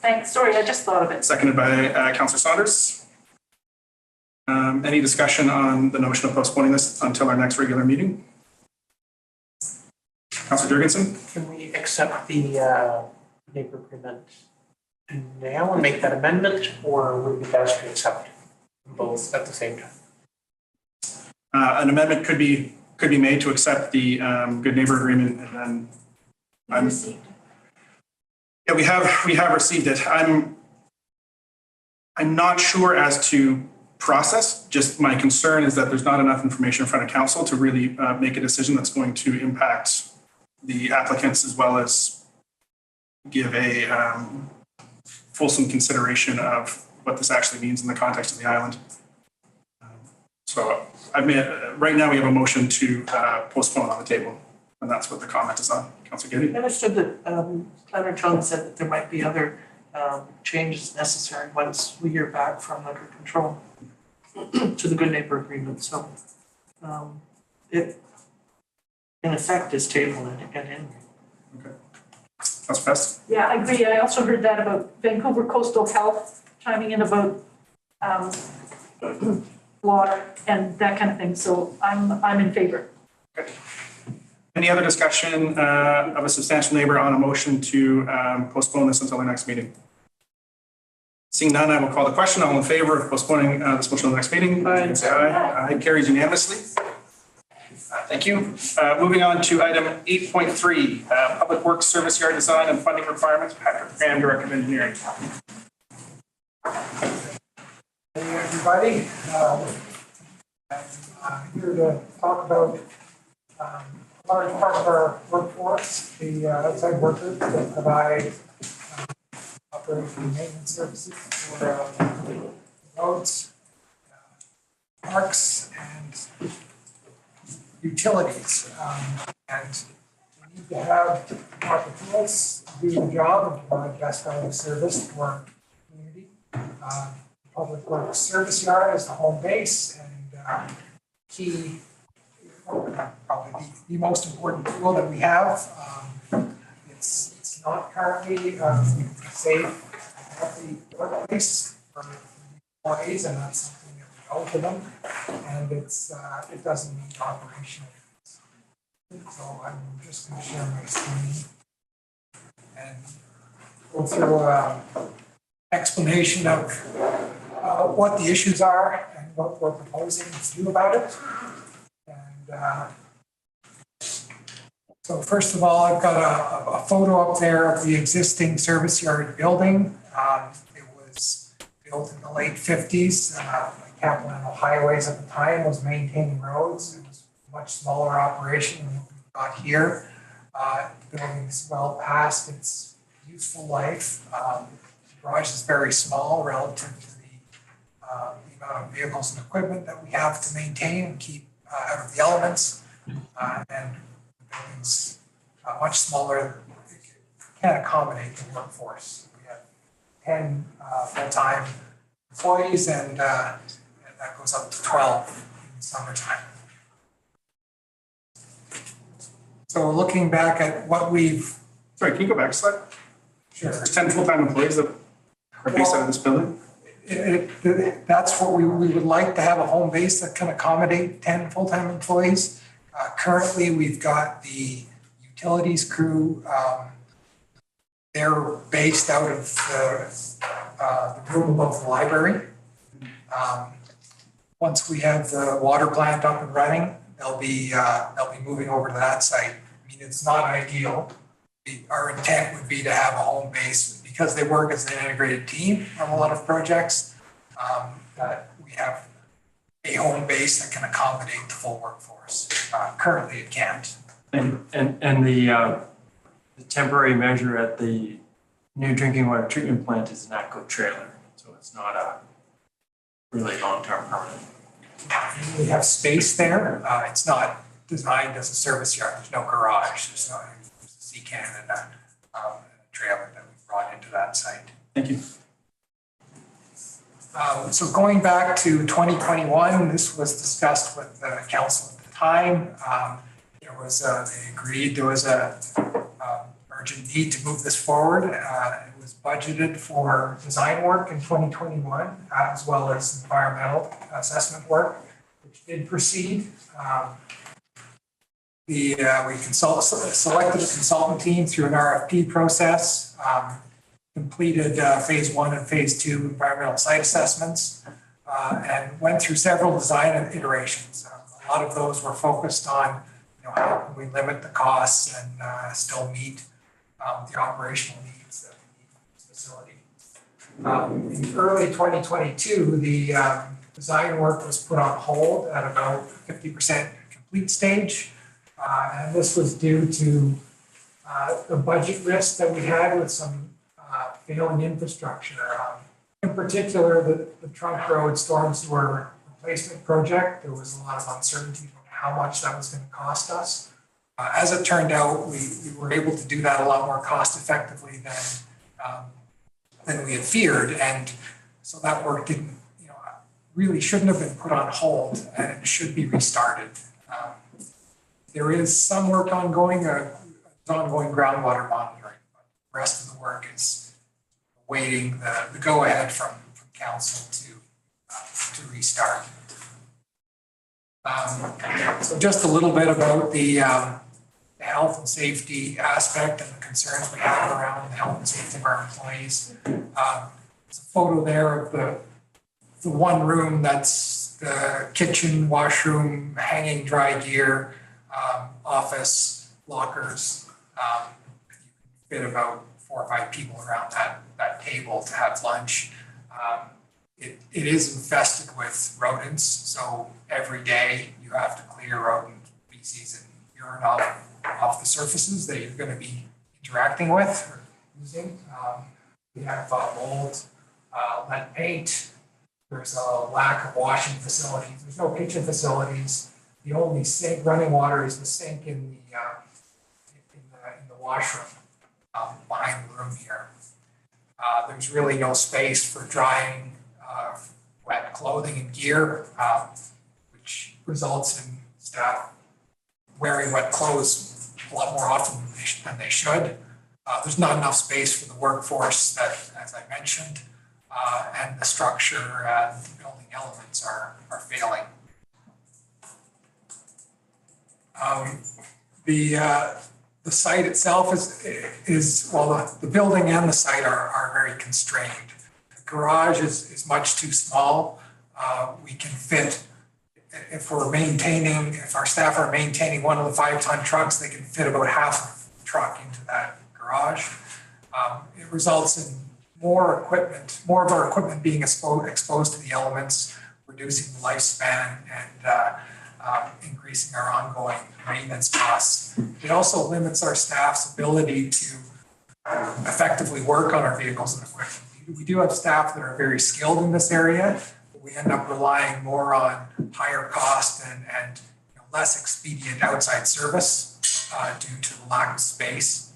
Thanks, sorry, I just thought of it. Seconded by Councillor Saunders. Any discussion on the notion of postponing this until our next regular meeting? Councillor Jurgensen? Can we accept the neighbor agreement now and make that amendment, or would it be best to accept both at the same time? An amendment could be made to accept the good neighbor agreement, and then yeah, we have received it. I'm not sure as to process. Just my concern is that there's not enough information in front of council to really make a decision that's going to impact the applicants, as well as give a fulsome consideration of what this actually means in the context of the island. So right now we have a motion to postpone on the table, and that's what the comment is on. Councillor Getty? I understood that Planner John said that there might be other changes necessary once we hear back from liquor control to the good neighbor agreement. So it in effect is tabled again. Okay. That's best. Yeah, I agree. I also heard that about Vancouver Coastal Health chiming in about water and that kind of thing. So I'm in favor. Okay. Any other discussion of a substantial neighbor on a motion to postpone this until the next meeting? Seeing none, I will call the question. All in favor of postponing this motion to the next meeting? Aye. Say aye. Aye. Carries unanimously. Thank you. Moving on to item 8.3, Public Works Service Yard Design and Funding Requirements. Patrick Graham, Director of Engineering. Hey everybody, I'm here to talk about a large part of our workforce, the outside workers that provide operation and maintenance services for roads, parks, and utilities. And we need to have proper tools to do the job and provide best value service to our community. Public Works Service Yard is the home base and key, probably the most important tool that we have. It's not currently safe, healthy workplace for employees, and that's something that we owe to them. And it doesn't meet operational needs. So I'm just going to share my screen and go through explanation of what the issues are and what we're proposing to do about it. And so first of all, I've got a photo up there of the existing service yard building. It was built in the late 50s. Capilano Highways at the time was maintaining roads. It was a much smaller operation than what we've got here. The building is well past its useful life. The garage is very small relative to the amount of vehicles and equipment that we have to maintain and keep out of the elements. And the building's much smaller. It can't accommodate the workforce. We have 10 full-time employees, and that goes up to 12 in the summertime. So looking back at what we've... Sorry, can you go back a slide? Sure. There's 10 full-time employees that are based out of this building? That's what we would like, to have a home base that can accommodate 10 full-time employees. Currently, we've got the utilities crew. They're based out of the room above the library. Once we have the water plant up and running, they'll be moving over to that site. I mean, it's not ideal. Our intent would be to have a home base because they work as an integrated team on a lot of projects. That we have a home base that can accommodate the full workforce. Currently, it can't. And the temporary measure at the new drinking water treatment plant is an ATCO trailer, so it's not a really long-term permanent. We have space there. It's not designed as a service yard. There's no garage. There's a sea can and a trailer that we brought into that site. Thank you. So going back to 2021, this was discussed with the council at the time. There was they agreed there was a urgent need to move this forward. It was budgeted for design work in 2021, as well as environmental assessment work, which did proceed. We selected a consultant team through an RFP process, completed phase 1 and phase 2 environmental site assessments, and went through several design iterations. A lot of those were focused on, how can we limit the costs and still meet the operational needs that we need for this facility. In early 2022, the design work was put on hold at about 50% complete stage. And this was due to the budget risk that we had with some failing infrastructure. In particular, the trunk road storm sewer replacement project, there was a lot of uncertainty on how much that was going to cost us. As it turned out, we were able to do that a lot more cost effectively than we had feared. And so that work didn't, really shouldn't have been put on hold, and it should be restarted. There is some work ongoing, ongoing groundwater monitoring, but the rest of the work is awaiting the go-ahead from council to restart. So just a little bit about the health and safety aspect and the concerns we have around the health and safety of our employees. There's a photo there of the one room that's the kitchen, washroom, hanging dry gear, office, lockers. You can fit about 4 or 5 people around that table to have lunch. It is infested with rodents, so every day you have to clear rodent feces and urine off the surfaces that you're going to be interacting with or using. We have mold, lead paint. There's a lack of washing facilities. There's no kitchen facilities. The only sink, running water, is the sink in the washroom behind the room here. There's really no space for drying wet clothing and gear, which results in staff wearing wet clothes a lot more often than they should. There's not enough space for the workforce that, as I mentioned, and the structure and the building elements are failing. The site itself is the building and the site are very constrained. The garage is much too small. We can fit, if our staff are maintaining one of the 5-ton trucks, they can fit about half of the truck into that garage. It results in more of our equipment being exposed to the elements, reducing the lifespan and increasing our ongoing maintenance costs. It also limits our staff's ability to effectively work on our vehicles and equipment. We do have staff that are very skilled in this area, but we end up relying more on higher cost and less expedient outside service due to the lack of space.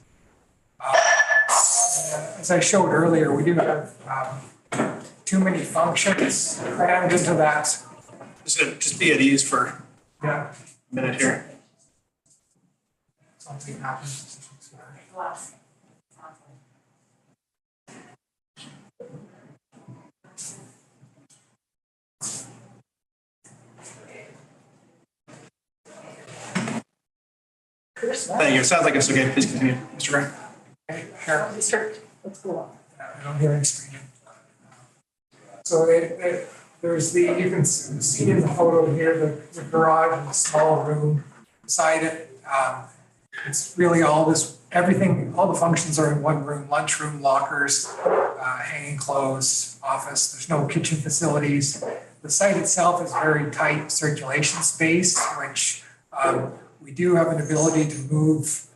As I showed earlier, we do have too many functions crammed into that. Just be at ease for a minute here. Something happens. Thank you. It sounds like it's okay. Please continue, Mr. Grant. Okay, sure. Let's go on. I don't hear any screaming. So you can see in the photo here, the garage and the small room beside it. It's really all the functions are in one room: lunchroom, lockers, hanging clothes, office. There's no kitchen facilities. The site itself is very tight circulation space, which we do have an ability to move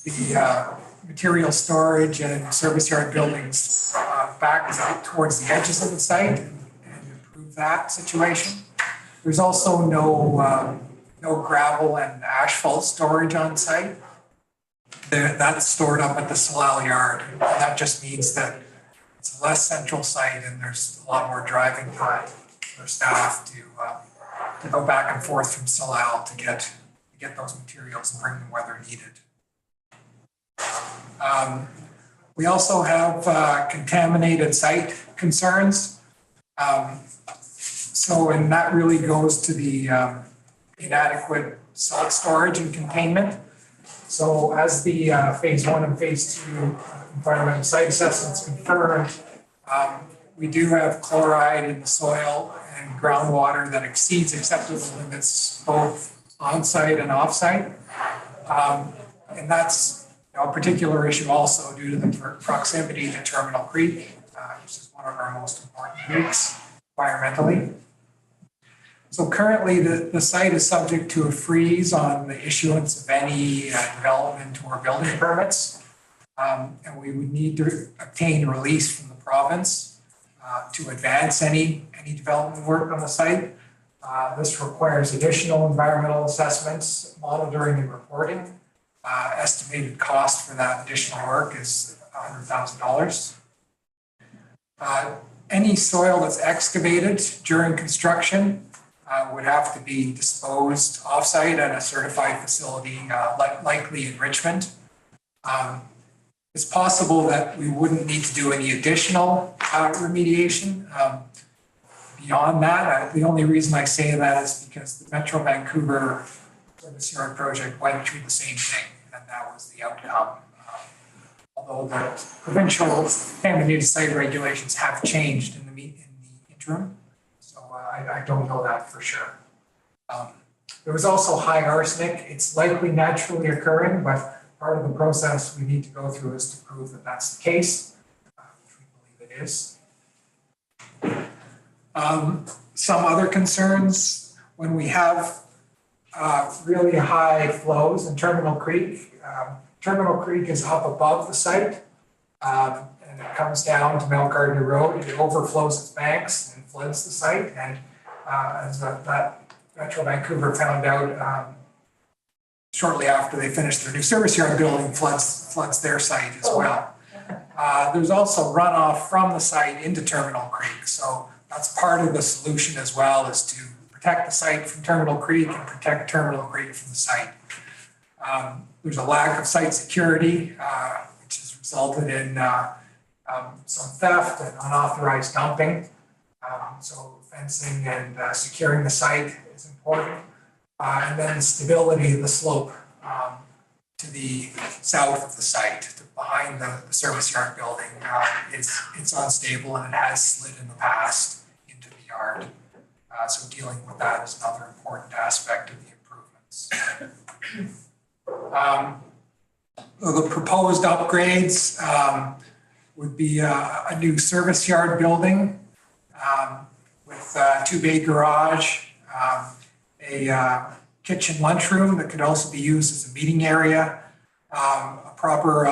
the material storage and service yard buildings back towards the edges of the site and improve that situation. There's also no gravel and asphalt storage on site. That's stored up at the Salal yard. And that just means that it's a less central site and there's a lot more driving time for staff to go back and forth from Salal to get those materials and bring them where they're needed. We also have contaminated site concerns. And that really goes to the inadequate salt storage and containment. So as the phase 1 and phase 2 environmental site assessments confirmed, we do have chloride in the soil and groundwater that exceeds acceptable limits both on-site and off-site. And that's a particular issue also due to the proximity to Terminal Creek, which is one of our most important creeks environmentally. So currently the site is subject to a freeze on the issuance of any development or building permits. And we would need to obtain release from the province to advance any development work on the site. This requires additional environmental assessments, monitoring and reporting. Estimated cost for that additional work is $100,000. Any soil that's excavated during construction would have to be disposed offsite at a certified facility, likely in Richmond. It's possible that we wouldn't need to do any additional remediation. Beyond that, the only reason I say that is because the Metro Vancouver Service Yard project went through the same thing, and that was the outcome. Although the provincial contaminated site regulations have changed in the interim, so I don't know that for sure. There was also high arsenic. It's likely naturally occurring, but part of the process we need to go through is to prove that that's the case, which we believe it is. Some other concerns, when we have really high flows in Terminal Creek. Terminal Creek is up above the site, and it comes down to Mount Gardner Road. It overflows its banks and floods the site. And as that Metro Vancouver found out shortly after they finished their new service yard building, floods their site as well. There's also runoff from the site into Terminal Creek. So that's part of the solution as well, is to protect the site from Terminal Creek and protect Terminal Creek from the site. There's a lack of site security, which has resulted in some theft and unauthorized dumping. So fencing and securing the site is important. And then stability of the slope to the south of the site, behind the service yard building. It's unstable and it has slid in the past into the yard. So dealing with that is another important aspect of the improvements. The proposed upgrades would be a new service yard building with a 2-bay garage, a kitchen lunchroom that could also be used as a meeting area, a proper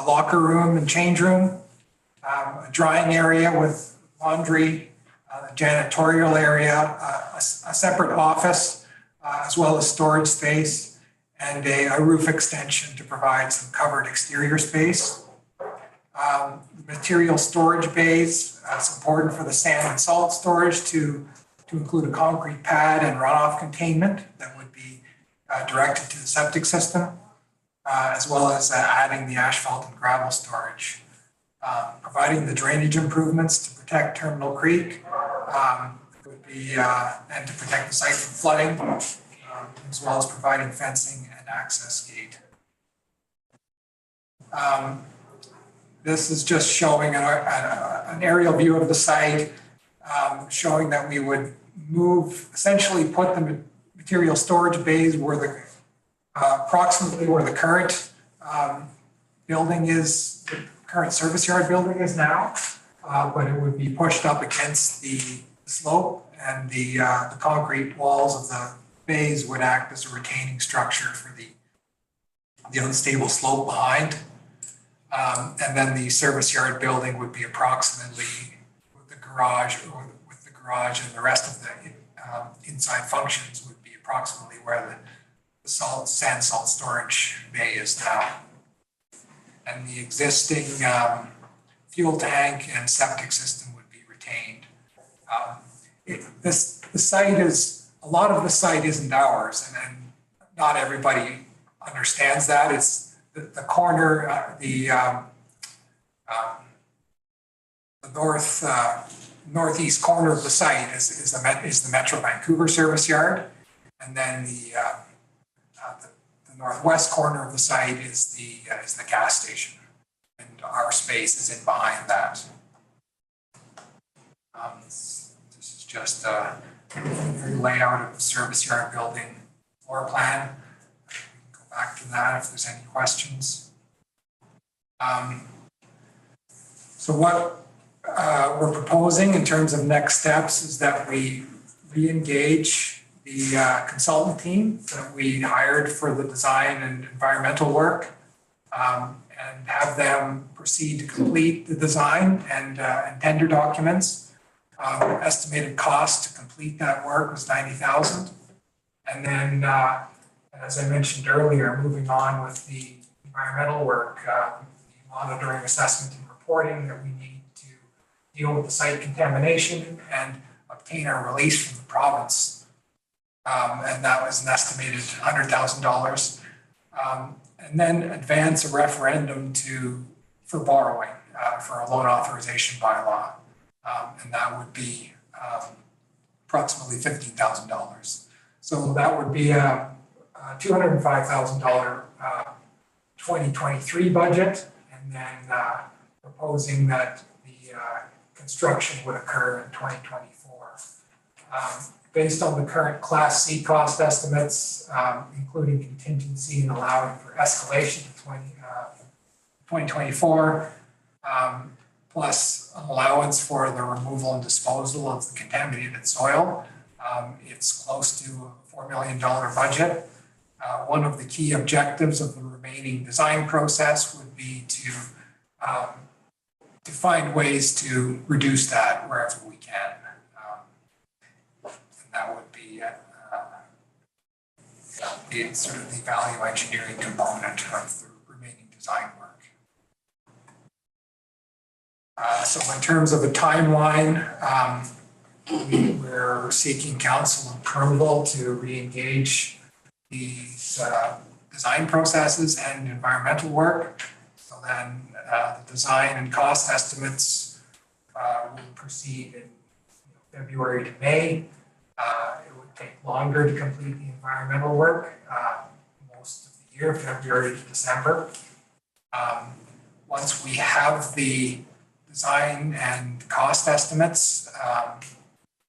locker room and change room, a drying area with laundry, a janitorial area, a separate office, as well as storage space, and a roof extension to provide some covered exterior space. Material storage bays, it's important for the sand and salt storage to include a concrete pad and runoff containment that would be directed to the septic system, as well as adding the asphalt and gravel storage. Providing the drainage improvements to protect Terminal Creek would be, and to protect the site from flooding, as well as providing fencing and access gate. This is just showing an aerial view of the site, showing that we would essentially put the material storage bays where approximately where the current building is, the current service yard building is now, but it would be pushed up against the slope, and the concrete walls of the bays would act as a retaining structure for the unstable slope behind. And then the service yard building would be approximately with the garage and the rest of the inside functions would be approximately where the sand salt storage bay is now. And the existing fuel tank and septic system would be retained. A lot of the site isn't ours, and not everybody understands that. It's the corner, the The northeast corner of the site is the Metro Vancouver service yard. And then the northwest corner of the site is the gas station. And our space is in behind that. This is just a layout of the service yard building floor plan. We can go back to that if there's any questions. So what we're proposing in terms of next steps is that we re-engage the consultant team that we hired for the design and environmental work, and have them proceed to complete the design and tender documents. Estimated cost to complete that work was $90,000. And then, as I mentioned earlier, moving on with the environmental work, the monitoring, assessment, and reporting that we need to deal with the site contamination and obtain our release from the province. And that was an estimated $100,000. And then advance a referendum for borrowing for a loan authorization bylaw. And that would be approximately $15,000. So that would be a $205,000 2023 budget, and then proposing that the construction would occur in 2024. Based on the current Class C cost estimates, including contingency and allowing for escalation to 2024, plus an allowance for the removal and disposal of the contaminated soil. It's close to a $4 million budget. One of the key objectives of the remaining design process would be to find ways to reduce that wherever we can. And that would be sort of the value engineering component of the remaining design work. So in terms of a timeline, we're seeking council approval to re-engage these design processes and environmental work. So then the design and cost estimates will proceed in February to May. It would take longer to complete the environmental work, most of the year, February to December. Once we have the design and cost estimates,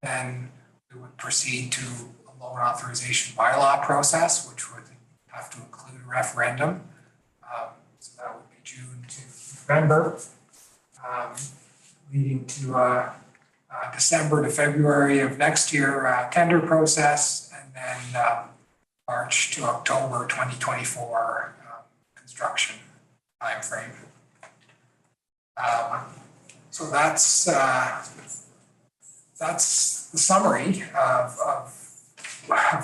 then we would proceed to a loan authorization bylaw process, which would have to include a referendum. So that would be June to November, leading to December to February of next year tender process, and then March to October 2024 construction timeframe. So that's the summary of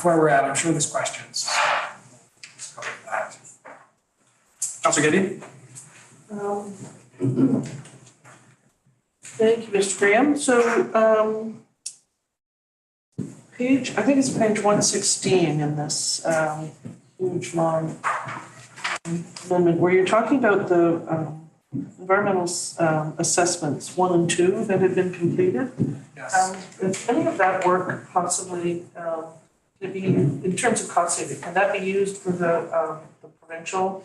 where we're at. I'm sure there's questions. Let's go with that. Councilor Getty? Thank you, Mr. Graham. So page, I think it's page 116 in this huge long amendment where you're talking about the environmental assessments 1 and 2 that had been completed. Yes. If any of that work possibly could be, in terms of cost saving, can that be used for the provincial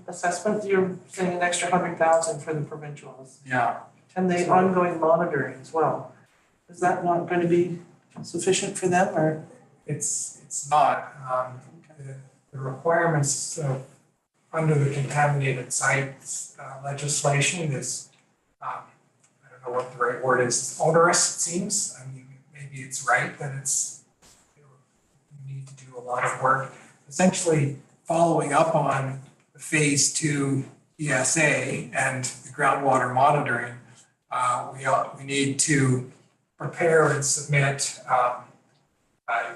assessment? You're saying an extra $100,000 for the provincials. Yeah. And the ongoing monitoring as well. Is that not going to be sufficient for them, or? It's not. The requirements under the contaminated sites legislation is, I don't know what the right word is, onerous, it seems. I mean, maybe it's right that you need to do a lot of work. Essentially following up on the phase 2 ESA and the groundwater monitoring, we need to prepare and submit.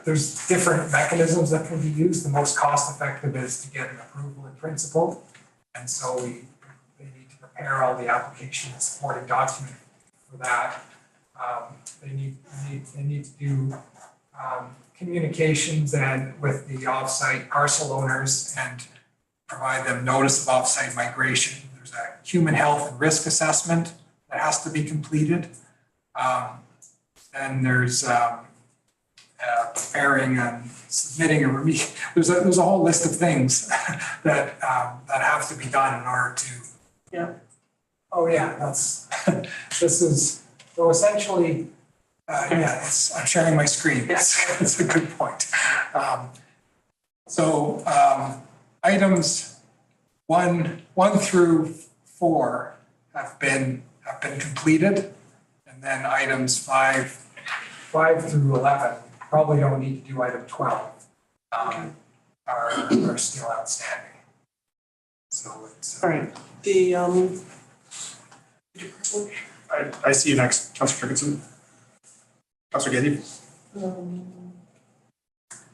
There's different mechanisms that can be used. The most cost effective is to get an approval in principle. And so they need to prepare all the application and supporting document for that. They need to do communications and with the offsite parcel owners and provide them notice of offsite migration. there's a human health and risk assessment that has to be completed. Then there's preparing and submitting a there's a whole list of things that have to be done in order to. Yeah. Oh yeah, that's this is so essentially. I'm sharing my screen. That's a good point. Items 1 through 4 have been completed, and then items 5 through 11 probably don't need to do item 12. Are still outstanding. So it's all right. The I see you next, Councillor Dickinson. Councillor Getty.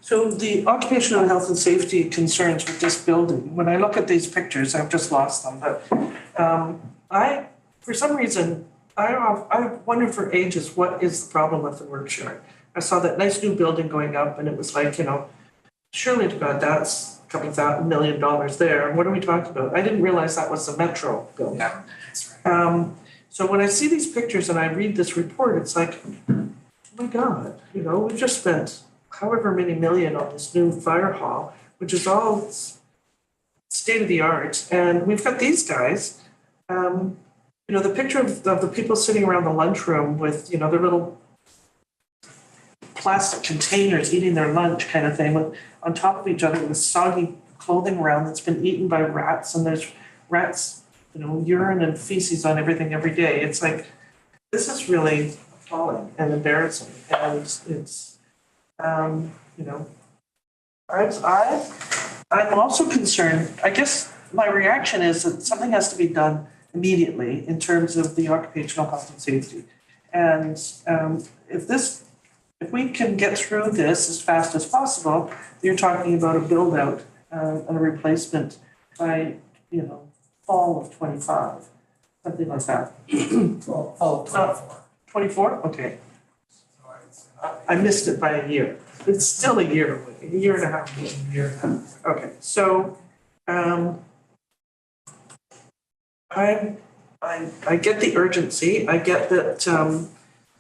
So the occupational health and safety concerns with this building, when I look at these pictures, I've just lost them, but for some reason, I wondered for ages, what is the problem with the workshop? I saw that nice new building going up and it was like, surely to God, that's a couple $1 million there. And what are we talking about? I didn't realize that was the Metro building. Yeah, that's right. So when I see these pictures and I read this report, it's like, oh my God, we've just spent however many million on this new fire hall, which is all state of the art. And we've got these guys, the picture of the people sitting around the lunchroom with, their little plastic containers eating their lunch kind of thing on top of each other with soggy clothing around that's been eaten by rats. And there's rats, urine and feces on everything every day. It's like, this is really appalling and embarrassing. And it's, I'm also concerned, I guess my reaction is that something has to be done immediately in terms of the occupational health and safety. And if we can get through this as fast as possible, you're talking about a build out and a replacement by, fall of 25, something like that. Fall of 24. 24? Okay. I missed it by a year. It's still a year away, a year and a half. Okay, so I get the urgency. I get that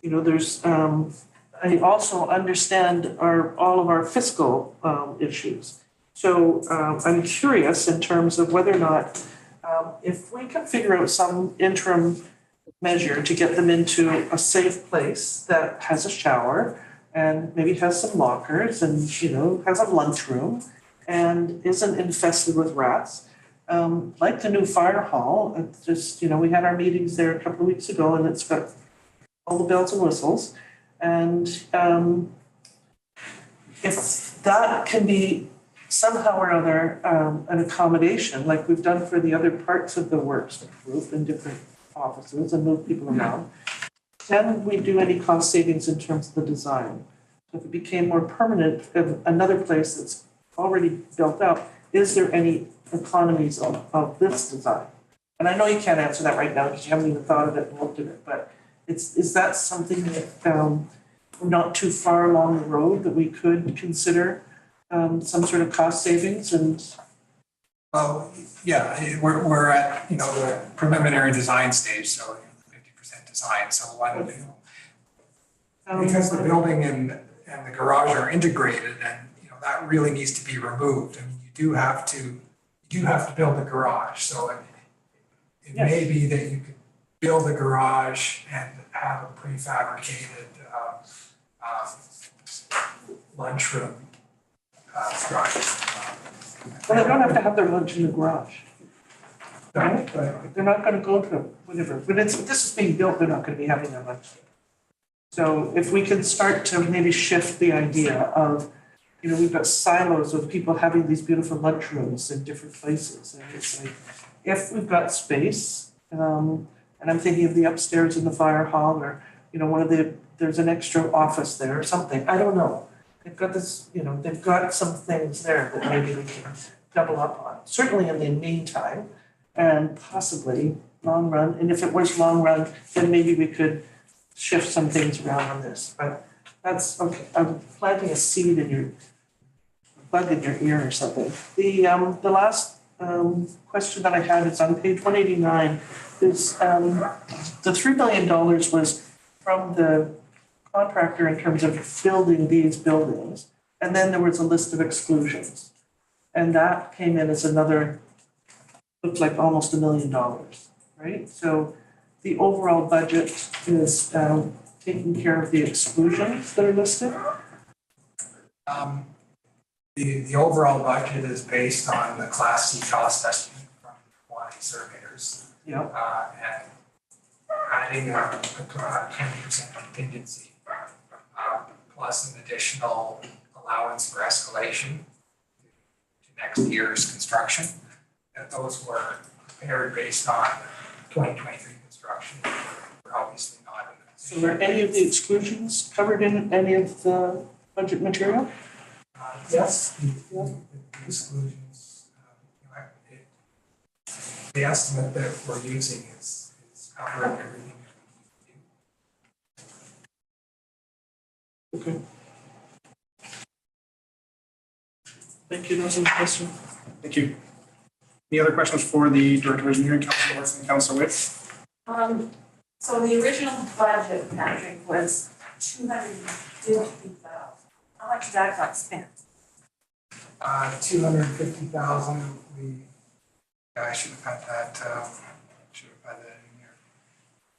there's. I also understand all of our fiscal issues. So I'm curious in terms of whether or not if we can figure out some interim measure to get them into a safe place that has a shower and maybe has some lockers and has a lunchroom and isn't infested with rats. Like the new fire hall, it's just we had our meetings there a couple of weeks ago and it's got all the bells and whistles. And if that can be somehow or other an accommodation, like we've done for the other parts of the works group in different offices and move people around, can we do any cost savings in terms of the design? So if it became more permanent, another place that's already built up, is there any economies of this design? And I know you can't answer that right now because you haven't even thought of it and looked at it, but is that something that not too far along the road that we could consider some sort of cost savings? And we're at the preliminary design stage, so 50% design. So because the building and the garage are integrated, and that really needs to be removed. I mean, you do have to build a garage. So it may be that you could build a garage and have a prefabricated lunchroom structure. Well, they don't have to have their lunch in the garage. Right? They're not going to go to whatever. When this is being built, they're not going to be having their lunch. So if we can start to maybe shift the idea of, we've got silos of people having these beautiful lunchrooms in different places. And it's like, if we've got space, and I'm thinking of the upstairs in the fire hall or, there's an extra office there or something. I don't know. They've got this, they've got some things there that maybe we can double up on. Certainly in the meantime, and possibly long run. And if it was long run, then maybe we could shift some things around on this. But that's okay. I'm planting a seed in your bug in your ear or something. The last question that I had is on page 189. There's, the $3 million was from the contractor in terms of building these buildings. And then there was a list of exclusions. And that came in as another, looked like almost $1 million, right? So the overall budget is taking care of the exclusions that are listed? The overall budget is based on the Class C cost estimate from quantity surveyors. Yep. And adding a 10% contingency, plus an additional allowance for escalation to next year's construction. And those were prepared based on 2023 construction. We're obviously not in that. So are any of the exclusions covered in any of the budget material? Yes, the exclusions, the estimate that we're using is covering everything that we need to do. Okay. Thank you, that was my question. Thank you. Any other questions for the Director of Engineering, Councilor Morrison, Councilor Witt? So the original budget, Patrick, was 250,000. How much of that got spent? 250,000, I should have had that, in here.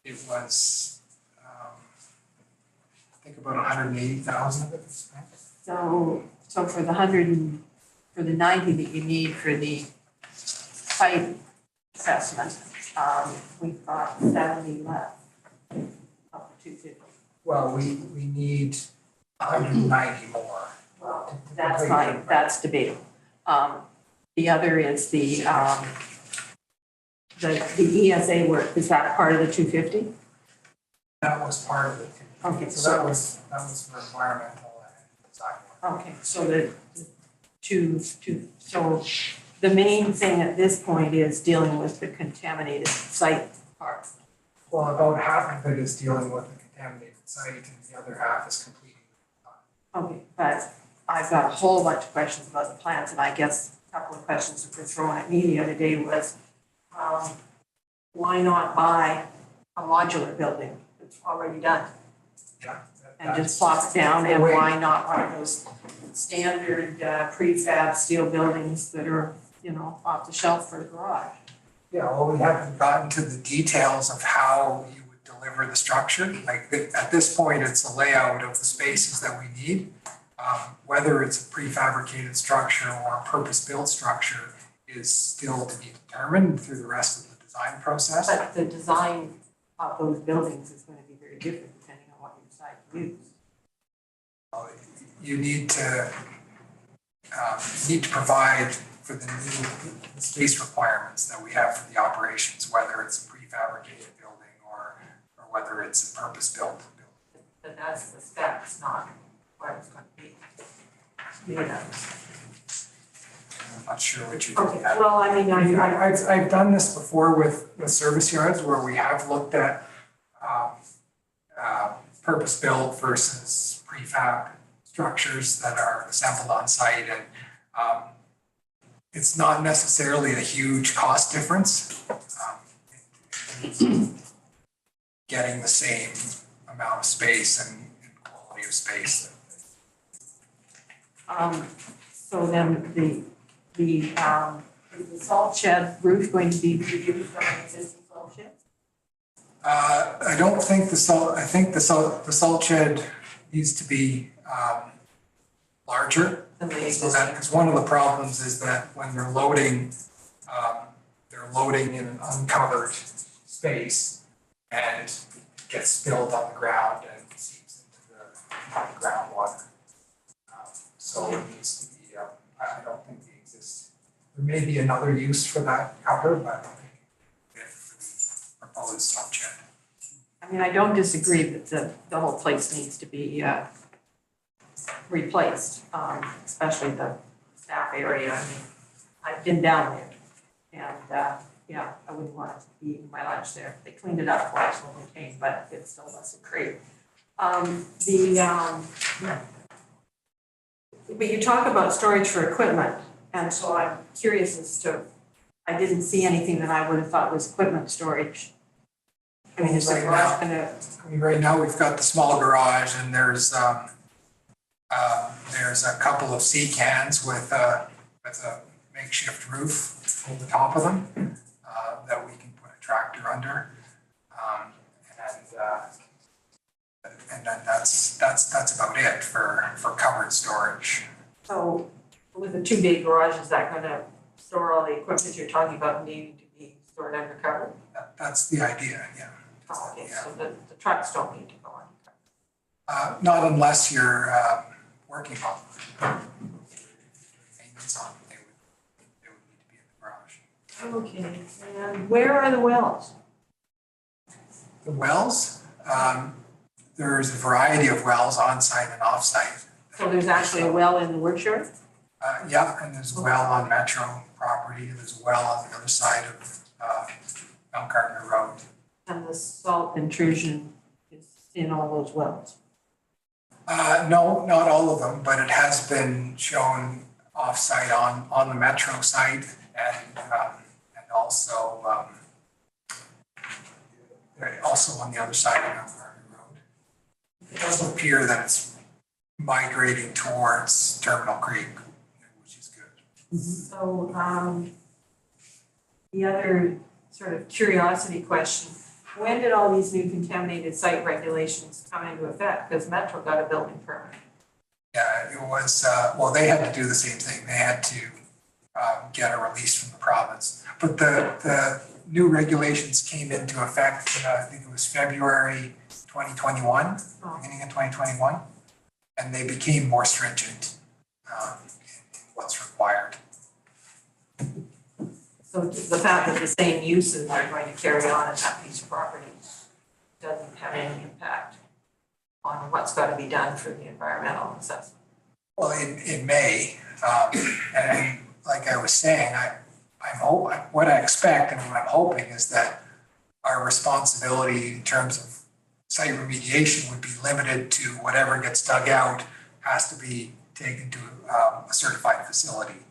It was, I think about 180,000 of it was spent. So for for the 90 that you need for the site assessment, we've got 70 left of the 250. Well, we need 190 more. Well, that's fine, that's debatable. The other is the ESA work, is that part of the 250? That was part of it. Okay, So that was for environmental and design work. Okay, so so the main thing at this point is dealing with the contaminated site part. Well, about half of it is dealing with the contaminated site and the other half is completing. Okay, but I've got a whole bunch of questions about the plans, and I guess a couple of questions that were thrown at me the other day was, why not buy a modular building that's already done? Yeah. And just plop it down, and why not one of those standard prefab steel buildings that are, off the shelf for a garage? Yeah, well, we haven't gotten to the details of how you would deliver the structure. Like at this point, it's a layout of the spaces that we need. Whether it's a prefabricated structure or a purpose-built structure is still to be determined through the rest of the design process. But the design of those buildings is going to be very different depending on what you decide to use. You need to provide for the new space requirements that we have for the operations, whether it's a prefabricated building or whether it's a purpose-built building. But that's the specs, not what it's going to be. I'm not sure what you're Okay, well, I mean, I've done this before with service yards where we have looked at purpose-built versus prefab structures that are assembled on site, and it's not necessarily a huge cost difference. Getting the same amount of space and quality of space. So then the salt shed roof going to be reused from the existing salt shed? I don't think I think the salt shed needs to be larger. Because one of the problems is that when they're loading in an uncovered space and it gets spilled on the ground and seeps into the groundwater. So it needs to be, I don't think it exists. There may be another use for that cover, but I don't think it's for the proposed salt shed. I mean, I don't disagree that the whole place needs to be replaced, especially the staff area. I mean, I've been down there and yeah, I wouldn't want to be eating my lunch there. They cleaned it up for us when we came, but it still wasn't great. But you talk about storage for equipment, and so I'm curious as to I didn't see anything that I would have thought was equipment storage. I mean, is the Right garage now- gonna, I mean, right now, we've got the small garage and there's a couple of sea cans with a makeshift roof over the top of them that we can put a tractor under. And then that's about it for covered storage. so with a 2 bay garage, is that gonna store all the equipment you're talking about needing to be stored undercover? That's the idea, yeah. Oh, okay, so the trucks don't need to go on. Not unless you're working on maintenance on, they would need to be in the garage. Okay, and where are the wells? The wells, there's a variety of wells on-site and off-site. So there's actually a well in the workshop? Yeah, and there's a well on Metro property, there's a well on the other side of Mount Gardner Road. And the salt intrusion is in all those wells? No, not all of them, but it has been shown off-site on the Metro site and also on the other side of Mount Gardner Road. It does appear that it's migrating towards Terminal Creek, which is good. So, the other sort of curiosity question, when did all these new contaminated site regulations come into effect? Because Metro got a building permit. Yeah, it was, well, they had to do the same thing. They had to get a release from the province. But the new regulations came into effect, I think it was February 2021, beginning of 2021. And they became more stringent in what's required. So the fact that the same uses are going to carry on in that piece of property doesn't have any impact on what's got to be done for the environmental assessment. Well, it may, and like I was saying, what I expect and what I'm hoping is that our responsibility in terms of site remediation would be limited to whatever gets dug out has to be taken to a certified facility,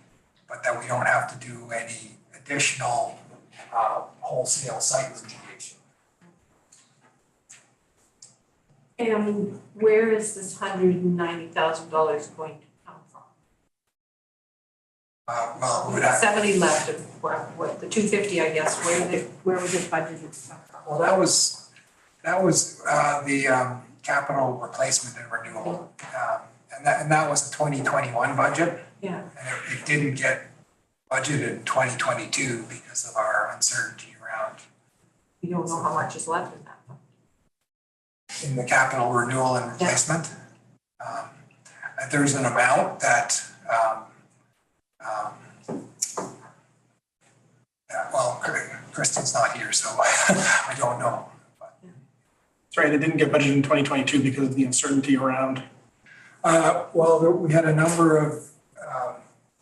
but that we don't have to do any additional wholesale site remediation. And where is this $190,000 going to come from? Well, we would have. 70 left of what the 250, I guess, where was it budgeted from? Well, that was the capital replacement and renewal. And that was a 2021 budget. Yeah. And it didn't get budgeted in 2022 because of our uncertainty around. You don't know how much is left in that. In the capital renewal and replacement. There's an amount that, well, Kristen's not here, so I don't know. That's right, it didn't get budgeted in 2022 because of the uncertainty around. Well, we had a number of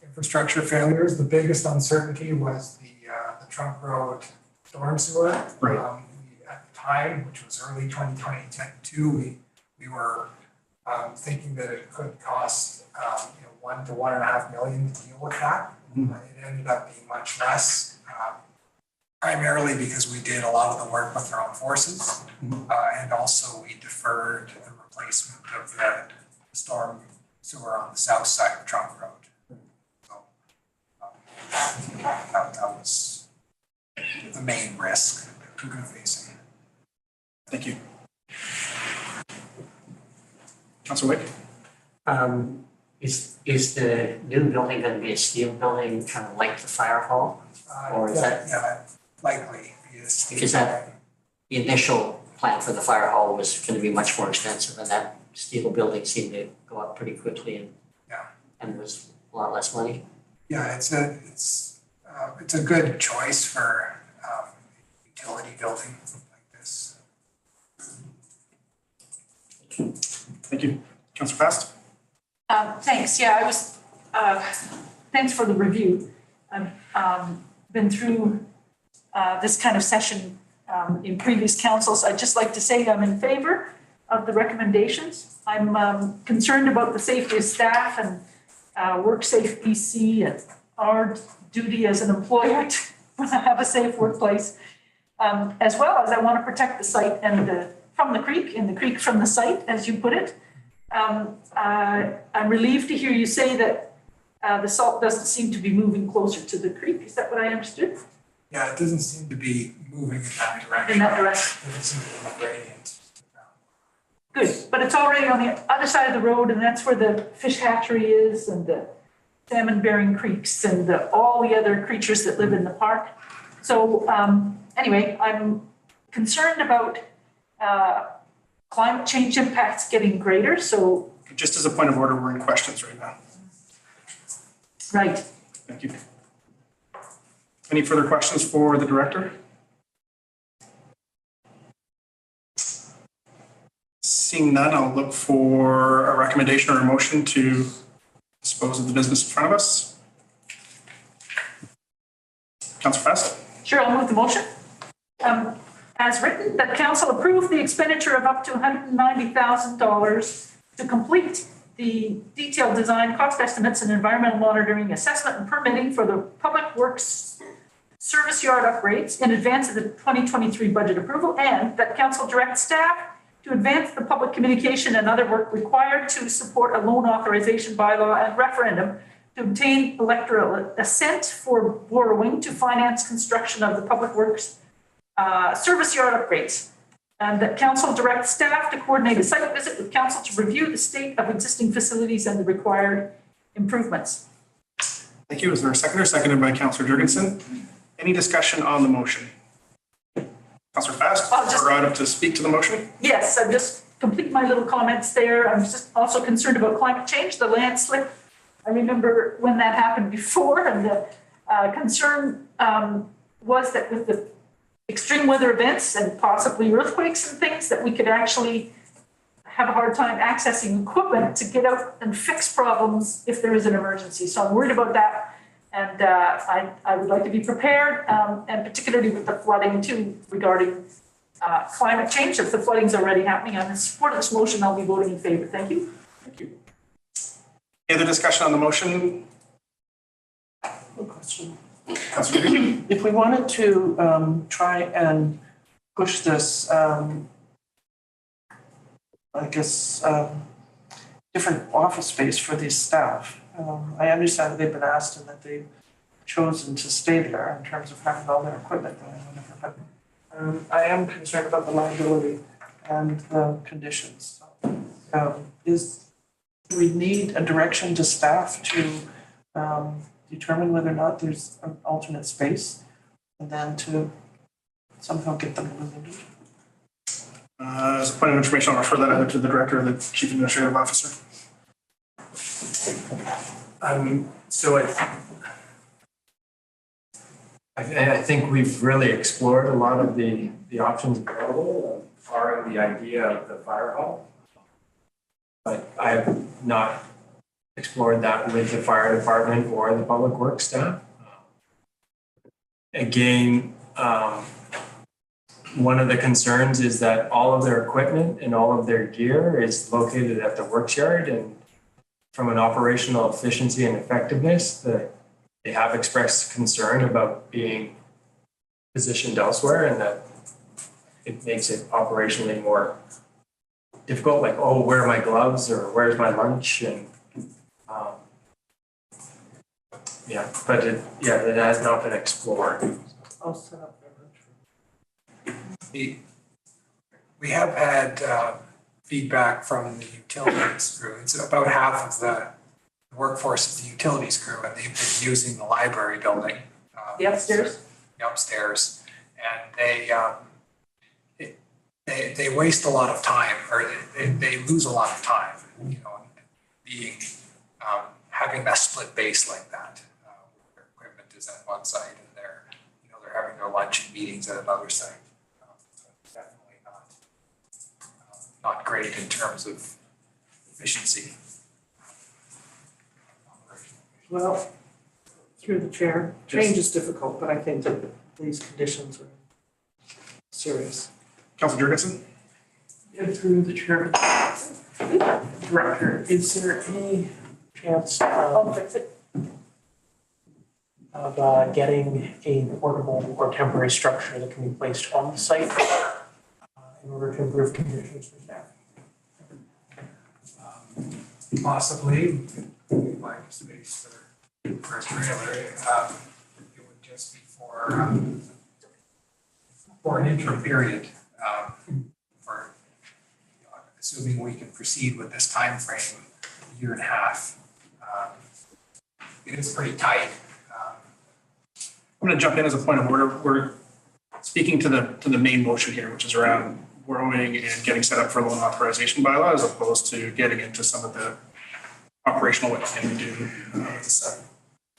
infrastructure failures. The biggest uncertainty was the Trunk Road storm sewer. Right. At the time, which was early 2022, we were thinking that it could cost $1 to $1.5 million to deal with that. Mm-hmm. It ended up being much less, primarily because we did a lot of the work with our own forces, and also we deferred the replacement of the storm sewer on the south side of Trunk Road. So that was the main risk that we're facing. Thank you. Councilor Wick? Is the new building going to be a steel building, kind of like the fire hall? Or is that? Yeah, likely. Because that, the initial plan for the fire hall was going to be much more expensive, and that steel building seemed to go up pretty quickly and was a lot less money. Yeah, it's a good choice for utility building like this. Thank you. Councilor Fast? Thanks, yeah, thanks for the review. I've been through this kind of session in previous councils. I'd just like to say I'm in favor of the recommendations. I'm concerned about the safety of staff and WorkSafe BC and our duty as an employer have a safe workplace. As well as I want to protect the site and from the creek and the creek from the site, as you put it. I'm relieved to hear you say that the salt doesn't seem to be moving closer to the creek. Is that what I understood? Yeah, it doesn't seem to be moving in that direction. In that direction. It doesn't seem to be gradient. Good, but it's already on the other side of the road, and that's where the fish hatchery is and the salmon bearing creeks and all the other creatures that live in the park. So anyway, I'm concerned about climate change impacts getting greater, so. Just as a point of order, we're in questions right now. Right. Thank you. Any further questions for the director? Seeing none, I'll look for a recommendation or a motion to dispose of the business in front of us. Councillor Fest? Sure, I'll move the motion. As written, that council approve the expenditure of up to $190,000 to complete the detailed design, cost estimates, and environmental monitoring, assessment, and permitting for the public works service yard upgrades in advance of the 2023 budget approval, and that council direct staff to advance the public communication and other work required to support a loan authorization bylaw and referendum to obtain electoral assent for borrowing to finance construction of the public works service yard upgrades. And that council direct staff to coordinate a site visit with council to review the state of existing facilities and the required improvements. Thank you. Is there a seconder? Seconded by Councillor Jurgensen. Any discussion on the motion? Councillor Fast, we're out to speak to the motion. Yes, I'm just complete my little comments there. I'm just also concerned about climate change, the landslip. I remember when that happened before, and the concern was that with the extreme weather events and possibly earthquakes and things, that we could actually have a hard time accessing equipment to get out and fix problems if there is an emergency. So I'm worried about that. And I would like to be prepared, and particularly with the flooding too, regarding climate change. If the flooding's already happening, I'm in support of this motion. I'll be voting in favor. Thank you. Thank you. Any other discussion on the motion? No question. Councillor If we wanted to try and push this, I guess, different office space for these staff. I understand that they've been asked and that they've chosen to stay there in terms of having all their equipment there and whatever, but I am concerned about the liability and the conditions. Do we need a direction to staff to determine whether or not there's an alternate space and then to somehow get them to move into it? As a point of information, I'll refer that either to the director or the chief administrative officer. So I think we've really explored a lot of the options available, barring the idea of the fire hall. But I have not explored that with the fire department or the public works staff. Again, one of the concerns is that all of their equipment and all of their gear is located at the works yard, and from an operational efficiency and effectiveness, they have expressed concern about being positioned elsewhere, and that it makes it operationally more difficult, like, oh, where are my gloves or where's my lunch? And but it has not been explored. I'll set up their lunch. We have had feedback from the utilities crew. It's about half of the workforce is the utilities crew, and they've been using the library building. The upstairs? The upstairs. And they waste a lot of time, or they lose a lot of time, being having that split base like that. Their equipment is at one site and they're having their lunch and meetings at another site. Definitely not great in terms of efficiency. Well, through the chair, change is difficult, but I think that these conditions are serious. Councillor Jurgensen? Through the chair. Director, is there any chance of getting a portable or temporary structure that can be placed on the site in order to improve conditions for staff. Possibly, we could find a space for a trailer. It would just be for an interim period, for, assuming we can proceed with this time frame, a year and a half. It is pretty tight. I'm going to jump in as a point of order. We're speaking to the main motion here, which is around borrowing and getting set up for loan authorization bylaw, as opposed to getting into some of the operational what can we do with the site.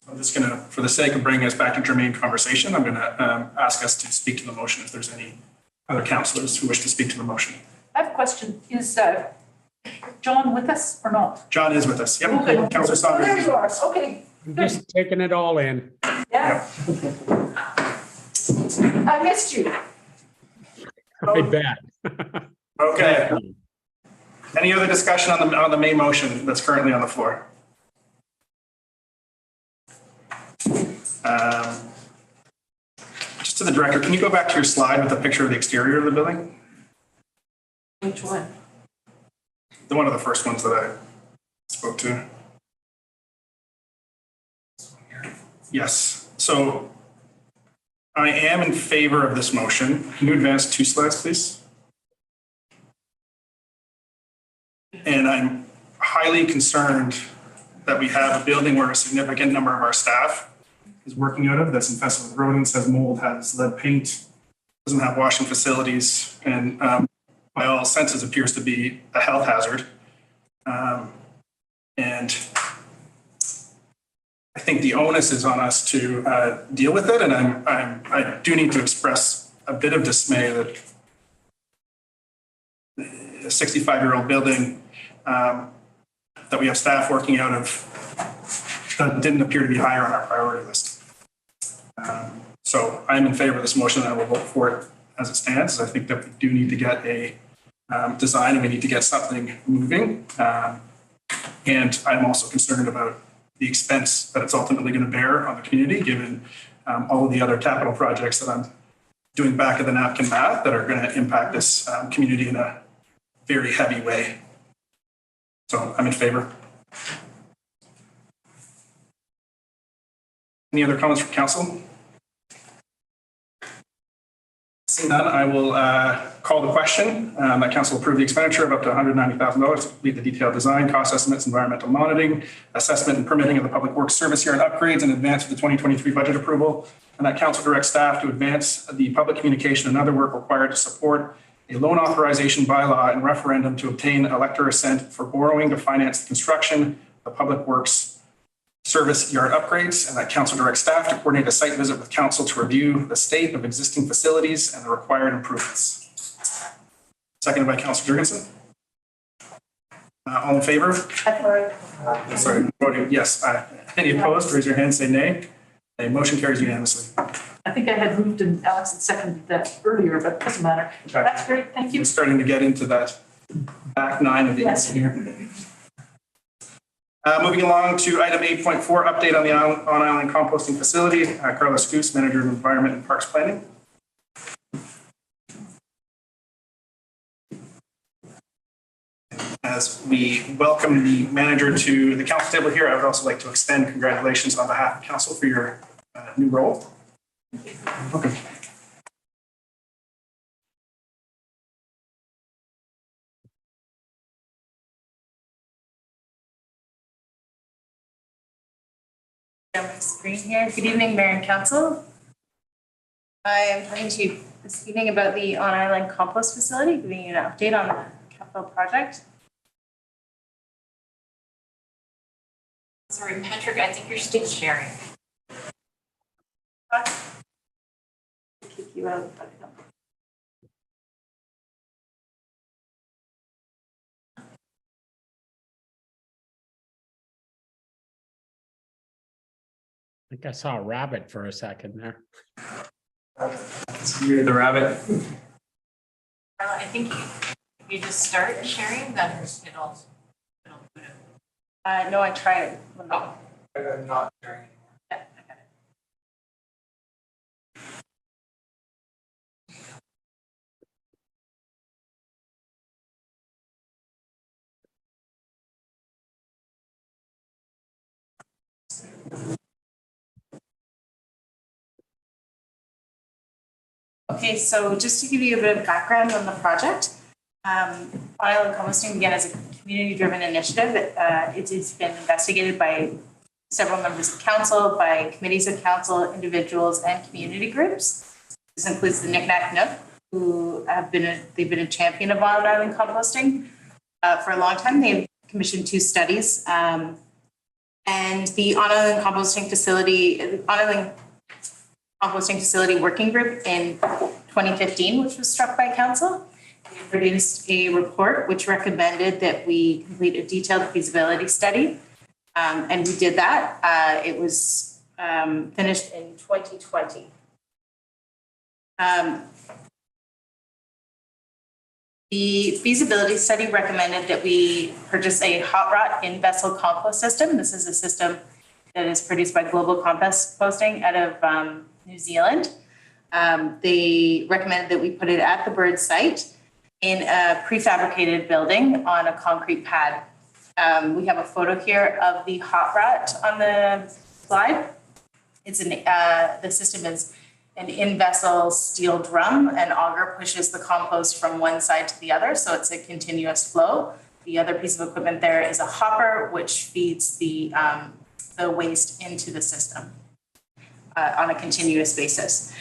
I'm just going to, for the sake of bringing us back to germane conversation, I'm going to ask us to speak to the motion if there's any other councillors who wish to speak to the motion. I have a question. Is John with us or not? John is with us. Yep. Okay. Councillor Saunders. There you are. Okay. I'm just taking it all in. Yeah. I missed you. I bet. Okay. Any other discussion on the main motion that's currently on the floor? Just to the director, can you go back to your slide with a picture of the exterior of the building? Which one? One of the first ones that I spoke to. Yes. So I am in favor of this motion. Can you advance 2 slides, please? And I'm highly concerned that we have a building where a significant number of our staff is working out of, that's infested with rodents, has mold, has lead paint, doesn't have washing facilities, and by all senses appears to be a health hazard. And I think the onus is on us to deal with it, and I do need to express a bit of dismay that a 65-year-old building that we have staff working out of that didn't appear to be higher on our priority list. So I'm in favor of this motion, and I will vote for it as it stands. I think that we do need to get a design, and we need to get something moving. And I'm also concerned about the expense that it's ultimately going to bear on the community, given all of the other capital projects that I'm doing back of the napkin math that are going to impact this community in a very heavy way. So I'm in favor. Any other comments from council? Seeing none, I will call the question that council approve the expenditure of up to $190,000 to complete the detailed design, cost estimates, environmental monitoring, assessment and permitting of the public works service yard upgrades in advance of the 2023 budget approval, and that council directs staff to advance the public communication and other work required to support a loan authorization bylaw and referendum to obtain elector assent for borrowing to finance the construction of the public works service yard upgrades, and that council directs staff to coordinate a site visit with council to review the state of existing facilities and the required improvements. Seconded by Councillor Jurgensen. All in favor? Sorry, voting yes. Any opposed? Raise your hand, say nay. The motion carries unanimously. I think I had moved and Alex had seconded that earlier, but it doesn't matter. Okay. That's great. Thank you. We're starting to get into that back 9 of the Yes. here. Moving along to item 8.4, update on the on-island composting facility. Carlos Goose, Manager of Environment and Parks Planning. As we welcome the manager to the council table here, I would also like to extend congratulations on behalf of council for your new role. Welcome. On my screen here. Good evening, Mayor and Council. I am talking to you this evening about the on-island compost facility, giving you an update on the capital project. Sorry, Patrick, I think you're still sharing. Kick you out. I think I saw a rabbit for a second there. You're the rabbit. I think if you just start sharing, then it'll put it. No, I tried it. Oh. I'm not sharing. Yeah, I got it. Okay, so just to give you a bit of background on the project, Island Composting began as a community-driven initiative. It's been investigated by several members of council, by committees of council, individuals, and community groups. This includes the Knick Knack Nook, who they've been a champion of on-island composting for a long time. They've commissioned 2 studies, and the on-island composting facility working group in 2015, which was struck by council. We produced a report which recommended that we complete a detailed feasibility study, and we did that. It was finished in 2020. The feasibility study recommended that we purchase a hot rot in-vessel compost system. This is a system that is produced by Global Composting out of New Zealand. They recommended that we put it at the bird site in a prefabricated building on a concrete pad. We have a photo here of the hot rot on the slide. The system is an in-vessel steel drum. An auger pushes the compost from one side to the other, so it's a continuous flow. The other piece of equipment there is a hopper, which feeds the waste into the system on a continuous basis.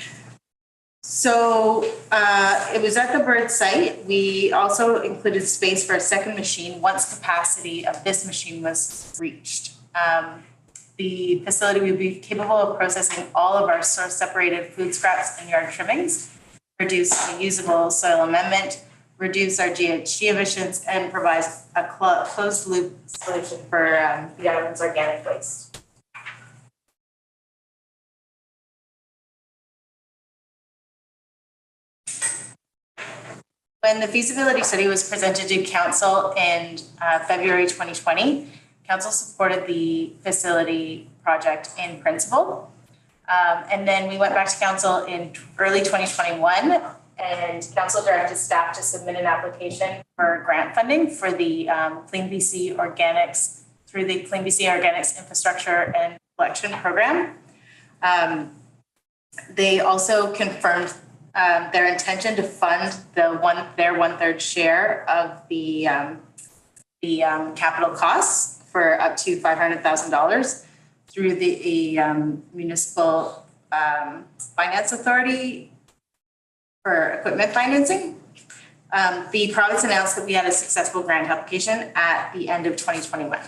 So it was at the bird site. We also included space for a second machine once capacity of this machine was reached. The facility would be capable of processing all of our source separated food scraps and yard trimmings, reduce the usable soil amendment, reduce our GHG emissions, and provide a closed loop solution for the island's organic waste. When the feasibility study was presented to council in February 2020, council supported the facility project in principle. And then we went back to council in early 2021, and council directed staff to submit an application for grant funding for the Clean BC Organics through the Clean BC Organics Infrastructure and Collection Program. They also confirmed their intention to fund their 1/3 share of the capital costs for up to $500,000 through the Municipal Finance Authority for equipment financing. The province announced that we had a successful grant application at the end of 2021.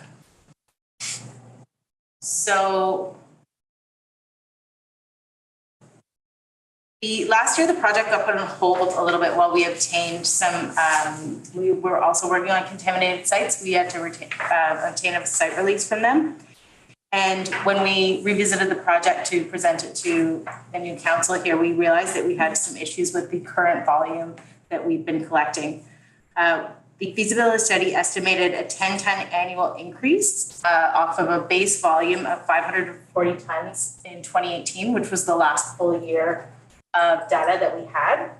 So last year, the project got put on hold a little bit while we obtained some, we were also working on contaminated sites. We had to obtain a site release from them. And when we revisited the project to present it to the new council here, we realized that we had some issues with the current volume that we've been collecting. The feasibility study estimated a 10-ton annual increase off of a base volume of 540 tons in 2018, which was the last full year of data that we had.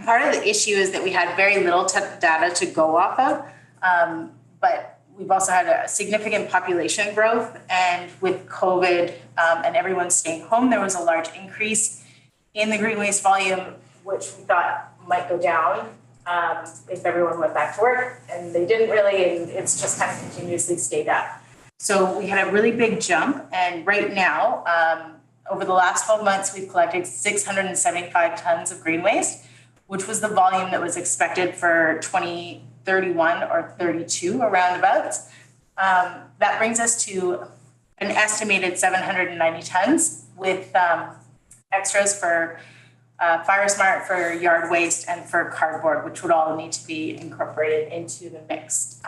Part of the issue is that we had very little data to go off of, but we've also had a significant population growth, and with COVID and everyone staying home, there was a large increase in the green waste volume, which we thought might go down if everyone went back to work, and they didn't really, and it's just kind of continuously stayed up. So we had a really big jump, and right now, over the last 12 months, we've collected 675 tons of green waste, which was the volume that was expected for 2031 or 32 around about. That brings us to an estimated 790 tons with extras for Fire Smart, for yard waste, and for cardboard, which would all need to be incorporated into the mix.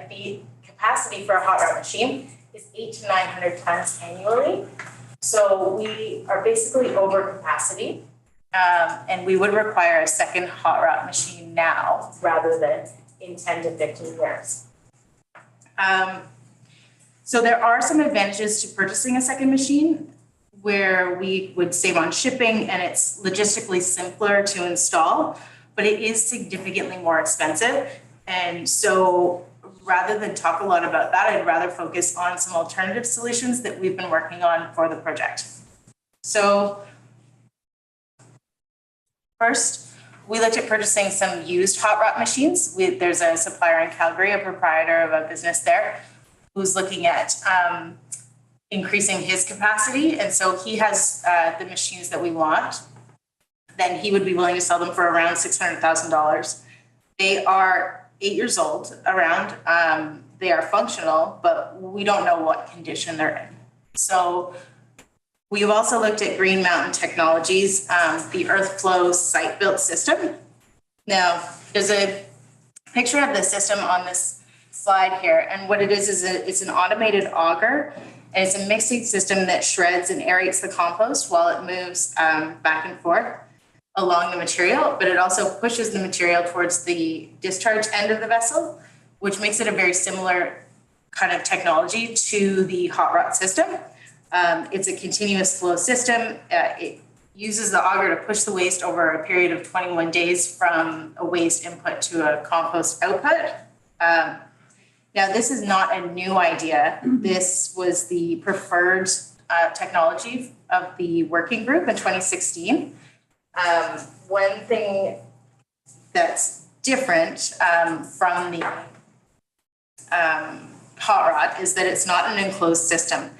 The capacity for a hot rod machine is 800 to 900 tons annually. So we are basically over capacity, and we would require a second hot rod machine now rather than in 10 to 15 years. So there are some advantages to purchasing a second machine where we would save on shipping and it's logistically simpler to install, but it is significantly more expensive. And so rather than talk a lot about that, I'd rather focus on some alternative solutions that we've been working on for the project. So first, we looked at purchasing some used hot rod machines. There's a supplier in Calgary, a proprietor of a business there, who's looking at increasing his capacity. And so he has the machines that we want. Then he would be willing to sell them for around $600,000. They are 8 years old around. They are functional, but we don't know what condition they're in. So we've also looked at Green Mountain Technologies, the Earthflow site-built system. Now, there's a picture of the system on this slide here, and what it is it's an automated auger, and it's a mixing system that shreds and aerates the compost while it moves back and forth along the material, but it also pushes the material towards the discharge end of the vessel, which makes it a very similar kind of technology to the hot rod system. It's a continuous flow system. It uses the auger to push the waste over a period of 21 days from a waste input to a compost output. Now, this is not a new idea. This was the preferred technology of the working group in 2016. One thing that's different from the hot rod is that it's not an enclosed system.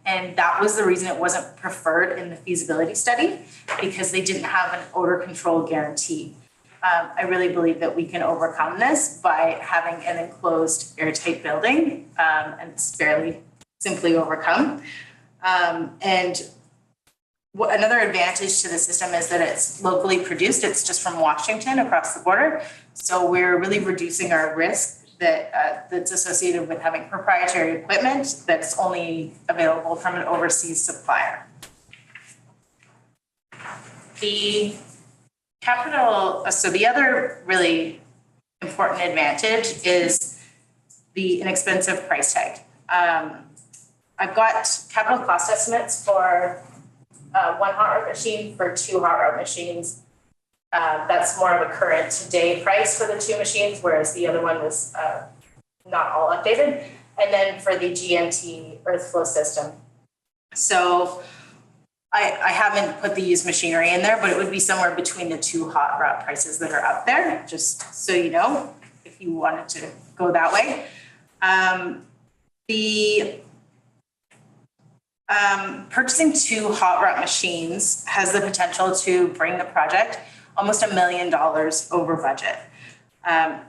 And that was the reason it wasn't preferred in the feasibility study, because they didn't have an odor control guarantee. I really believe that we can overcome this by having an enclosed airtight building, and it's fairly simply overcome. And another advantage to the system is that it's locally produced. It's just from Washington across the border. So we're really reducing our risk that's associated with having proprietary equipment that's only available from an overseas supplier. So the other really important advantage is the inexpensive price tag. I've got capital cost estimates for one hot rod machine for 2 hot rod machines. That's more of a current today price for the 2 machines, whereas the other one was not all updated. And then for the GMT Earthflow system. So I haven't put the used machinery in there, but it would be somewhere between the 2 hot rod prices that are up there, just so you know, if you wanted to go that way. Purchasing 2 hot rod machines has the potential to bring the project almost $1 million over budget.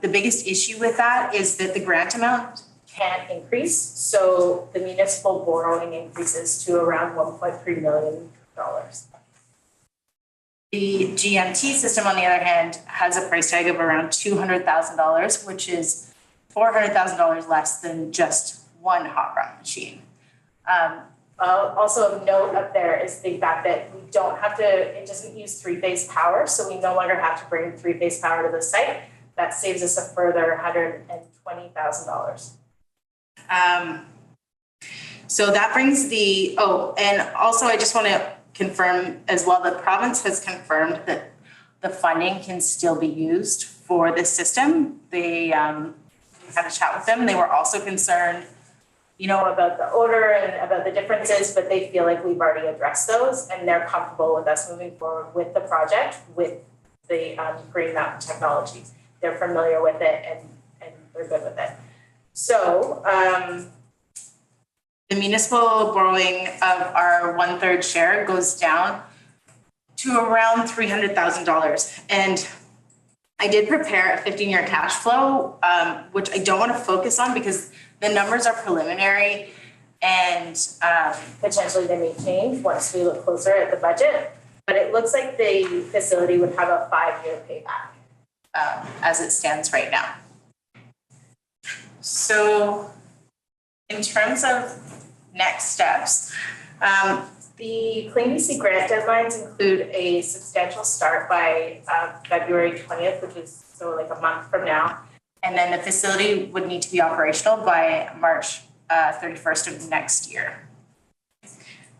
The biggest issue with that is that the grant amount can increase. So the municipal borrowing increases to around $1.3 million. The GMT system, on the other hand, has a price tag of around $200,000, which is $400,000 less than just one hot rod machine. Also of note up there is the fact that we don't have to, it doesn't use 3-phase power, so we no longer have to bring 3-phase power to the site. That saves us a further $120,000. So that brings and also I just want to confirm as well, the province has confirmed that the funding can still be used for this system. They had a chat with them. They were also concerned, about the odor and about the differences, but they feel like we've already addressed those and they're comfortable with us moving forward with the project with the Green Mountain Technology. They're familiar with it and they're good with it. So the municipal borrowing of our 1/3 share goes down to around $300,000. And I did prepare a 15-year cash flow, which I don't want to focus on because the numbers are preliminary and potentially they may change once we look closer at the budget. But it looks like the facility would have a 5-year payback as it stands right now. So in terms of next steps, the Clean BC grant deadlines include a substantial start by February 20th, which is so like a month from now. And then the facility would need to be operational by March 31st of next year.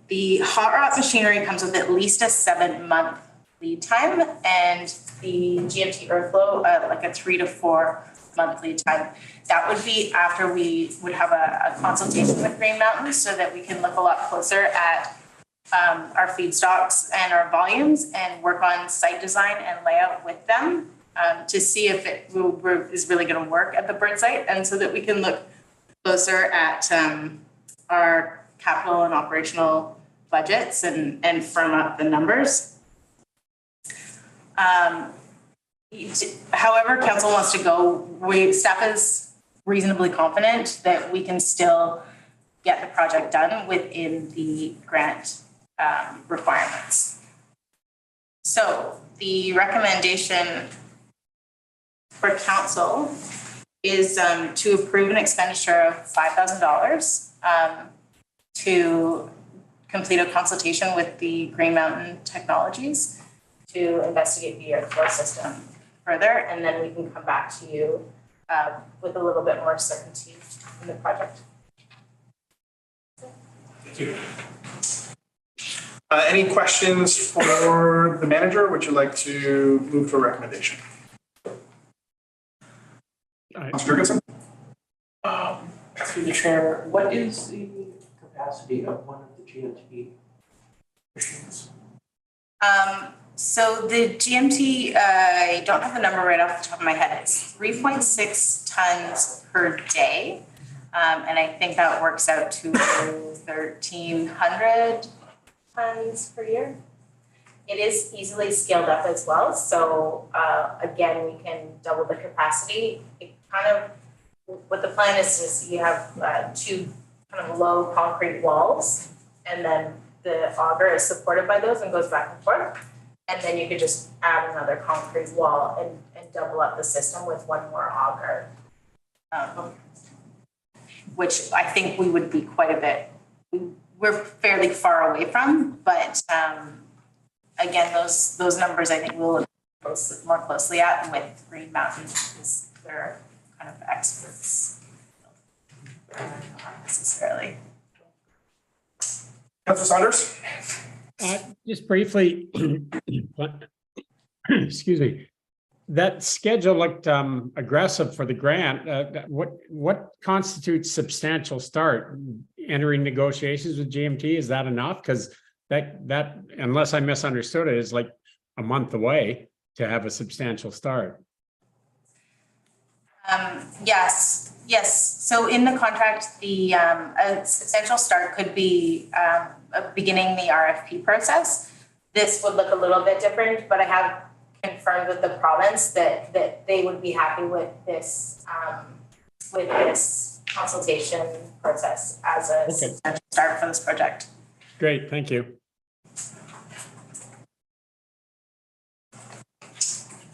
The hot rod machinery comes with at least a 7-month lead time, and the GMT Earthflow like a 3 to 4 monthly time. That would be after we would have a consultation with Green Mountain so that we can look a lot closer at our feedstocks and our volumes and work on site design and layout with them to see if it is really going to work at the bird site, and so that we can look closer at our capital and operational budgets and firm up the numbers. However council wants to go, staff is reasonably confident that we can still get the project done within the grant requirements. So the recommendation for council is to approve an expenditure of $5,000 to complete a consultation with the Green Mountain Technologies to investigate the airflow system further, and then we can come back to you with a little bit more certainty in the project. Thank you. Any questions for the manager? Would you like to move to a recommendation? Councilor Jurgensen? Through the chair, what is the capacity of one of the GMT machines? So the GMT, I don't have the number right off the top of my head. It's 3.6 tons per day. And I think that works out to 1,300 tons per year. It is easily scaled up as well. So again, we can double the capacity. It kind of, what the plan is you have two kind of low concrete walls, and then the auger is supported by those and goes back and forth. And then you could just add another concrete wall and double up the system with one more auger, which I think we would be quite a bit, we're fairly far away from, but again, those numbers I think we'll look more closely at with Green Mountain because they're kind of experts. Not necessarily. Councilor Saunders? Just briefly, excuse me, that schedule looked aggressive for the grant. What constitutes substantial start? Entering negotiations with GMT, is that enough? Because that, unless I misunderstood it, is like a month away to have a substantial start. Yes. So in the contract, the a substantial start could be beginning the RFP process. This would look a little bit different, but I have confirmed with the province that they would be happy with this consultation process as a substantial start for this project. Great, thank you.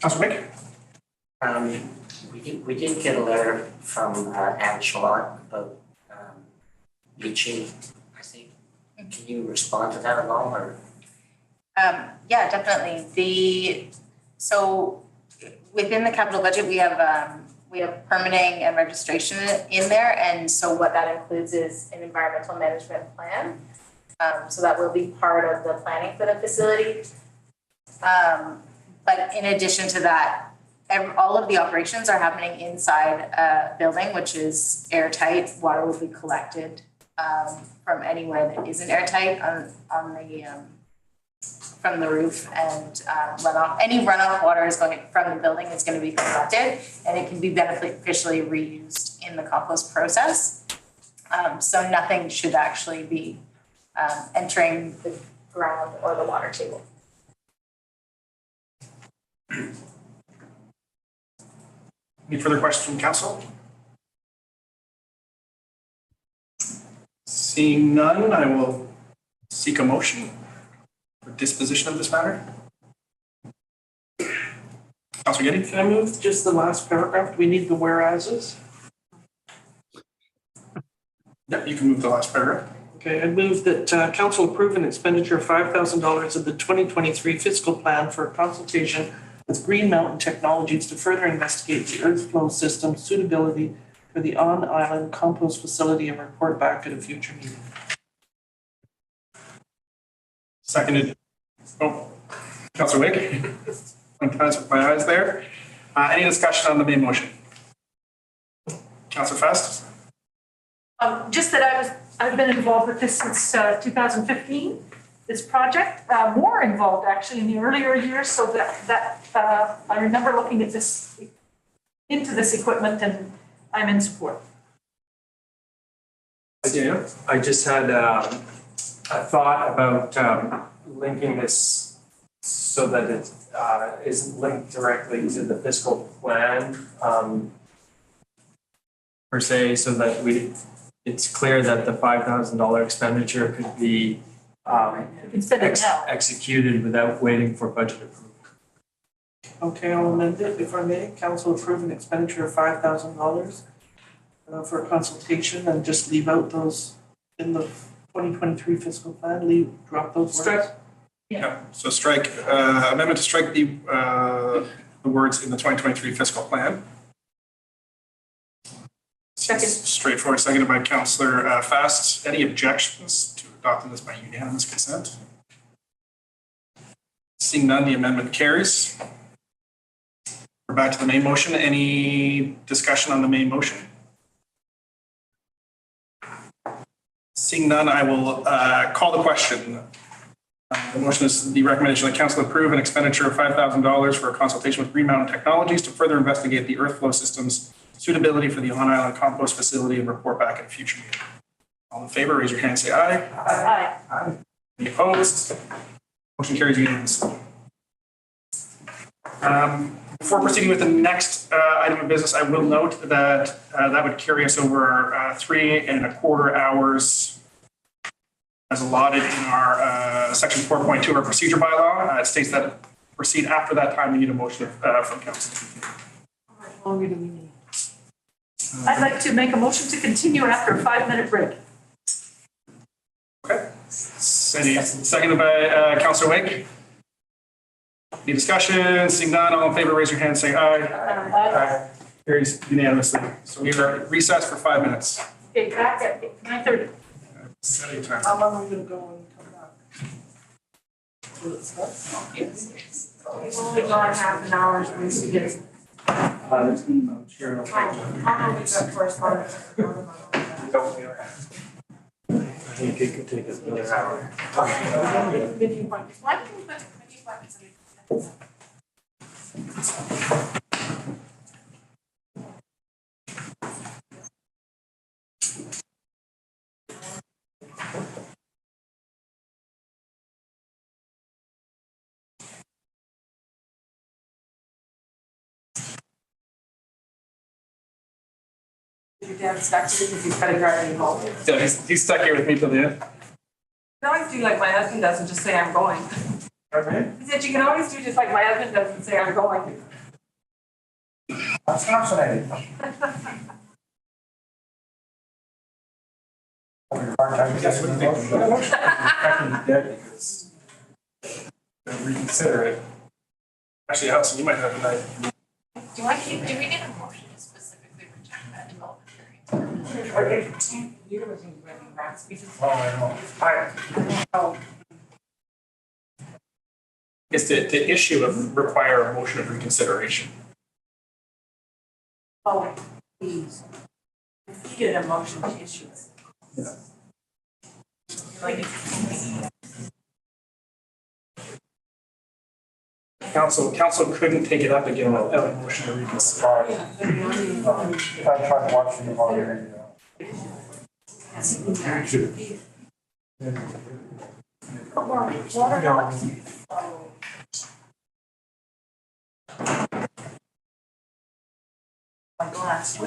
Councilor Mick? We did get a letter from Anne Shalott about leaching, I think. Can you respond to that at all, or? Yeah, definitely. So within the capital budget, we have permitting and registration in there, and so what that includes is an environmental management plan. So that will be part of the planning for the facility. But in addition to that, all of the operations are happening inside a building, which is airtight. Water will be collected from anywhere that isn't airtight on the from the roof, and runoff. Any runoff water is going from the building is going to be collected, and it can be beneficially reused in the compost process. So nothing should actually be entering the ground or the water table. Any further questions from council? Seeing none, I will seek a motion for disposition of this matter. Councilor Getty? Can I move just the last paragraph? Do we need the whereases? Yep, you can move the last paragraph. Okay, I move that council approve an expenditure of $5,000 of the 2023 fiscal plan for a consultation with Green Mountain Technologies to further investigate the earth flow system suitability for the on-island compost facility and report back at a future meeting. Seconded. Oh, Councilor Wick. I'm trying to with my eyes there. Any discussion on the main motion? Councillor Fast? Just that I've been involved with this since 2015, this project, more involved actually in the earlier years, so that I remember looking at into this equipment, and I'm in support. I just had a thought about linking this so that it isn't linked directly to the fiscal plan per se, so that it's clear that the $5,000 expenditure could be executed without waiting for budget approval. Okay, I'll amend it. If I may, council approve an expenditure of $5,000 for a consultation and just leave out those in the 2023 fiscal plan, drop those words. Yeah, so strike, amendment to strike the words in the 2023 fiscal plan. Second. Straightforward, seconded by Councillor Fast. Any objections to adopting this by unanimous consent? Seeing none, the amendment carries. We're back to the main motion. Any discussion on the main motion? Seeing none, I will call the question. The motion is the recommendation that council approve an expenditure of $5,000 for a consultation with Green Mountain Technologies to further investigate the earth flow system's suitability for the on-island compost facility and report back at a future meeting. All in favor, raise your hand and say aye. Aye. Aye. Any opposed? Motion carries unanimously. Before proceeding with the next item of business, I will note that that would carry us over 3.25 hours as allotted in our section 4.2 of our procedure bylaw. It states that proceed after that time, we need a motion from council. How longer do we need? I'd like to make a motion to continue after a 5-minute break. Okay. Seconded by Councillor Wake. Any discussion? Seeing none, all in favor, raise your hand, say aye. Aye. Carries unanimously. So we are at recess for 5 minutes. Okay, back at 9:30. Setting time. How long are we going to go and come back? We've only got half an hour to get. There's an email, sure. How long we got correspondence? I think it could take us another hour. Your dad's stuck here because he's got to drive me home. Yeah, he's stuck here with me till the end. You can always do like my husband does and just say I'm going. Okay. He said you can always do just like my husband does and say I'm going. That's fascinating. Yes, what do you think? Reconsider it. Actually, Allison, you might have a night. Do we need a motion to specifically reject that development variance? Oh, I know. Is to issue require a motion of reconsideration. Oh, please. If you get a motion to issue it. Yeah. Like Council couldn't take it up again without a motion to reconsider. I tried watching the volume. my glass.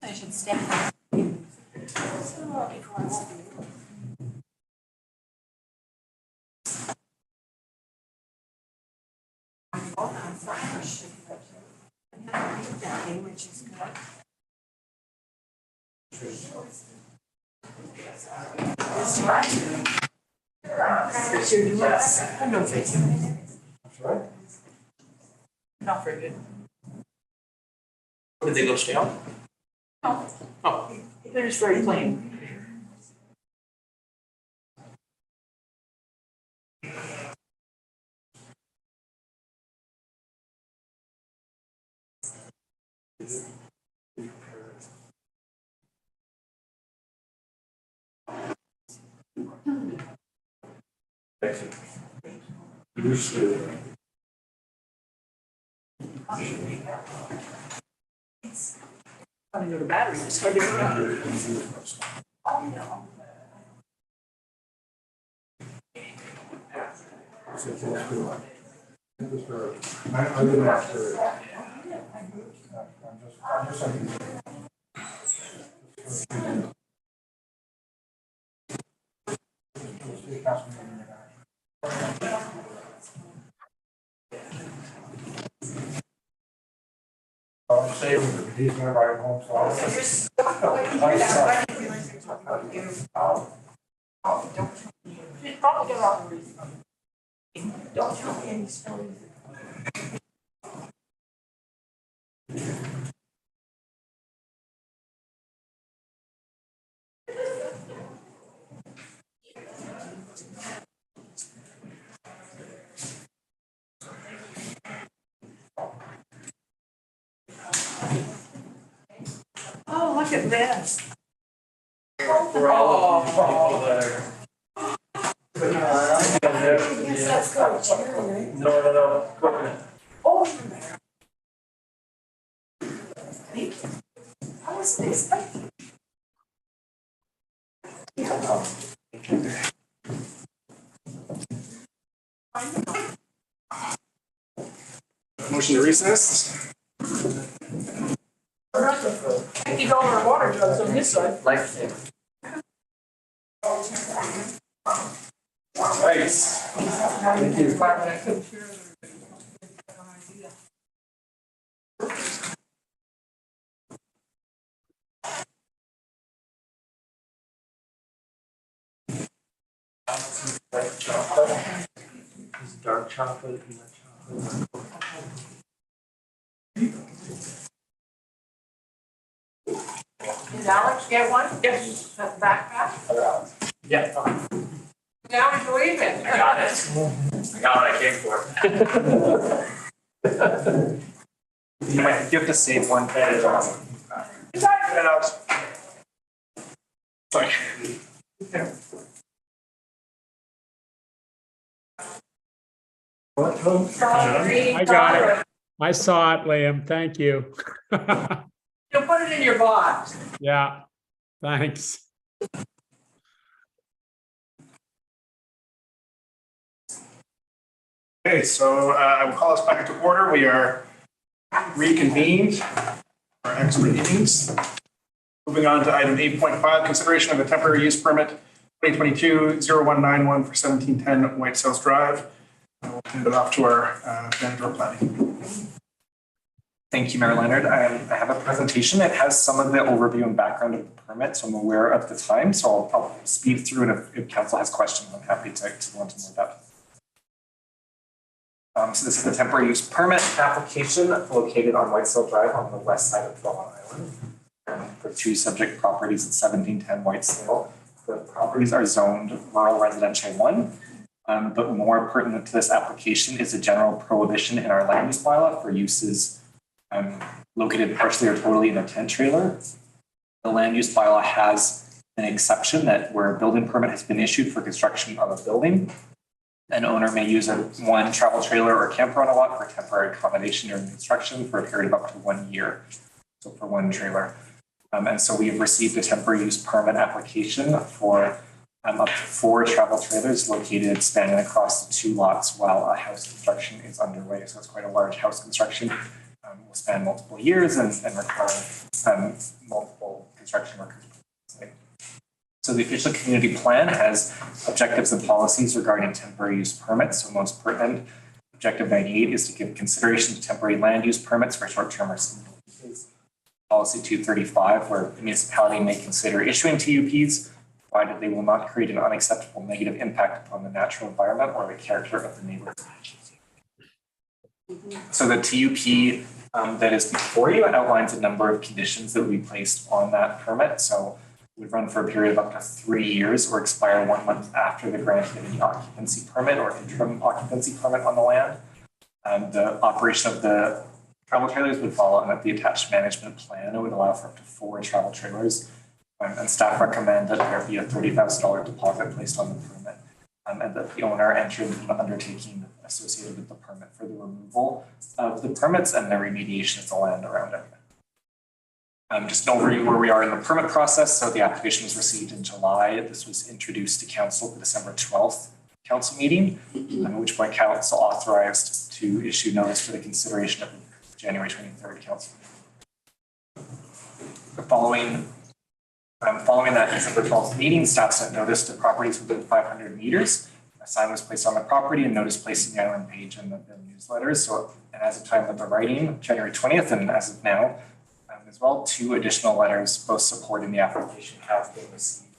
I should stand. working, which is good. Not very good. Did they go stale? No. Oh. They're just very plain. I know the battery is hard to get out. Oh, no. He's gonna ride home, so. She's probably got all the reasons. Don't tell me any stories. Oh, look at this. For all of you people that are. Yes, that's good. No. Coconut. Oh, thank you. How is this? Motion to recess. $50 water jugs on this side. Lifesaver. Nice. Thank you. Is dark chocolate and that chocolate. Did Alex get one? Yes. That backpack? Yeah. Now he's leaving. I got it. I got what I came for. You have to save one page. Sorry. I got it. I saw it, Liam. Thank you. You'll put it in your box. Yeah, thanks. Okay, so I will call us back to order. We are reconvened our expert meetings. Moving on to item 8.5, consideration of a temporary use permit 2022-0191 for 1710 White South Drive. I will hand it off to our manager of planning. Thank you, Mayor Leonard. I have a presentation. It has some of the overview and background of the permit, so I'm aware of the time. So I'll speed through it. If council has questions, I'm happy to go into more depth. So this is the temporary use permit application located on Whitesdale Drive on the west side of Bowen Island for two subject properties at 1710 Whitesdale. The properties are zoned rural residential 1, but more pertinent to this application is a general prohibition in our land use bylaw for uses located partially or totally in a tent trailer. The land use bylaw has an exception that where a building permit has been issued for construction of a building, an owner may use one travel trailer or camper on a lot for temporary accommodation during construction for a period of up to 1 year. So for one trailer. And so we've received a temporary use permit application for up to 4 travel trailers located spanning across the 2 lots while a house construction is underway. So it's quite a large house construction. Will span multiple years and require multiple construction workers. So the official community plan has objectives and policies regarding temporary use permits. So most pertinent, objective 98 is to give consideration to temporary land use permits for short-term or seasonal uses. policy 235, where the municipality may consider issuing TUPs, provided they will not create an unacceptable negative impact upon the natural environment or the character of the neighborhood. So the TUP that is before you outlines a number of conditions that will be placed on that permit. So it would run for a period of up to 3 years or expire 1 month after the granting of any occupancy permit or interim occupancy permit on the land. The operation of the travel trailers would follow under the attached management plan. It would allow for up to 4 travel trailers. And staff recommend that there be a $30,000 deposit placed on the permit, and that the owner enter into an undertaking associated with the permit for the removal of the permits and the remediation of the land around it. Just an overview where we are in the permit process. So the application was received in July. This was introduced to council at the December 12th council meeting, at which point council authorized to issue notice for the consideration of the January 23rd council meeting. Following that December 12th meeting, staff sent notice to properties within 500 meters. A sign was placed on the property and notice placed in the island page and the newsletters. So, and as of time of the writing, January 20th, and as of now, as well, 2 additional letters, both supporting the application, have been received.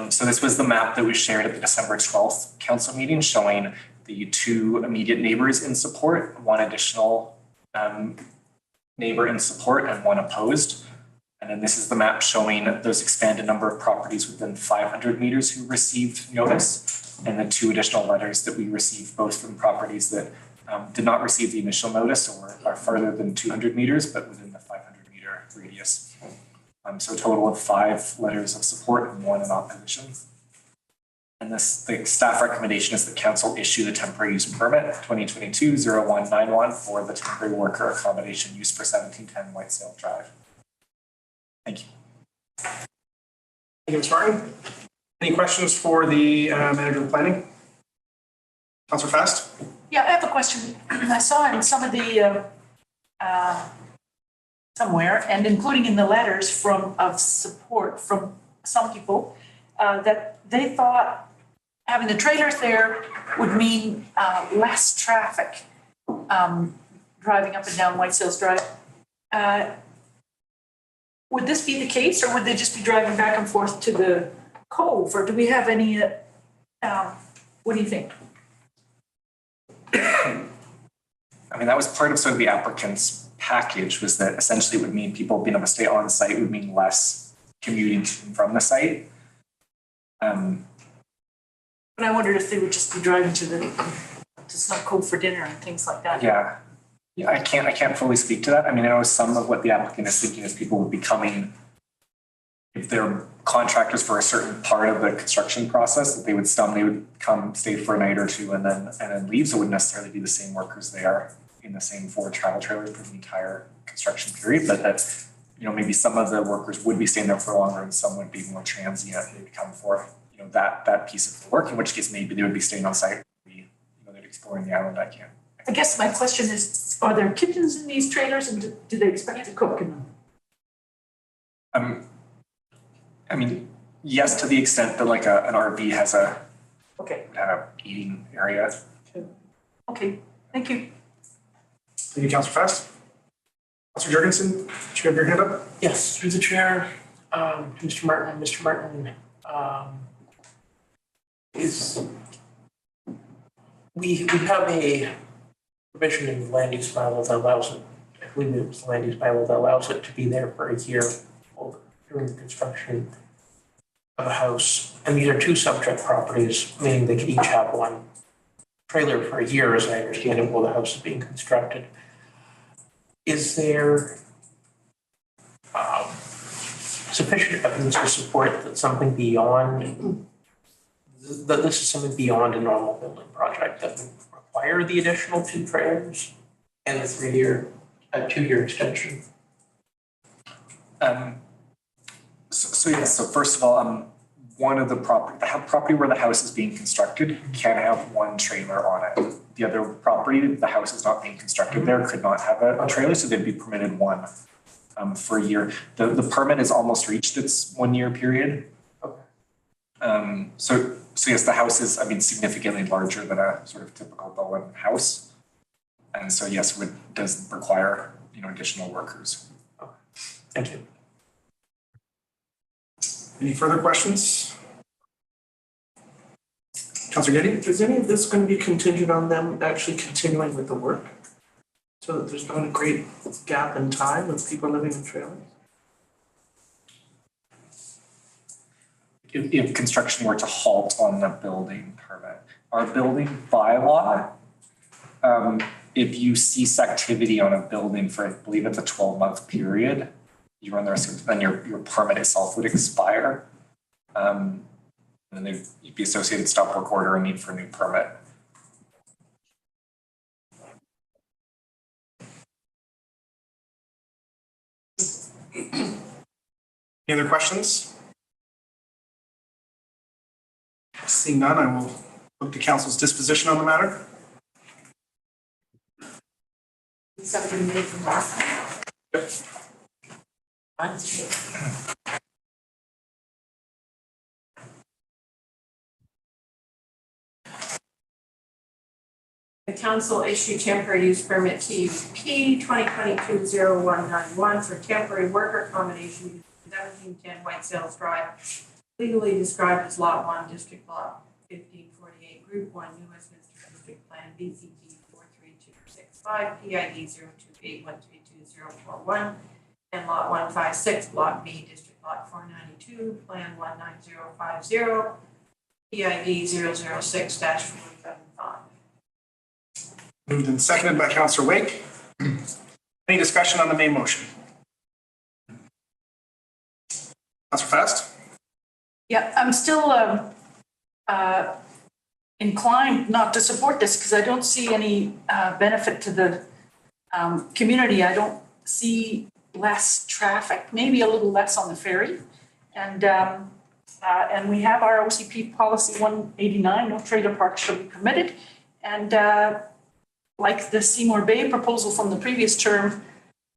So this was the map that was shared at the December 12th council meeting, showing the 2 immediate neighbors in support, 1 additional neighbor in support, and 1 opposed. And then this is the map showing those expanded number of properties within 500 meters who received notice, and the 2 additional letters that we received, both from properties that did not receive the initial notice or are farther than 200 meters, but within the 500 meter radius. So a total of 5 letters of support and 1 in opposition. And the staff recommendation is that council issue the temporary use permit 2022-0191 for the temporary worker accommodation use for 1710 Whitesale Drive. Thank you. Thank you, Ms. Martin. Any questions for the manager of planning? Councillor Fast? Yeah, I have a question. I saw in some of the, somewhere, and including in the letters of support from some people, that they thought having the trailers there would mean less traffic driving up and down Whitesales Drive. Would this be the case, or would they just be driving back and forth to the cove, or do we have any, what do you think? I mean, that was part of sort of the applicant's package, was that essentially it would mean people being able to stay on site would mean less commuting from the site. But I wondered if they would just be driving to Snow Cove for dinner and things like that. Yeah, I can't fully speak to that. I mean, I know some of what the applicant is thinking is people would be coming, if they're contractors for a certain part of the construction process, that they would come stay for a night or 2 and then leave. So it wouldn't necessarily be the same workers there in the same 4 travel trailers for the entire construction period, but that, you know, maybe some of the workers would be staying there for longer and some would be more transient. They'd come for, you know, that piece of the work, in which case maybe they would be staying on site, you know, they're exploring the island. I guess my question is, are there kitchens in these trailers, and do they expect to cook in them? I mean, yes, to the extent that like an RV has a eating area. Okay, thank you. Thank you, Councillor Fast. Councillor Jurgensen, did you have your hand up? Yes, through the chair, Mr. Martin, we have a provision in the land use bylaw that allows it, I believe it was the land use bylaw that allows it to be there for a year during the construction of a house. And these are 2 subject properties, meaning they could each have 1 trailer for a year, as I understand it, while the house is being constructed. Is there sufficient evidence to support that something beyond, that this is something beyond a normal building project that would require the additional 2 trailers and the 2-year extension? So first of all, one of the property where the house is being constructed can have 1 trailer on it. The other property, the house is not being constructed there, could not have a trailer, so they'd be permitted 1 for a year. The permit has almost reached its 1-year period. So yes, the house is, I mean, significantly larger than a sort of typical Bowen house. And so yes, it does require additional workers. Thank you. Any further questions? Councillor Getty? Is any of this going to be contingent on them actually continuing with the work? So that there's not a great gap in time with people living in trailers? If construction were to halt on the building permit, our building bylaw, if you cease activity on a building for, I believe it's a 12-month period, you run the risk of then your permit itself would expire. And then there'd be associated stop work order and need for a new permit. Any other questions? Seeing none, I will look to council's disposition on the matter. Something made from last time. The council issued temporary use permit TUP 2022-0191 for temporary worker accommodation 1710 White Sails Drive, legally described as Lot 1, District Block 1548, Group 1, New Westminster District Plan, BCT 43265, PID 028132041, and Lot 156, Block B, District Block 492, Plan 19050, PID 006-475. Moved and seconded by Councillor Wake. Any discussion on the main motion? Councillor Fast? Yeah, I'm still inclined not to support this because I don't see any benefit to the community. I don't see less traffic, maybe a little less on the ferry. And we have our OCP policy 189, no trailer parks shall be permitted. And like the Seymour Bay proposal from the previous term,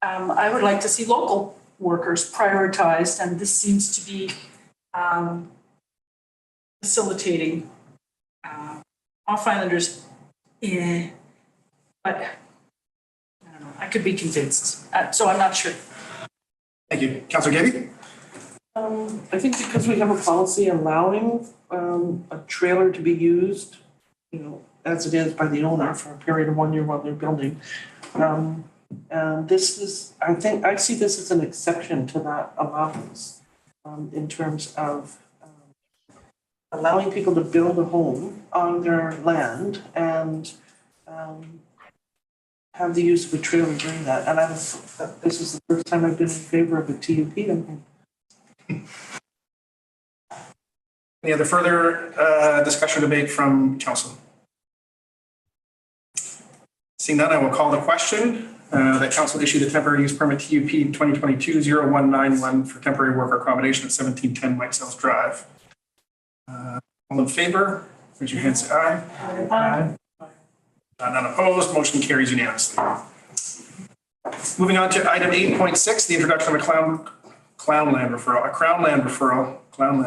I would like to see local workers prioritized, and this seems to be facilitating off islanders. But I don't know, I could be convinced, so I'm not sure. Thank you. Councillor Getty? I think because we have a policy allowing a trailer to be used, as it is by the owner for a period of 1 year while they're building. And this is, I see this as an exception to that allowance in terms of allowing people to build a home on their land and have the use of a trailer during that. And this is the first time I've been in favor of a TUP. Any other further discussion or debate from council? Seeing none, I will call the question that council issued a temporary use permit TUP 2022-0191 for temporary worker accommodation at 1710 White Sails Drive. All in favor, raise your hand, say aye. Aye. None opposed, motion carries unanimously. Moving on to item 8.6, the introduction of a crown land referral. Crown land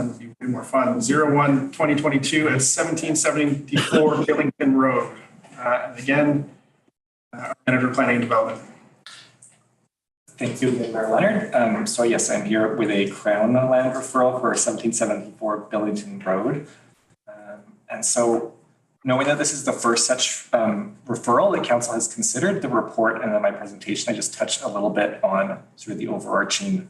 would be way more fun. 01-2022 at 1774 Billington Road. And again, Manager Planning and Development. Thank you, Mayor Leonard. So yes, I'm here with a crown land referral for 1774 Billington Road. And so knowing that this is the first such referral that council has considered, the report and in my presentation, I just touched a little bit on sort of the overarching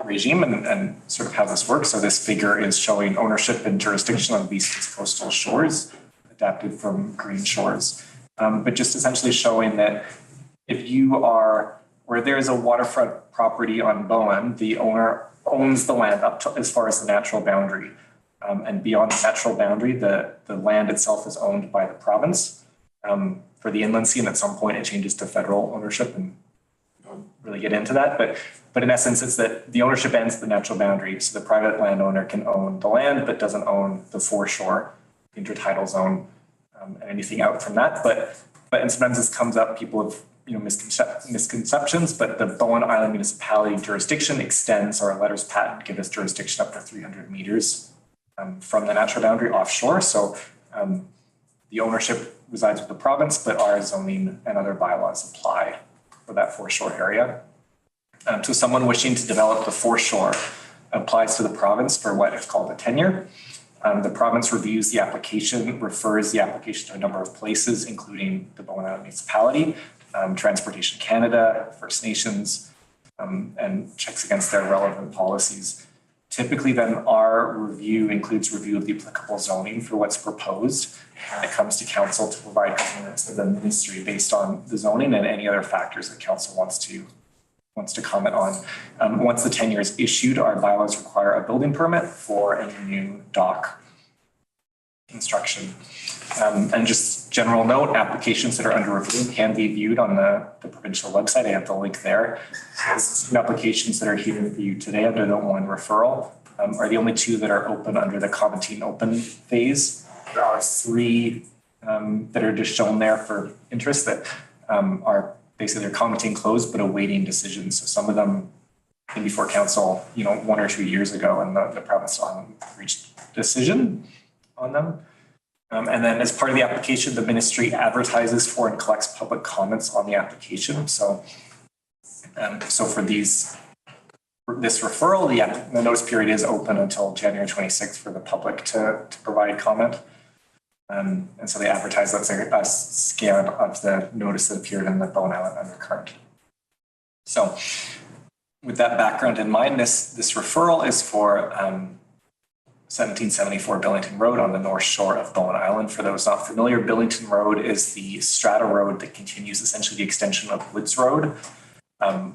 regime and sort of how this works. So this figure is showing ownership and jurisdiction on BC's coastal shores, adapted from Green Shores. But just essentially showing that if you are, where there is a waterfront property on Bowen, the owner owns the land up to as far as the natural boundary. And beyond the natural boundary, the land itself is owned by the province. For the inland sea, and at some point it changes to federal ownership, and we don't really get into that. But in essence, it's that the ownership ends at the natural boundary. So the private landowner can own the land, but doesn't own the foreshore, the intertidal zone, and anything out from that. And sometimes this comes up, people have misconceptions, but the Bowen Island municipality jurisdiction extends, or our letters patent give us jurisdiction up to 300 meters from the natural boundary offshore. So the ownership resides with the province, but our zoning and other bylaws apply for that foreshore area. So someone wishing to develop the foreshore applies to the province for what is called a tenure. The province reviews the application, refers the application to a number of places, including the Bowen Island Municipality, Transportation Canada, First Nations, and checks against their relevant policies. Typically then our review includes review of the applicable zoning for what's proposed. And it comes to council to provide comments to the ministry based on the zoning and any other factors that council wants to comment on. Once the tenure is issued, our bylaws require a building permit for any new dock construction. And just general note, applications that are under review can be viewed on the provincial website. I have the link there. The applications that are here for you today under the one referral are the only two that are open under the commenting open phase. There are three that are just shown there for interest that are basically they're commenting closed but awaiting decisions. So some of them came before council, 1 or 2 years ago, and the province still hasn't reached decision on them. And then as part of the application, the ministry advertises for and collects public comments on the application. So for this referral, the notice period is open until January 26th for the public to provide comment. And so they advertise, let's say, a scan of the notice that appeared in the Bowen Island Undercurrent. So with that background in mind, this referral is for 1774 Billington Road on the north shore of Bowen Island. For those not familiar, Billington Road is the strata road that continues essentially the extension of Woods Road,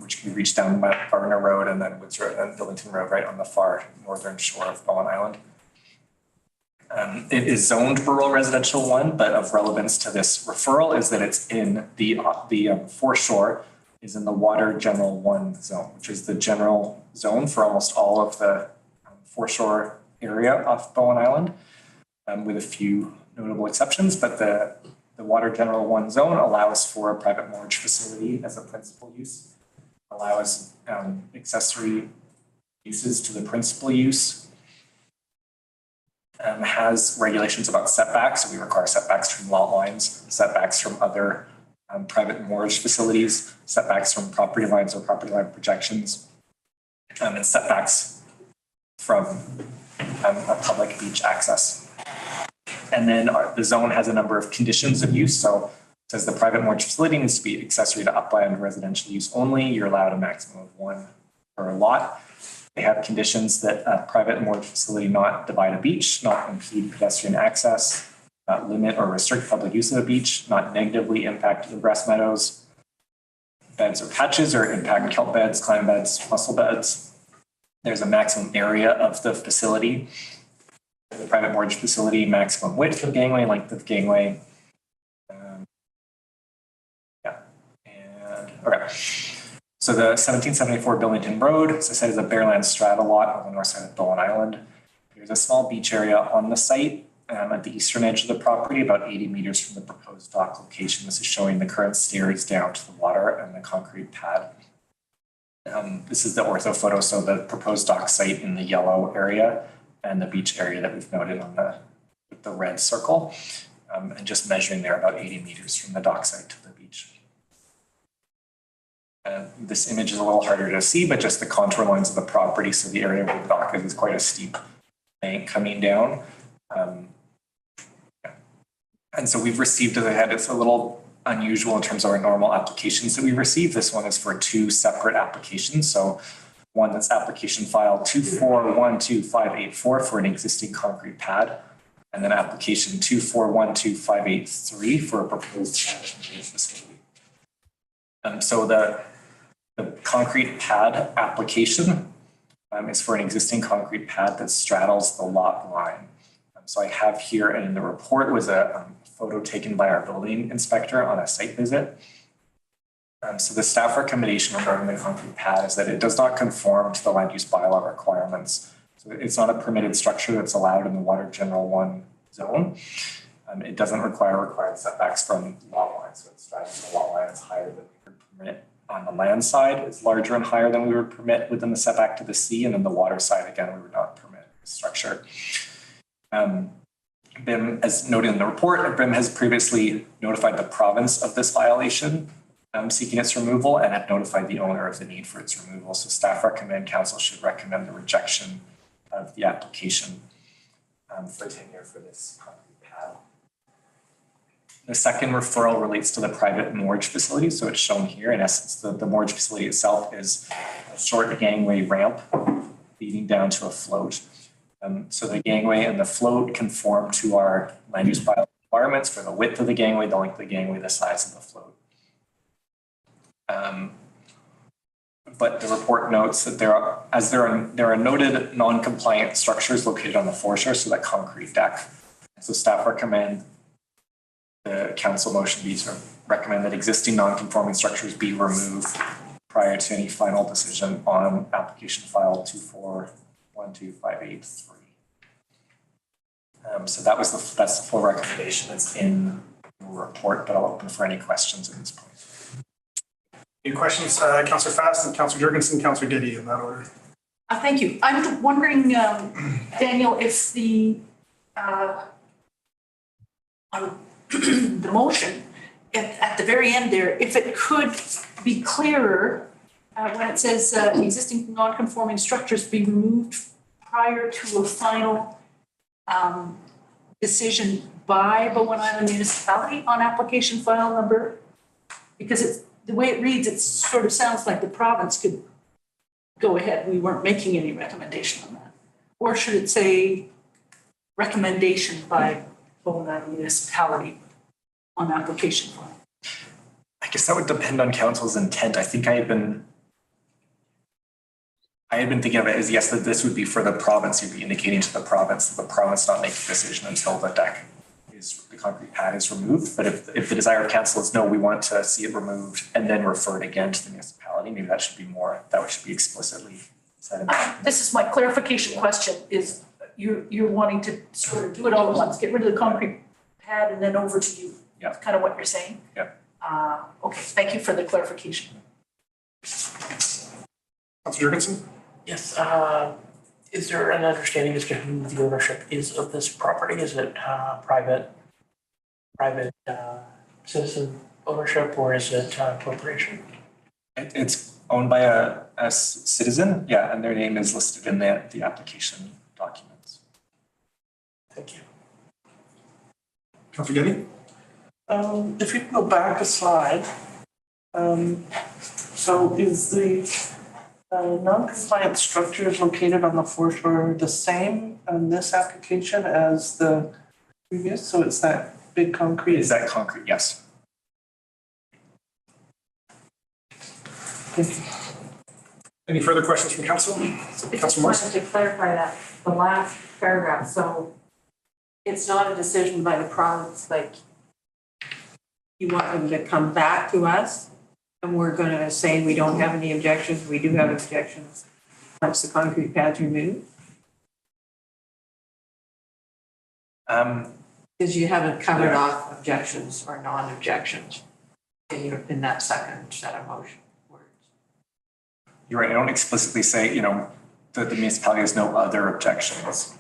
which can be reached down Mount Gardner Road and then Woods Road and Billington Road right on the far northern shore of Bowen Island. It is zoned rural residential 1, but of relevance to this referral is that it's in the foreshore is in the water general 1 zone, which is the general zone for almost all of the foreshore area off Bowen Island, with a few notable exceptions, but the water general 1 zone allows for a private mortgage facility as a principal use, allows accessory uses to the principal use, has regulations about setbacks. So we require setbacks from lot lines, setbacks from other private mortgage facilities, setbacks from property lines or property line projections, and setbacks from a public beach access. And then the zone has a number of conditions of use. So it says the private mortgage facility needs to be accessory to upland residential use only. You're allowed a maximum of 1 per lot. They have conditions that a private mortgage facility not divide a beach, not impede pedestrian access, not limit or restrict public use of the beach, not negatively impact the grass meadows, beds or patches, or impact kelp beds, clam beds, mussel beds. There's a maximum area of the facility, the private mortgage facility, maximum width of gangway, length of gangway. Okay. So the 1774 Billington Road, as I said, is a bareland strata lot on the north side of Bowen Island. There's a small beach area on the site at the eastern edge of the property, about 80 meters from the proposed dock location. This is showing the current stairs down to the water and the concrete pad. This is the ortho photo, so the proposed dock site in the yellow area and the beach area that we've noted on the red circle, and just measuring there about 80 meters from the dock site to the beach. This image is a little harder to see, but just the contour lines of the property. So the area where the dock is quite a steep bank coming down. And so we've received, as I had, it's a little unusual in terms of our normal applications that we receive. This one is for 2 separate applications. So one that's application file 2412584 for an existing concrete pad, and then application 2412583 for a proposed facility. So the concrete pad application is for an existing concrete pad that straddles the lot line. So I have here, and in the report was a photo taken by our building inspector on a site visit. So the staff recommendation regarding the concrete pad is that it does not conform to the land use bylaw requirements. So it's not a permitted structure that's allowed in the water general 1 zone. It doesn't require setbacks from lot lines. So it's driving the lot line is higher than we would permit on the land side. It's larger and higher than we would permit within the setback to the sea. And then the water side, again, we would not permit the structure. BIM, as noted in the report, BIM has previously notified the province of this violation. seeking its removal and have notified the owner of the need for its removal. So staff recommend council should recommend the rejection of the application for tenure for this concrete pad. The second referral relates to the private moorage facility. So it's shown here. In essence, the moorage facility itself is a short gangway ramp leading down to a float. So the gangway and the float conform to our land use bylaw requirements for the width of the gangway, the length of the gangway, the size of the float. But the report notes that there are noted non-compliant structures located on the foreshore, so that concrete deck. So staff recommend the council motion be to recommend that existing non-conforming structures be removed prior to any final decision on application file 2412583. So that's the full recommendation that's in the report, but I'll open for any questions at this point. Any questions, Councillor Fast and Councillor Jurgensen, Councillor Diddy in that order? Thank you. I'm wondering, Daniel, if the the motion at the very end there, if it could be clearer when it says existing non-conforming structures be removed prior to a final decision by Bowen Island Municipality on application file number, because it's the way it reads, it sort of sounds like the province could go ahead. We weren't making any recommendation on that. Or should it say recommendation by Bowen Island Municipality on application file? I guess that would depend on council's intent. I think I had been thinking of it as, yes, that this would be for the province. You'd be indicating to the province that the province not make a decision until the deck the concrete pad is removed. But if the desire of council is no, we want to see it removed and then referred again to the municipality, maybe that should be explicitly said in that. This is my clarification question, is you're wanting to sort of do it all at once, get rid of the concrete pad and then over to you. Yeah. That's kind of what you're saying? Yeah. Okay, thank you for the clarification. Councillor Jurgensen? Yes, is there an understanding as to who the ownership is of this property? Is it private citizen ownership, or is it corporation? It's owned by a citizen, yeah, and their name is listed in the application documents. Thank you. Councillor Getty? If you can go back a slide, so is the non-compliant structures located on the foreshore the same on this application as the previous? So it's that big concrete? Is that concrete? Yes. Thank you. Any further questions from council? Just wanted to clarify that, the last paragraph, so it's not a decision by the province, like you want them to come back to us and we're gonna say we don't have any objections, we do have objections once the concrete pad's removed? Because you haven't covered off objections or non-objections in that second set of motion words. You're right. I don't explicitly say, that the municipality has no other objections.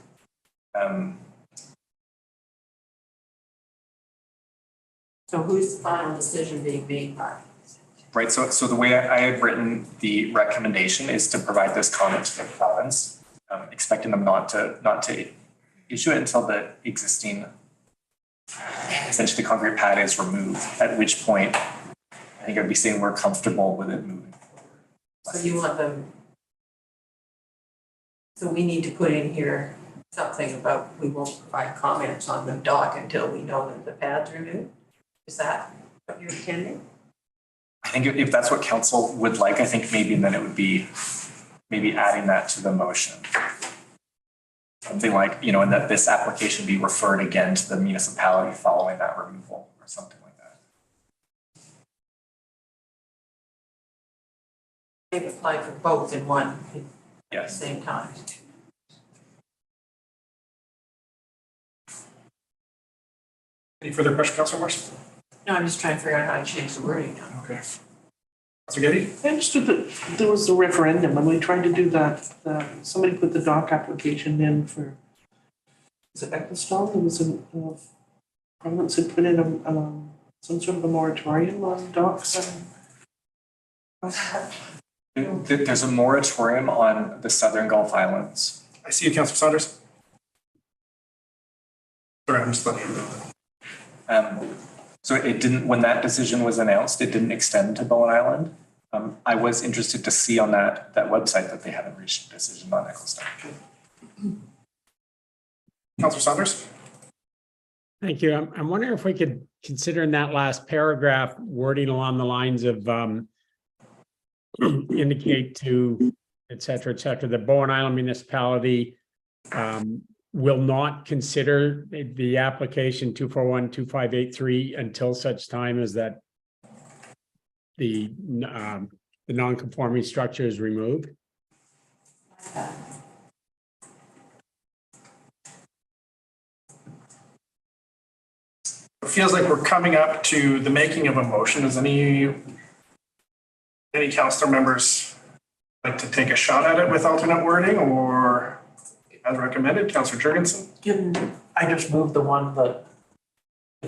So who's the final decision being made by? Right. So the way I have written the recommendation is to provide this comment to the province, expecting them not to issue it until the existing, essentially the concrete pad is removed, at which point I think I'd be saying we're comfortable with it moving forward. So you want them, so we need to put in here something about we won't provide comments on the dock until we know that the pad's removed? Is that what you're intending? I think if that's what council would like, I think maybe then it would be maybe adding that to the motion. Something like, and that this application be referred again to the municipality following that removal or something like that. They've applied for both in one at the Yes. same time. Any further questions, Councillor Morse? No, I'm just trying to figure out how to change the wording. Okay. Councillor Getty? I understood that there was a referendum and we tried to do that. Somebody put the dock application in for, is it Ecclestone? There was a province had put in some sort of a moratorium on docks and There's a moratorium on the Southern Gulf Islands. I see you, Councillor Saunders. Sorry, I'm just letting you know. So it didn't, when that decision was announced, it didn't extend to Bowen Island. I was interested to see on that website that they haven't reached a decision on Eccleston. Councillor Saunders. Thank you. I'm wondering if we could consider in that last paragraph wording along the lines of indicate to et cetera, the Bowen Island municipality will not consider the application 241-2583 until such time as that the non-conforming structure is removed. It feels like we're coming up to the making of a motion. Does any councillor members like to take a shot at it with alternate wording, or as recommended? Councillor Jurgensen? I just moved the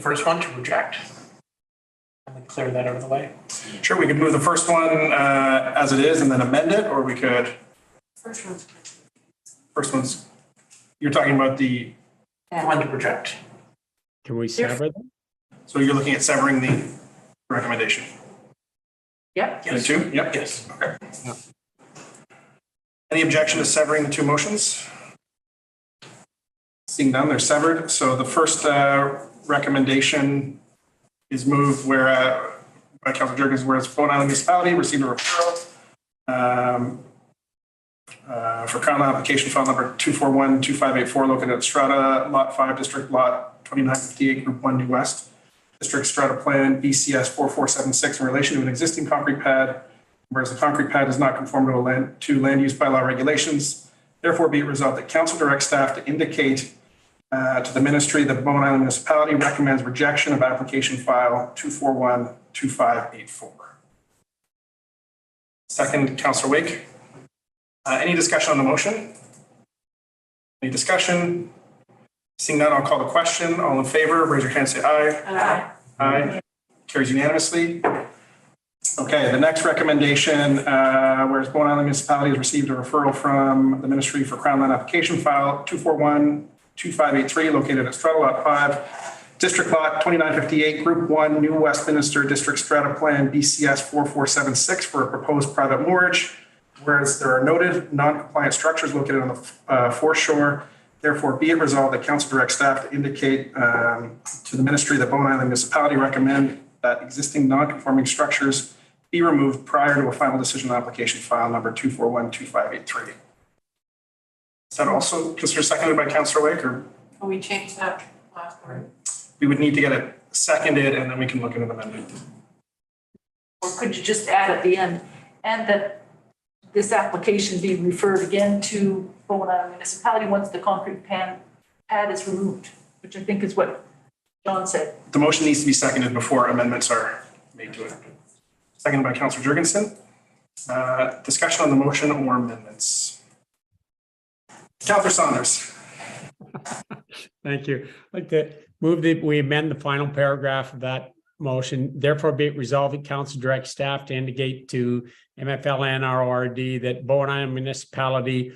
first one to reject. And then clear that out of the way. Sure, we could move the first one as it is and then amend it, or we could. First one's, you're talking about the one to reject. Can we sever them? So you're looking at severing the recommendation? Yep. The two? Yep. Yes. Okay. Yep. Any objection to severing the two motions? Seeing none, they're severed. So the first recommendation is moved where by Councillor Jurgens, whereas Bowen Island Municipality received a referral for Crown Land application file number 241-2584 located at Strata, Lot 5, District Lot 2958, Group 1, New West. District Strata Plan BCS 4476 in relation to an existing concrete pad, whereas the concrete pad does not conform to land use bylaw regulations. Therefore, be it resolved that council directs staff to indicate to the ministry that Bowen Island Municipality recommends rejection of application file 241-2584. Second, Councillor Wake. Any discussion on the motion? Any discussion? Seeing none, I'll call the question. All in favor, raise your hand, say aye. Aye. Aye. Carries unanimously. Okay, the next recommendation, whereas Bowen Island Municipality has received a referral from the Ministry for Crown Land application file 241-2583 located at Strata Lot 5, District Lot 2958, Group 1, New Westminster District Strata Plan BCS 4476 for a proposed private moorage, whereas there are noted non-compliant structures located on the foreshore. Therefore, be it resolved that council directs staff to indicate to the ministry that Bowen Island Municipality recommend that existing non-conforming structures be removed prior to a final decision on application file number 241-2583. Is that also considered seconded by Councillor Wake, or? Can we change that last part? We would need to get it seconded and then we can look at an amendment. Or could you just add at the end, and that this application be referred again to Bowen Island Municipality once the concrete pad is removed, which I think is what John said. The motion needs to be seconded before amendments are made to it. Seconded by Councillor Jurgensen. Discussion on the motion or amendments. Councillor Saunders. Thank you. I'd like to move that we amend the final paragraph of that motion. Therefore, be it resolved that council directs staff to indicate to MFLNRORD that Bowen Island Municipality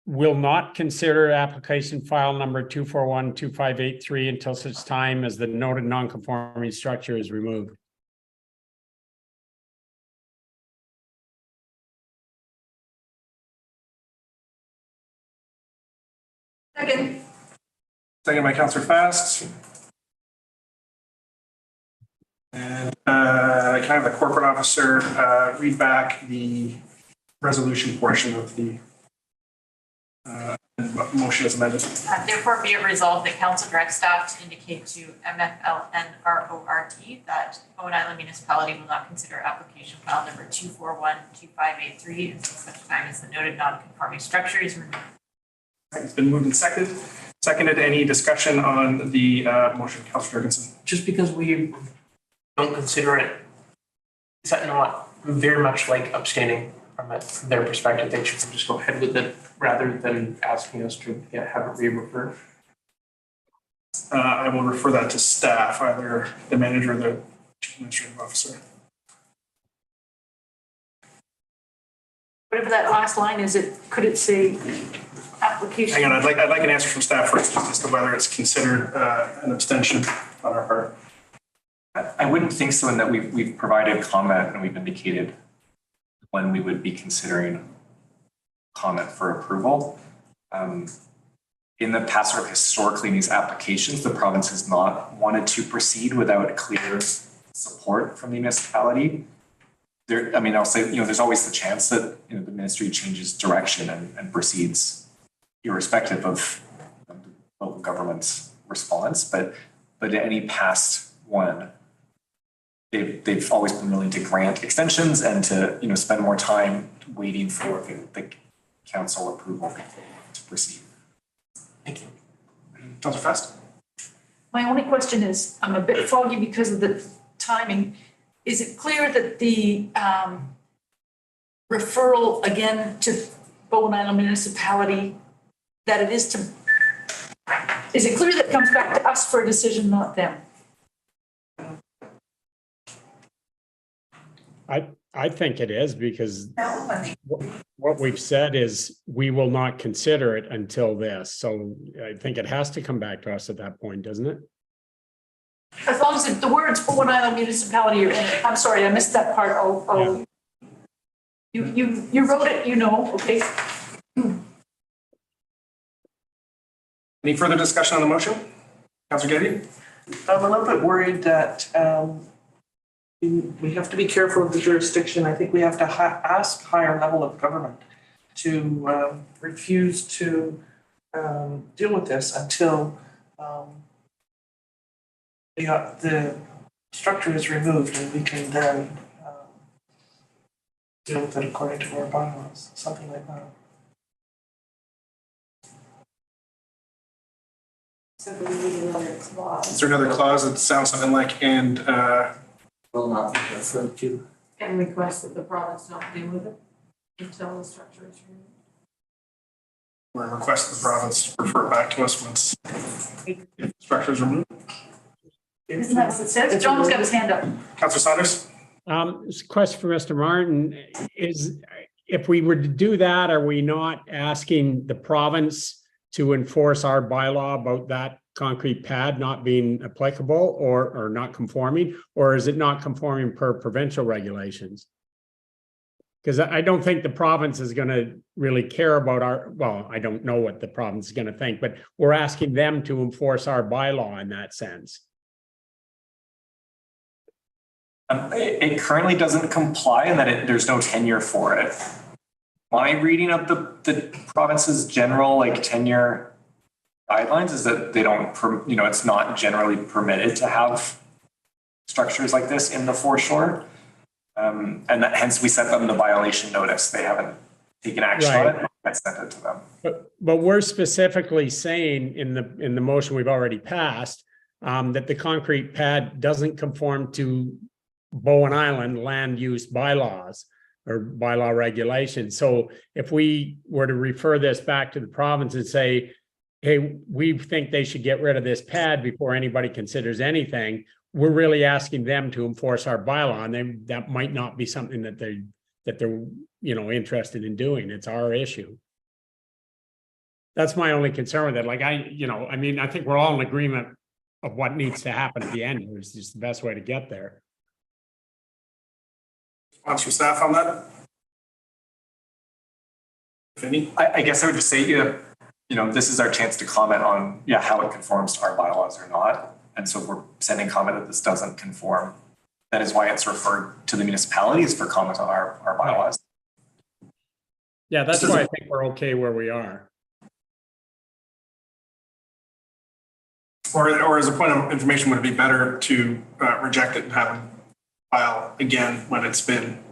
will not consider application file number 241-2583 until such time as the noted non-conforming structure is removed. Second. Seconded by Councillor Fast. And can I have the corporate officer read back the resolution portion of the motion as amended? Therefore, be it resolved that council directs staff to indicate to MFLNRORT that Bowen Island Municipality will not consider application file number 241-2583 until such time as the noted non-conforming structure is removed. It's been moved and seconded. Seconded. Any discussion on the motion, Councillor Jurgensen? Just because we don't consider it, is that not very much like abstaining from it from their perspective? They should just go ahead with it rather than asking us to have it re-referred. I will refer that to staff, either the manager or the chief administrative officer. whatever that last line is, could it say application? Hang on, I'd like an answer from staff first, just as to whether it's considered an abstention on our part. I wouldn't think so, in that we've provided comment and we've indicated when we would be considering comment for approval. In the past, sort of historically, in these applications, the province has not wanted to proceed without clear support from the municipality. I mean, I'll say, there's always the chance that the ministry changes direction and proceeds irrespective of the local government's response. But any past one, they've always been willing to grant extensions and to spend more time waiting for the council approval to proceed. Thank you. Councillor Fest? My only question is, I'm a bit foggy because of the timing. Is it clear that the referral again to Bowen Island Municipality, that it is it clear that it comes back to us for a decision, not them? I think it is, because what we've said is we will not consider it until this. So I think it has to come back to us at that point, doesn't it? As long as the words Bowen Island Municipality are in it. I'm sorry, I missed that part. You wrote it, okay. Any further discussion on the motion? Councillor Getty? I'm a little bit worried that we have to be careful of the jurisdiction. I think we have to ask higher level of government to refuse to deal with this until the structure is removed, and we can then deal with it according to our bylaws, something like that. So we need another clause. Is there another clause that sounds something like, and Will not be referred to. And request that the province not deal with it until the structure is removed. or request the province refer back to us once the structure is removed? Isn't that what it says? John's got his hand up. Councillor Saunders? It's a question for Mr. Martin. If we were to do that, are we not asking the province to enforce our bylaw about that concrete pad not being applicable or not conforming, or is it not conforming per provincial regulations? Because I don't think the province is going to really care about well, I don't know what the province is going to think, but we're asking them to enforce our bylaw in that sense. It currently doesn't comply in that there's no tenure for it. My reading of the province's general tenure guidelines is that they don't, it's not generally permitted to have structures like this in the foreshore. And that hence we sent them the violation notice. They haven't taken action on it. I sent it to them. But we're specifically saying in the motion we've already passed that the concrete pad doesn't conform to Bowen Island land use bylaws or bylaw regulations. So if we were to refer this back to the province and say, hey, we think they should get rid of this pad before anybody considers anything, we're really asking them to enforce our bylaw, and that might not be something that they're interested in doing. It's our issue. That's my only concern with it. I think we're all in agreement of what needs to happen at the end. It's just the best way to get there. Response from staff on that? If any? I guess I would just say, this is our chance to comment on how it conforms to our bylaws or not. And so we're sending comment that this doesn't conform. That is why it's referred to the municipalities for comment on our bylaws. Yeah, that's why I think we're okay where we are. Or as a point of information, would it be better to reject it and have them file again when it's been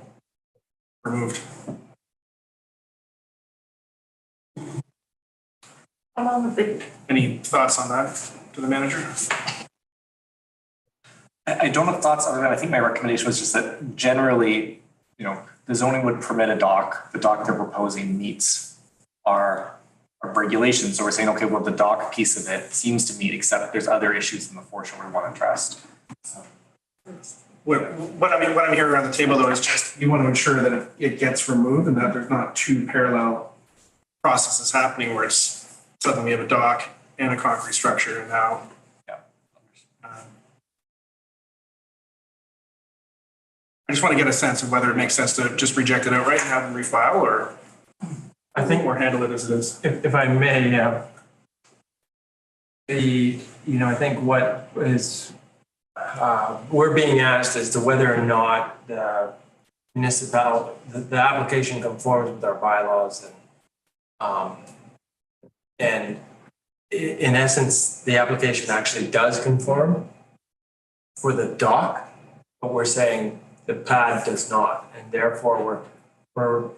removed? Any thoughts on that to the manager? I don't have thoughts other than I think my recommendation was just that generally, the zoning would permit a dock. The dock they're proposing meets our regulations. So we're saying, okay, well, the dock piece of it seems to meet, except there's other issues in the foreshore we want addressed. So. What I'm hearing around the table though is just, you want to ensure that it gets removed and that there's not two parallel processes happening where it's suddenly we have a dock and a concrete structure and now. I just want to get a sense of whether it makes sense to just reject it outright and have them refile, or I think or handle it as it is. if I may, I think what is we're being asked as to whether or not the the application conforms with our bylaws and in essence, the application actually does conform for the dock, but we're saying the pad does not, and therefore we're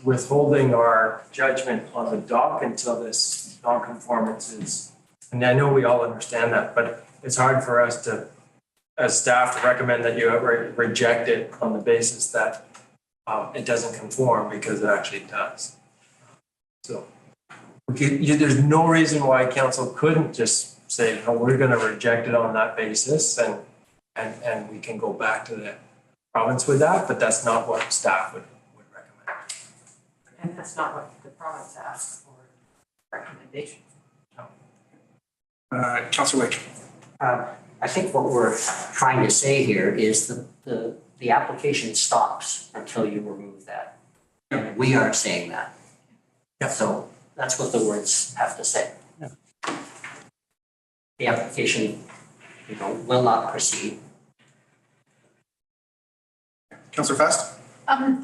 withholding our judgment on the dock until this non-conformance is. And I know we all understand that, but it's hard for us to, as staff, to recommend that you reject it on the basis that it doesn't conform because it actually does. So there's no reason why council couldn't just say, no, we're going to reject it on that basis, and we can go back to the province with that, but that's not what staff would recommend. And that's not what the province asked for recommendation. Councillor Lake. I think what we're trying to say here is the application stops until you remove that. And we aren't saying that. So that's what the words have to say. The application, will not proceed. Councillor Fast? A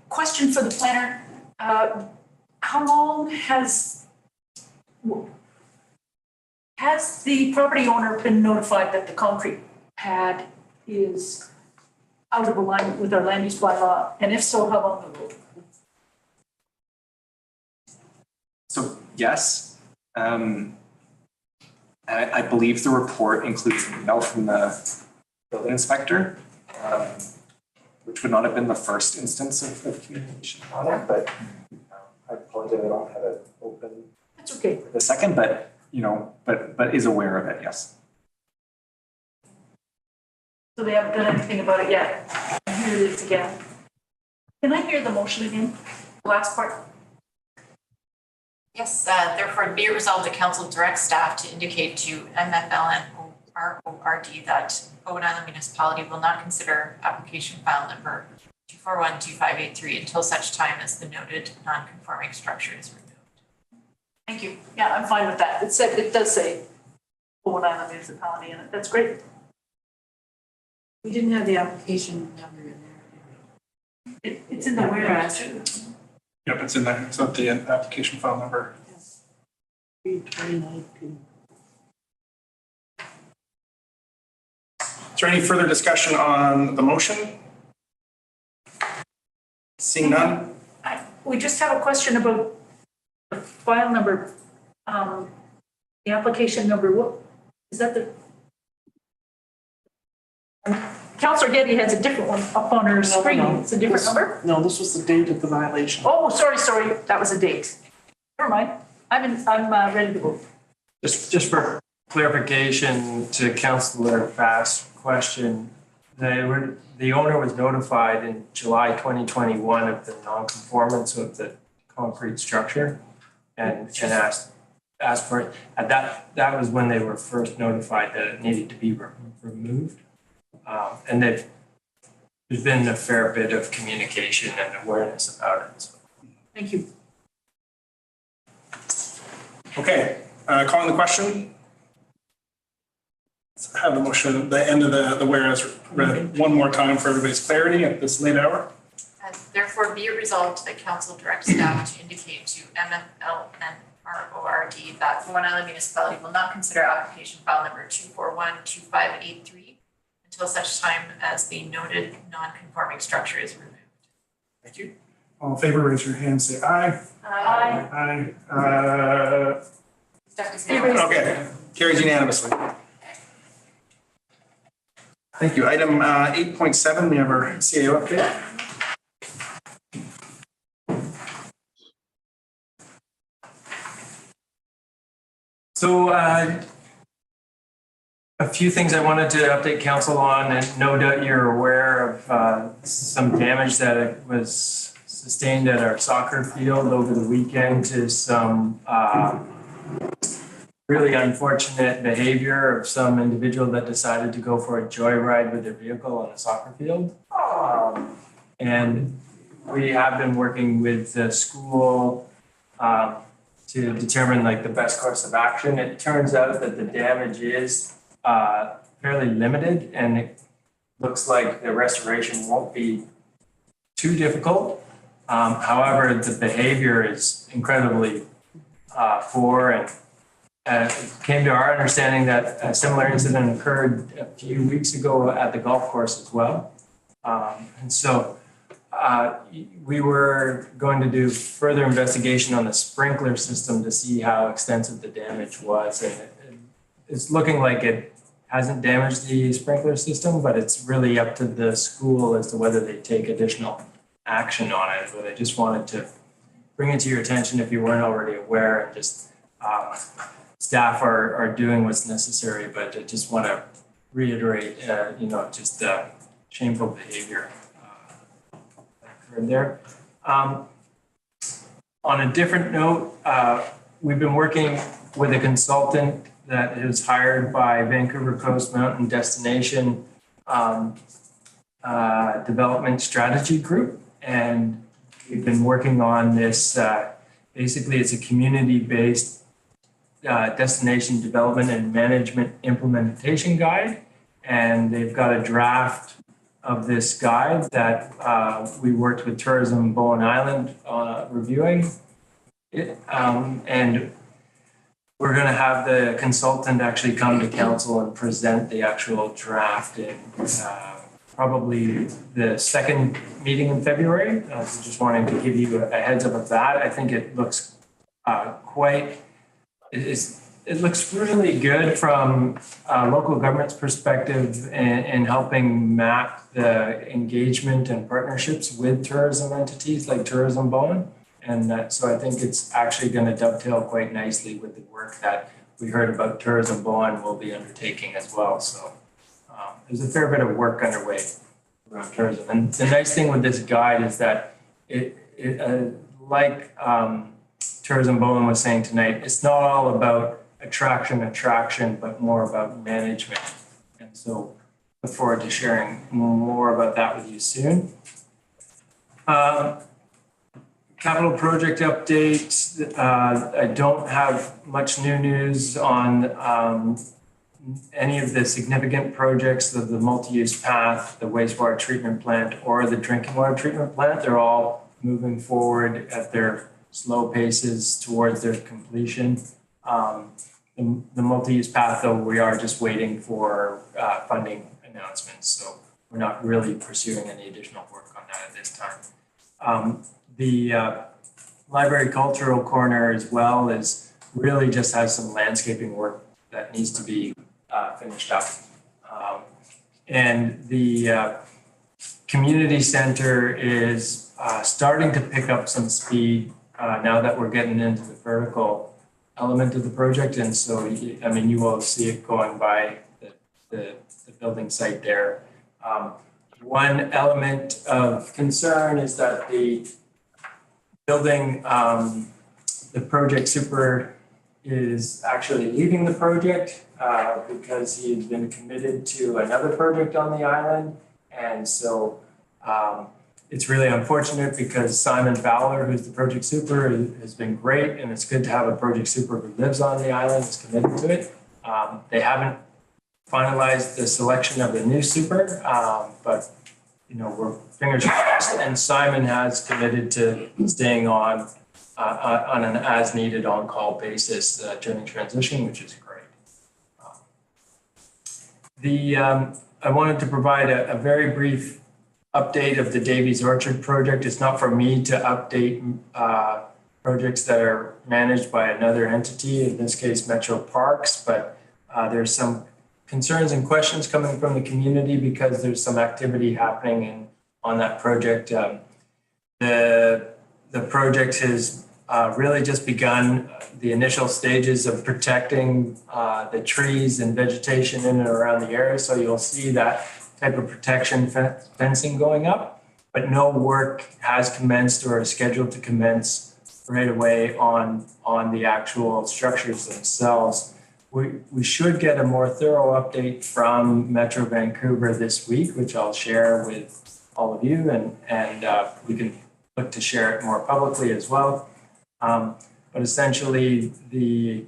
question for the planner. How long has the property owner been notified that the concrete pad is out of alignment with our land use bylaw? And if so, how long ago? So yes, I believe the report includes an email from the building inspector, which would not have been the first instance of communication on it, but I apologize, I don't have it open. That's okay. The second, but but is aware of it, yes. So they haven't done anything about it yet. Here it is again. Can I hear the motion again? The last part? Yes, therefore be it resolved, the council directs staff to indicate to MFL and RORD that Bowen Island Municipality will not consider application file number 2412583 until such time as the noted non-conforming structure is removed. Thank you. Yeah, I'm fine with that. It does say Bowen Island Municipality in it. That's great. We didn't have the application number in there. It's in the whereas. Yep, it's in there. It's not the application file number. 2019. Is there any further discussion on the motion? Seeing none? We just have a question about the file number, the application number. What is that? Councillor Getty has a different one up on her screen. No. It's a different number? No, this was the date of the violation. Oh, sorry. That was a date. Never mind. I'm ready to vote. Just for clarification to Councillor Fast's question, the owner was notified in July 2021 of the non-conformance of the concrete structure and asked for it. And that was when they were first notified that it needed to be removed. And there's been a fair bit of communication and awareness about it. So. Thank you. Okay, calling the question. Let's have the motion, the end of the whereas read one more time for everybody's clarity at this late hour. And therefore be it resolved that council directs staff to indicate to MFL and RORD that Bowen Island Municipality will not consider application file number 2412583 until such time as the noted non-conforming structure is removed. Thank you. All in favor, raise your hand, say aye. Aye. Aye. Okay, carries unanimously. Thank you. Item 8.7, we have our CAO update. So A few things I wanted to update council on, and no doubt you're aware of some damage that was sustained at our soccer field over the weekend to some really unfortunate behavior of some individual that decided to go for a joyride with their vehicle on a soccer field. And we have been working with the school to determine like the best course of action. It turns out that the damage is fairly limited, and it looks like the restoration won't be too difficult. However, the behavior is incredibly poor, and it came to our understanding that a similar incident occurred a few weeks ago at the golf course as well. And so we were going to do further investigation on the sprinkler system to see how extensive the damage was. And it's looking like it hasn't damaged the sprinkler system, but it's really up to the school as to whether they take additional action on it. But I just wanted to bring it to your attention if you weren't already aware, and just staff are doing what's necessary, but I just want to reiterate, just shameful behavior that occurred there. On a different note, we've been working with a consultant that is hired by Vancouver Coast Mountain Destination Development Strategy Group, and we've been working on this. Basically, it's a community-based destination development and management implementation guide, and they've got a draft of this guide that we worked with Tourism Bowen Island reviewing it, and we're going to have the consultant actually come to council and present the actual draft in probably the second meeting in February. So just wanting to give you a heads up of that. I think it looks it looks really good from local government's perspective in helping map the engagement and partnerships with tourism entities like Tourism Bowen. And so I think it's actually going to dovetail quite nicely with the work that we heard about Tourism Bowen will be undertaking as well. So there's a fair bit of work underway around tourism. And the nice thing with this guide is that like Tourism Bowen was saying tonight, it's not all about attraction, but more about management. And so look forward to sharing more about that with you soon. Capital project update. I don't have much new news on any of the significant projects of the multi-use path, the wastewater treatment plant, or the drinking water treatment plant. They're all moving forward at their slow paces towards their completion. The multi-use path, though, we are just waiting for funding announcements. So we're not really pursuing any additional work on that at this time. The library cultural corner as well is really just has some landscaping work that needs to be finished up. And the community center is starting to pick up some speed now that we're getting into the vertical element of the project. And so, I mean, you will see it going by the building site there. One element of concern is that the building, the project super is actually leaving the project because he's been committed to another project on the island. And so it's really unfortunate because Simon Fowler, who's the project super, has been great. And it's good to have a project super who lives on the island, is committed to it. They haven't finalized the selection of the new super, but we're fingers crossed. And Simon has committed to staying on an as-needed on-call basis during transition, which is great. I wanted to provide a very brief update of the Davies Orchard project. It's not for me to update projects that are managed by another entity, in this case Metro Parks, but there's some concerns and questions coming from the community because there's some activity happening on that project. The project has really just begun the initial stages of protecting the trees and vegetation in and around the area. So you'll see that type of protection fencing going up, but no work has commenced or is scheduled to commence right away on the actual structures themselves. We should get a more thorough update from Metro Vancouver this week, which I'll share with all of you, and we can look to share it more publicly as well. But essentially, the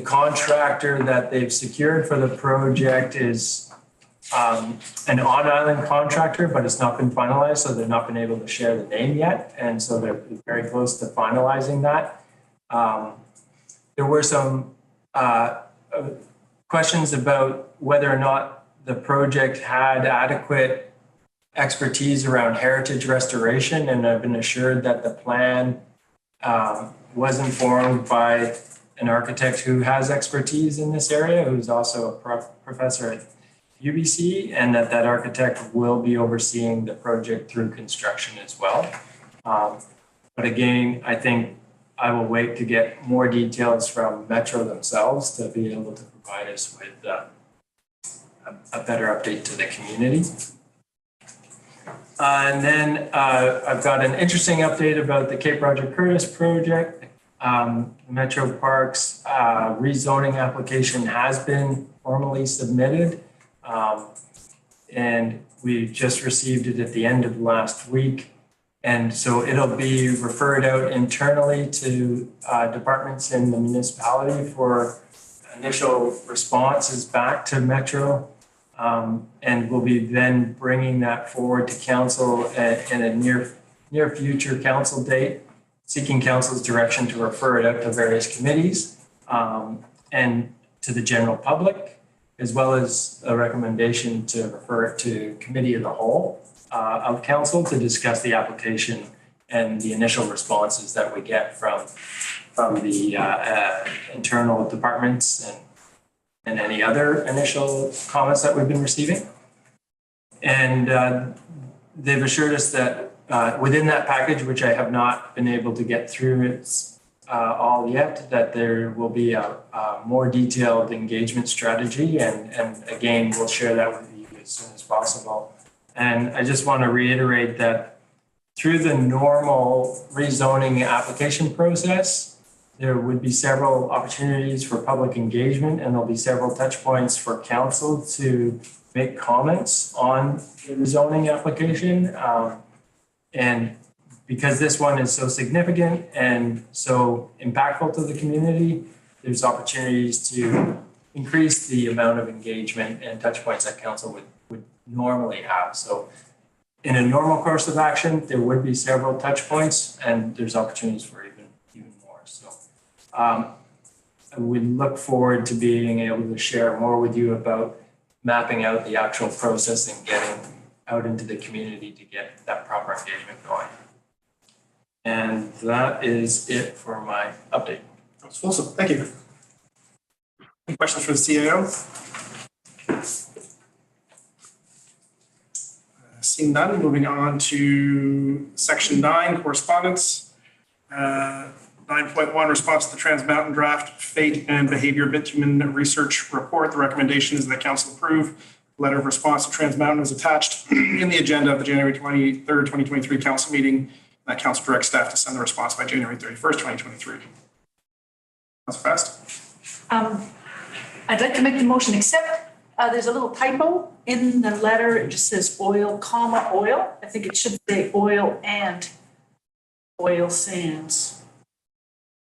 contractor that they've secured for the project is an on-island contractor, but it's not been finalized, so they've not been able to share the name yet, and so they're very close to finalizing that. There were some questions about whether or not the project had adequate expertise around heritage restoration, and I've been assured that the plan was informed by an architect who has expertise in this area, who's also a professor at UBC, and that architect will be overseeing the project through construction as well. But again, I think I will wait to get more details from Metro themselves to be able to provide us with a better update to the community. And then I've got an interesting update about the Cape Roger Curtis project. Metro Parks rezoning application has been formally submitted. And we just received it at the end of last week. And so it'll be referred out internally to departments in the municipality for initial responses back to Metro. And we'll be then bringing that forward to council in a near future council date, seeking council's direction to refer it out to various committees and to the general public, as well as a recommendation to refer it to committee of the whole of council to discuss the application and the initial responses that we get from the internal departments and any other initial comments that we've been receiving. And they've assured us that within that package, which I have not been able to get through it all yet, that there will be a more detailed engagement strategy. And again, we'll share that with you as soon as possible. And I just want to reiterate that through the normal rezoning application process, there would be several opportunities for public engagement, and there'll be several touch points for council to make comments on the rezoning application. And because this one is so significant and so impactful to the community, there's opportunities to increase the amount of engagement and touch points that council would normally have. So in a normal course of action, there would be several touch points, and there's opportunities for even more. So we look forward to being able to share more with you about mapping out the actual process and getting out into the community to get that proper engagement going. And that is it for my update. That's awesome. Thank you. Any questions for the CAO? Seeing none, moving on to section 9, correspondence. 9.1, response to the Trans Mountain Draft Fate and Behavior Bitumen Research Report. The recommendation is that council approve. The letter of response to Trans Mountain is attached in the agenda of the January 23rd, 2023 council meeting. That council directs staff to send the response by January 31st, 2023. Councilor Fast. I'd like to make the motion, except there's a little typo in the letter. It just says oil, comma, oil. I think it should say oil and oil sands.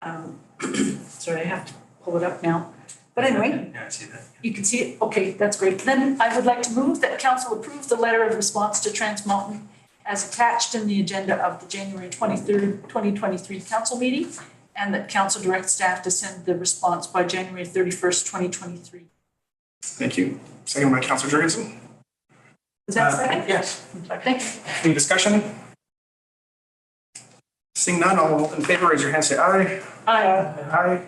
Sorry, I have to pull it up now. But anyway, Yeah, I see that. you can see it. Okay, that's great. Then I would like to move that council approve the letter of response to Trans Mountain as attached in the agenda of the January 23rd, 2023 council meeting, and that council direct staff to send the response by January 31st, 2023. Thank you. Second by Councilor Jurgensen. Is that second? Yes. Thank you. Any discussion? Seeing none, all in favor, raise your hand, say aye. Aye. Aye.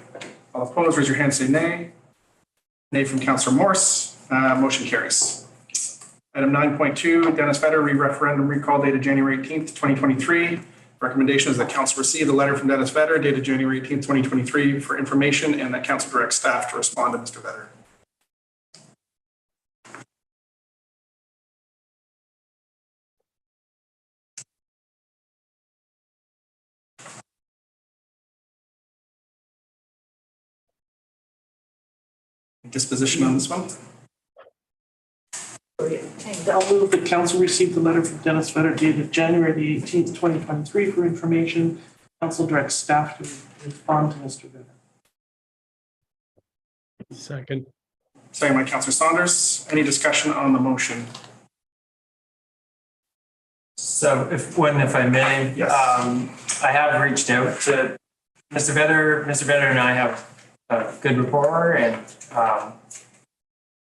All opposed, raise your hand, say nay. Nay from Councilor Morse. Motion carries. Item 9.2, Dennis Vedder, re-referendum recall dated January 18th, 2023. Recommendation is that council receive the letter from Dennis Vetter dated January 18th, 2023 for information, and that council direct staff to respond to Mr. Vetter. Disposition on this one? I'll move that council receive the letter from Dennis Vetter dated January the 18th, 2023 for information. Council directs staff to respond to Mr. Vetter. Second. Second by Councillor Saunders. Any discussion on the motion? So if I may, yes. I have reached out to Mr. Vetter. Mr. Vetter and I have a good rapport, and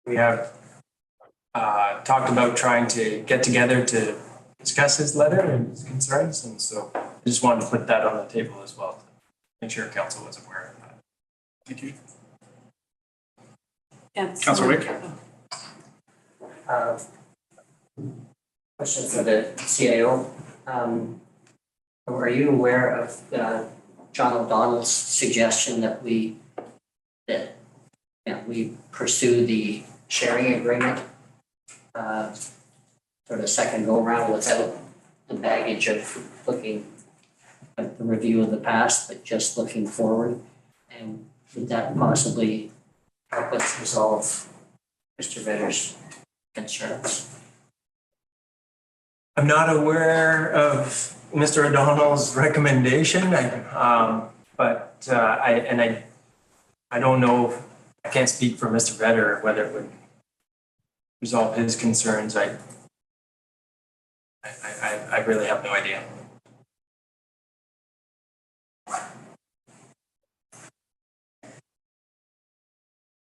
we have talked about trying to get together to discuss his letter and his concerns, and so I just wanted to put that on the table as well to make sure council was aware of that. Thank you. Councillor Wick. Question for the CAO. Are you aware of John O'Donnell's suggestion that we pursue the sharing agreement for the second go around without the baggage of looking at the review of the past, but just looking forward? And would that possibly help us resolve Mr. Vetter's concerns? I'm not aware of Mr. O'Donnell's recommendation, but I don't know. I can't speak for Mr. Vetter whether it would resolve his concerns. I really have no idea.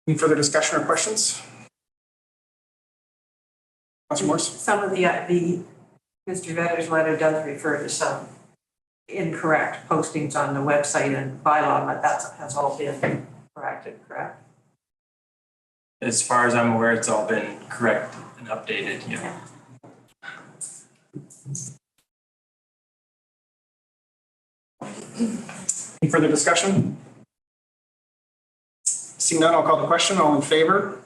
Any further discussion or questions? Councillor Morse? Some of the Mr. Vetter's letter does refer to some incorrect postings on the website and bylaw, but that has all been corrected, correct? As far as I'm aware, it's all been correct and updated, yeah. Any further discussion? Seeing none, I'll call the question. All in favor?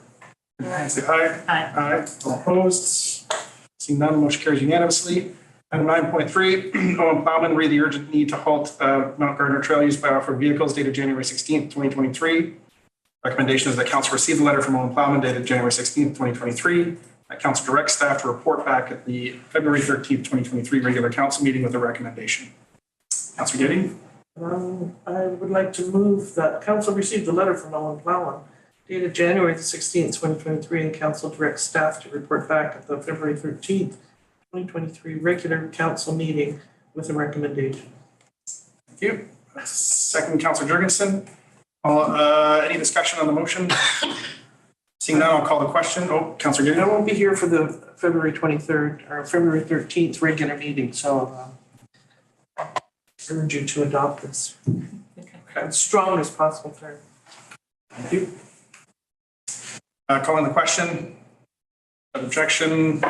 Say aye. Aye. Aye. All opposed? Seeing none, motion carries unanimously. Item 9.3, Owen Plowman, read the urgent need to halt Mount Gardner Trail use by off-road vehicles dated January 16th, 2023. Recommendation is that council receive the letter from Owen Plowman dated January 16th, 2023. That council directs staff to report back at the February 13th, 2023 regular council meeting with a recommendation. Councillor Getty? I would like to move that council receive the letter from Owen Plowman dated January the 16th, 2023, and council directs staff to report back at the February 13th, 2023 regular council meeting with a recommendation. Thank you. Second, Councillor Jurgensen. Any discussion on the motion? Seeing none, I'll call the question. Oh, Councillor Getty. I won't be here for the February 23rd or February 13th regular meeting, so I urge you to adopt this as strong as possible term. Thank you. Calling the question. Objection.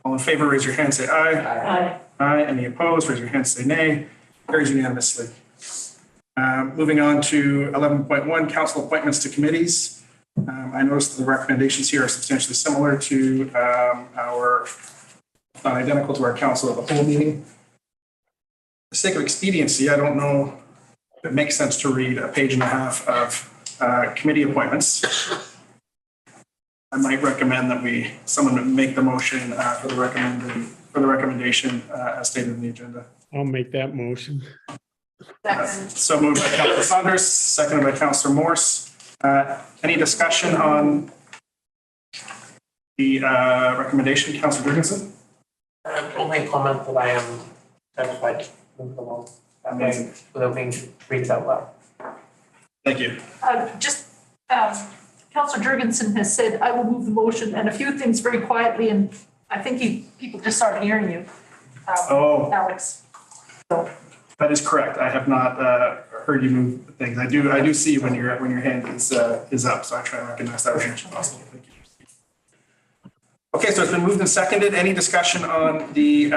All in favor, raise your hand, say aye. Aye. Aye. Any opposed, raise your hand, say nay. Carries unanimously. Moving on to 11.1, council appointments to committees. I noticed the recommendations here are substantially similar to our, not identical to our council of the whole meeting. For the sake of expediency, I don't know if it makes sense to read a page and a half of committee appointments. I might recommend that someone make the motion for the recommendation as stated in the agenda. I'll make that motion. So moved by Councillor Saunders, seconded by Councillor Morse. Any discussion on the recommendation, Councillor Jurgensen? Only comment that I am satisfied with the law. Without being read out loud. Thank you. Councillor Jurgensen has said, I will move the motion, and a few things very quietly, and I think people just aren't hearing you, Alex. So. That is correct. I have not heard you move things. I do see when your hand is up, so I try and recognize that as much as possible. Thank you. Okay, so it's been moved and seconded. Any discussion on the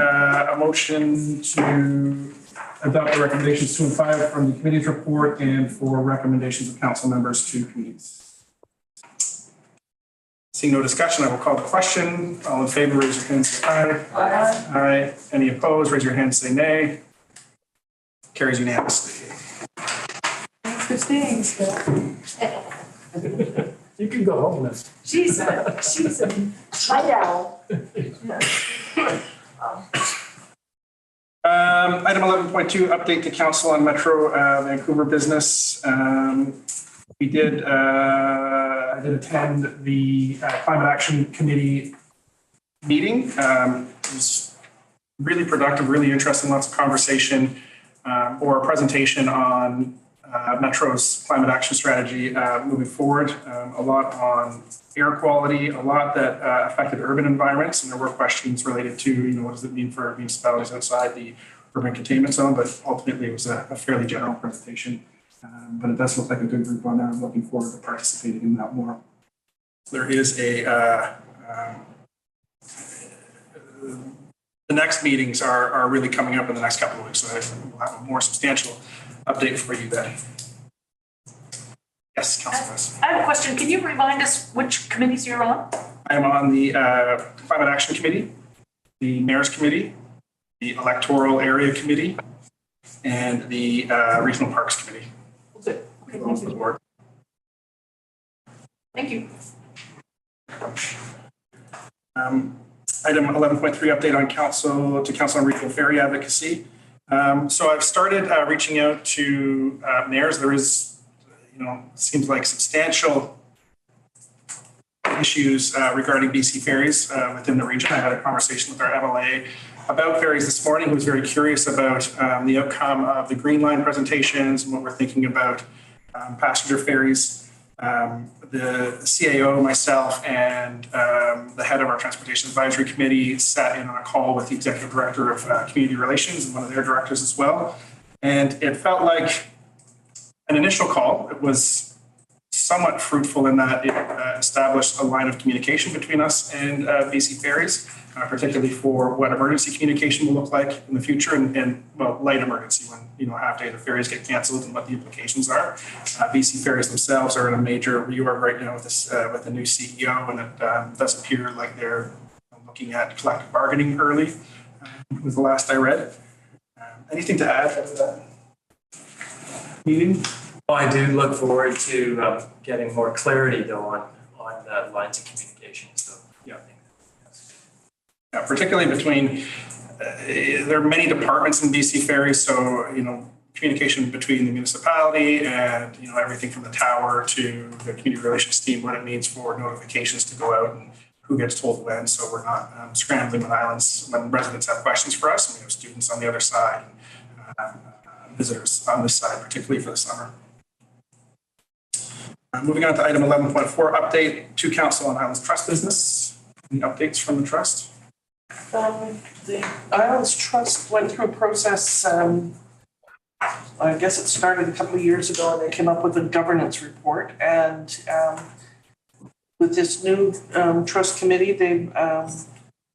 motion to adopt the recommendations 2 and 5 from the committee's report and for recommendations of council members to committees. Seeing no discussion, I will call the question. All in favor, raise your hand, say aye. Aye. Aye. Any opposed, raise your hand, say nay. Carries unanimously. Thanks for staying, Scott. You can go home now. She's a night owl. Item 11.2, update to council on Metro Vancouver business. I did attend the Climate Action Committee meeting. It was really productive, really interesting, lots of conversation or a presentation on Metro's climate action strategy moving forward. A lot on air quality, a lot that affected urban environments, and there were questions related to, what does it mean for municipalities outside the urban containment zone, but ultimately it was a fairly general presentation. But it does look like a good group on there. I'm looking forward to participating in that more. There is the next meetings are really coming up in the next couple of weeks, so we'll have a more substantial update for you then. Yes, Councilor. I have a question. Can you remind us which committees you're on? I am on the Climate Action Committee, the Mayor's Committee, the Electoral Area Committee, and the Regional Parks Committee. Good. Okay, thank you. Thank you. Item 11.3, update on council on regional ferry advocacy. So I've started reaching out to mayors. There is, seems like substantial issues regarding BC ferries within the region. I had a conversation with our MLA about ferries this morning, who was very curious about the outcome of the Green Line presentations and what we're thinking about passenger ferries. The CAO, myself, and the head of our Transportation Advisory Committee sat in on a call with the Executive Director of Community Relations and one of their directors as well. And it felt like an initial call. It was somewhat fruitful in that it established a line of communication between us and BC Ferries, particularly for what emergency communication will look like in the future and light emergency when, half day the ferries get canceled and what the implications are. BC Ferries themselves are in a major reorg right now with the new CEO, and it does appear like they're looking at collective bargaining early, was the last I read. Anything to add to that meeting? Well, I do look forward to getting more clarity though on lines of communication. So yeah. Particularly between, there are many departments in BC Ferries, so, communication between the municipality and, everything from the tower to the community relations team, what it means for notifications to go out and who gets told when, so we're not scrambling on islands when residents have questions for us, and we have students on the other side, visitors on this side, particularly for the summer. Moving on to item 11.4, update to Council on Islands Trust business. Any updates from the trust? The Islands Trust went through a process, I guess it started a couple of years ago, and they came up with a governance report. And with this new trust committee, they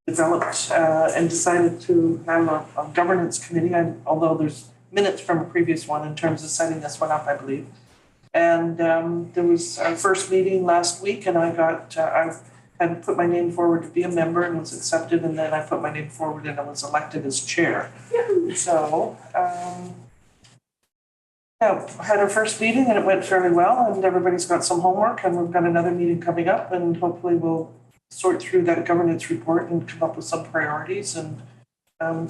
developed and decided to have a governance committee, although there's minutes from a previous one in terms of setting this one up, I believe. And there was our first meeting last week, and I had put my name forward to be a member and was accepted, and then I put my name forward and I was elected as chair. So, I had our first meeting and it went fairly well, and everybody's got some homework, and we've got another meeting coming up, and hopefully we'll sort through that governance report and come up with some priorities and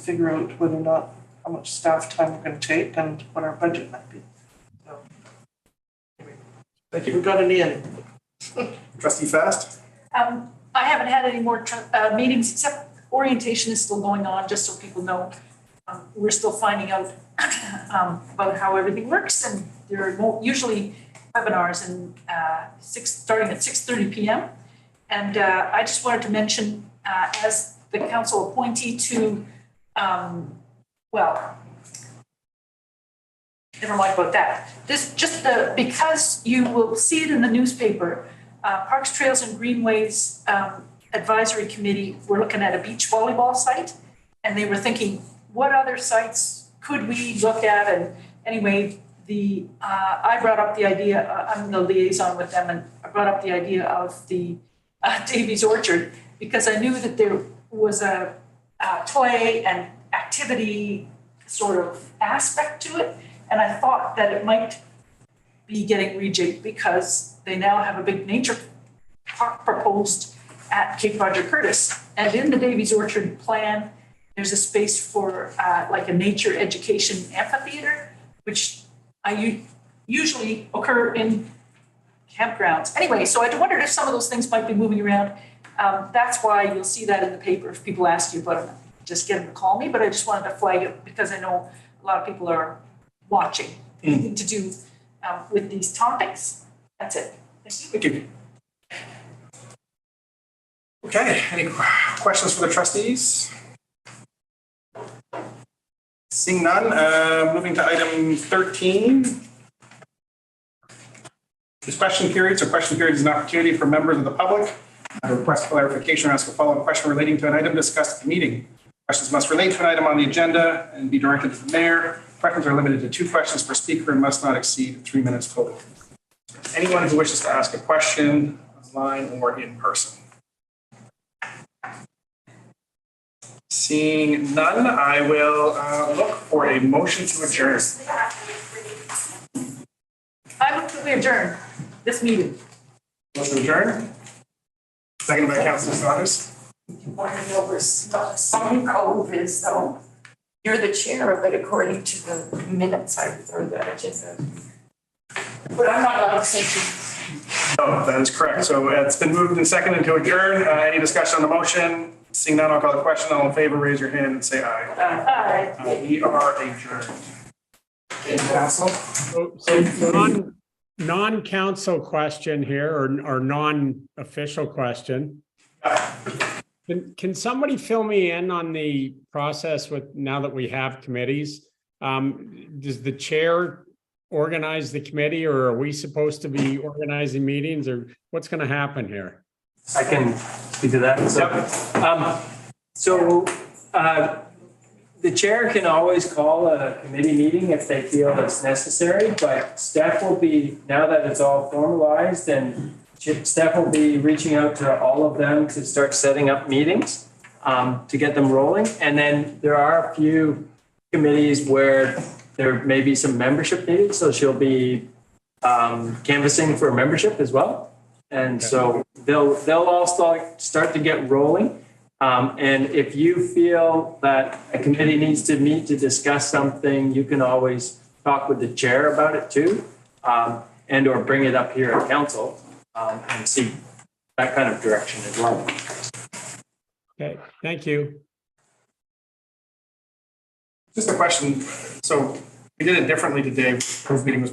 figure out whether or not how much staff time we're going to take and what our budget might be. So, thank you. We got it in. Trustee Fast? I haven't had any more meetings, except orientation is still going on, just so people know. We're still finding out about how everything works, and there are usually webinars starting at 6:30 p.m. And I just wanted to mention, as the council appointee to, never mind about that. Because you will see it in the newspaper, Parks, Trails and Greenways Advisory Committee, we're looking at a beach volleyball site, and they were thinking, what other sites could we look at, and anyway, I brought up the idea, I'm the liaison with them, and I brought up the idea of the Davies Orchard, because I knew that there was a play and activity sort of aspect to it, and I thought that it might be getting rejigged because they now have a big nature park proposed at Cape Roger Curtis. And in the Davies Orchard plan, there's a space for like a nature education amphitheater, which I usually occur in campgrounds. Anyway, so I wondered if some of those things might be moving around. That's why you'll see that in the paper if people ask you about it. Just get them to call me, but I just wanted to flag it because I know a lot of people are watching. Anything to do with these topics. That's it. Thank you. Okay, any questions for the trustees? Seeing none, moving to item 13. This question period. So question period is an opportunity for members of the public to request clarification or ask a follow-up question relating to an item discussed at the meeting. Questions must relate to an item on the agenda and be directed to the mayor. Questions are limited to 2 questions per speaker and must not exceed 3 minutes total. Anyone who wishes to ask a question online or in person. Seeing none, I will look for a motion to adjourn. I move that we adjourn this meeting. Motion to adjourn. Second by Councilor Saunders. You want to know where Sun Cove is, though? You're the chair of it according to the minutes or the agenda. But I'm not allowed to say things. No, that is correct. So it's been moved and seconded to adjourn. Any discussion on the motion? Seeing none, I'll call the question. All in favor, raise your hand and say aye. Aye. We are adjourned. Council? So non-council question here, or non-official question. Can somebody fill me in on the process with, now that we have committees? Does the chair organize the committee, or are we supposed to be organizing meetings, or what's going to happen here? I can speak to that. The chair can always call a committee meeting if they feel it's necessary, but Steph will be, now that it's all formalized, and Steph will be reaching out to all of them to start setting up meetings to get them rolling. And then there are a few committees where there may be some membership needed, so she'll be canvassing for membership as well. And so they'll all start to get rolling. And if you feel that a committee needs to meet to discuss something, you can always talk with the chair about it too, and or bring it up here at council and see that kind of direction as well. Okay, thank you. Just a question. So we did it differently today. This meeting was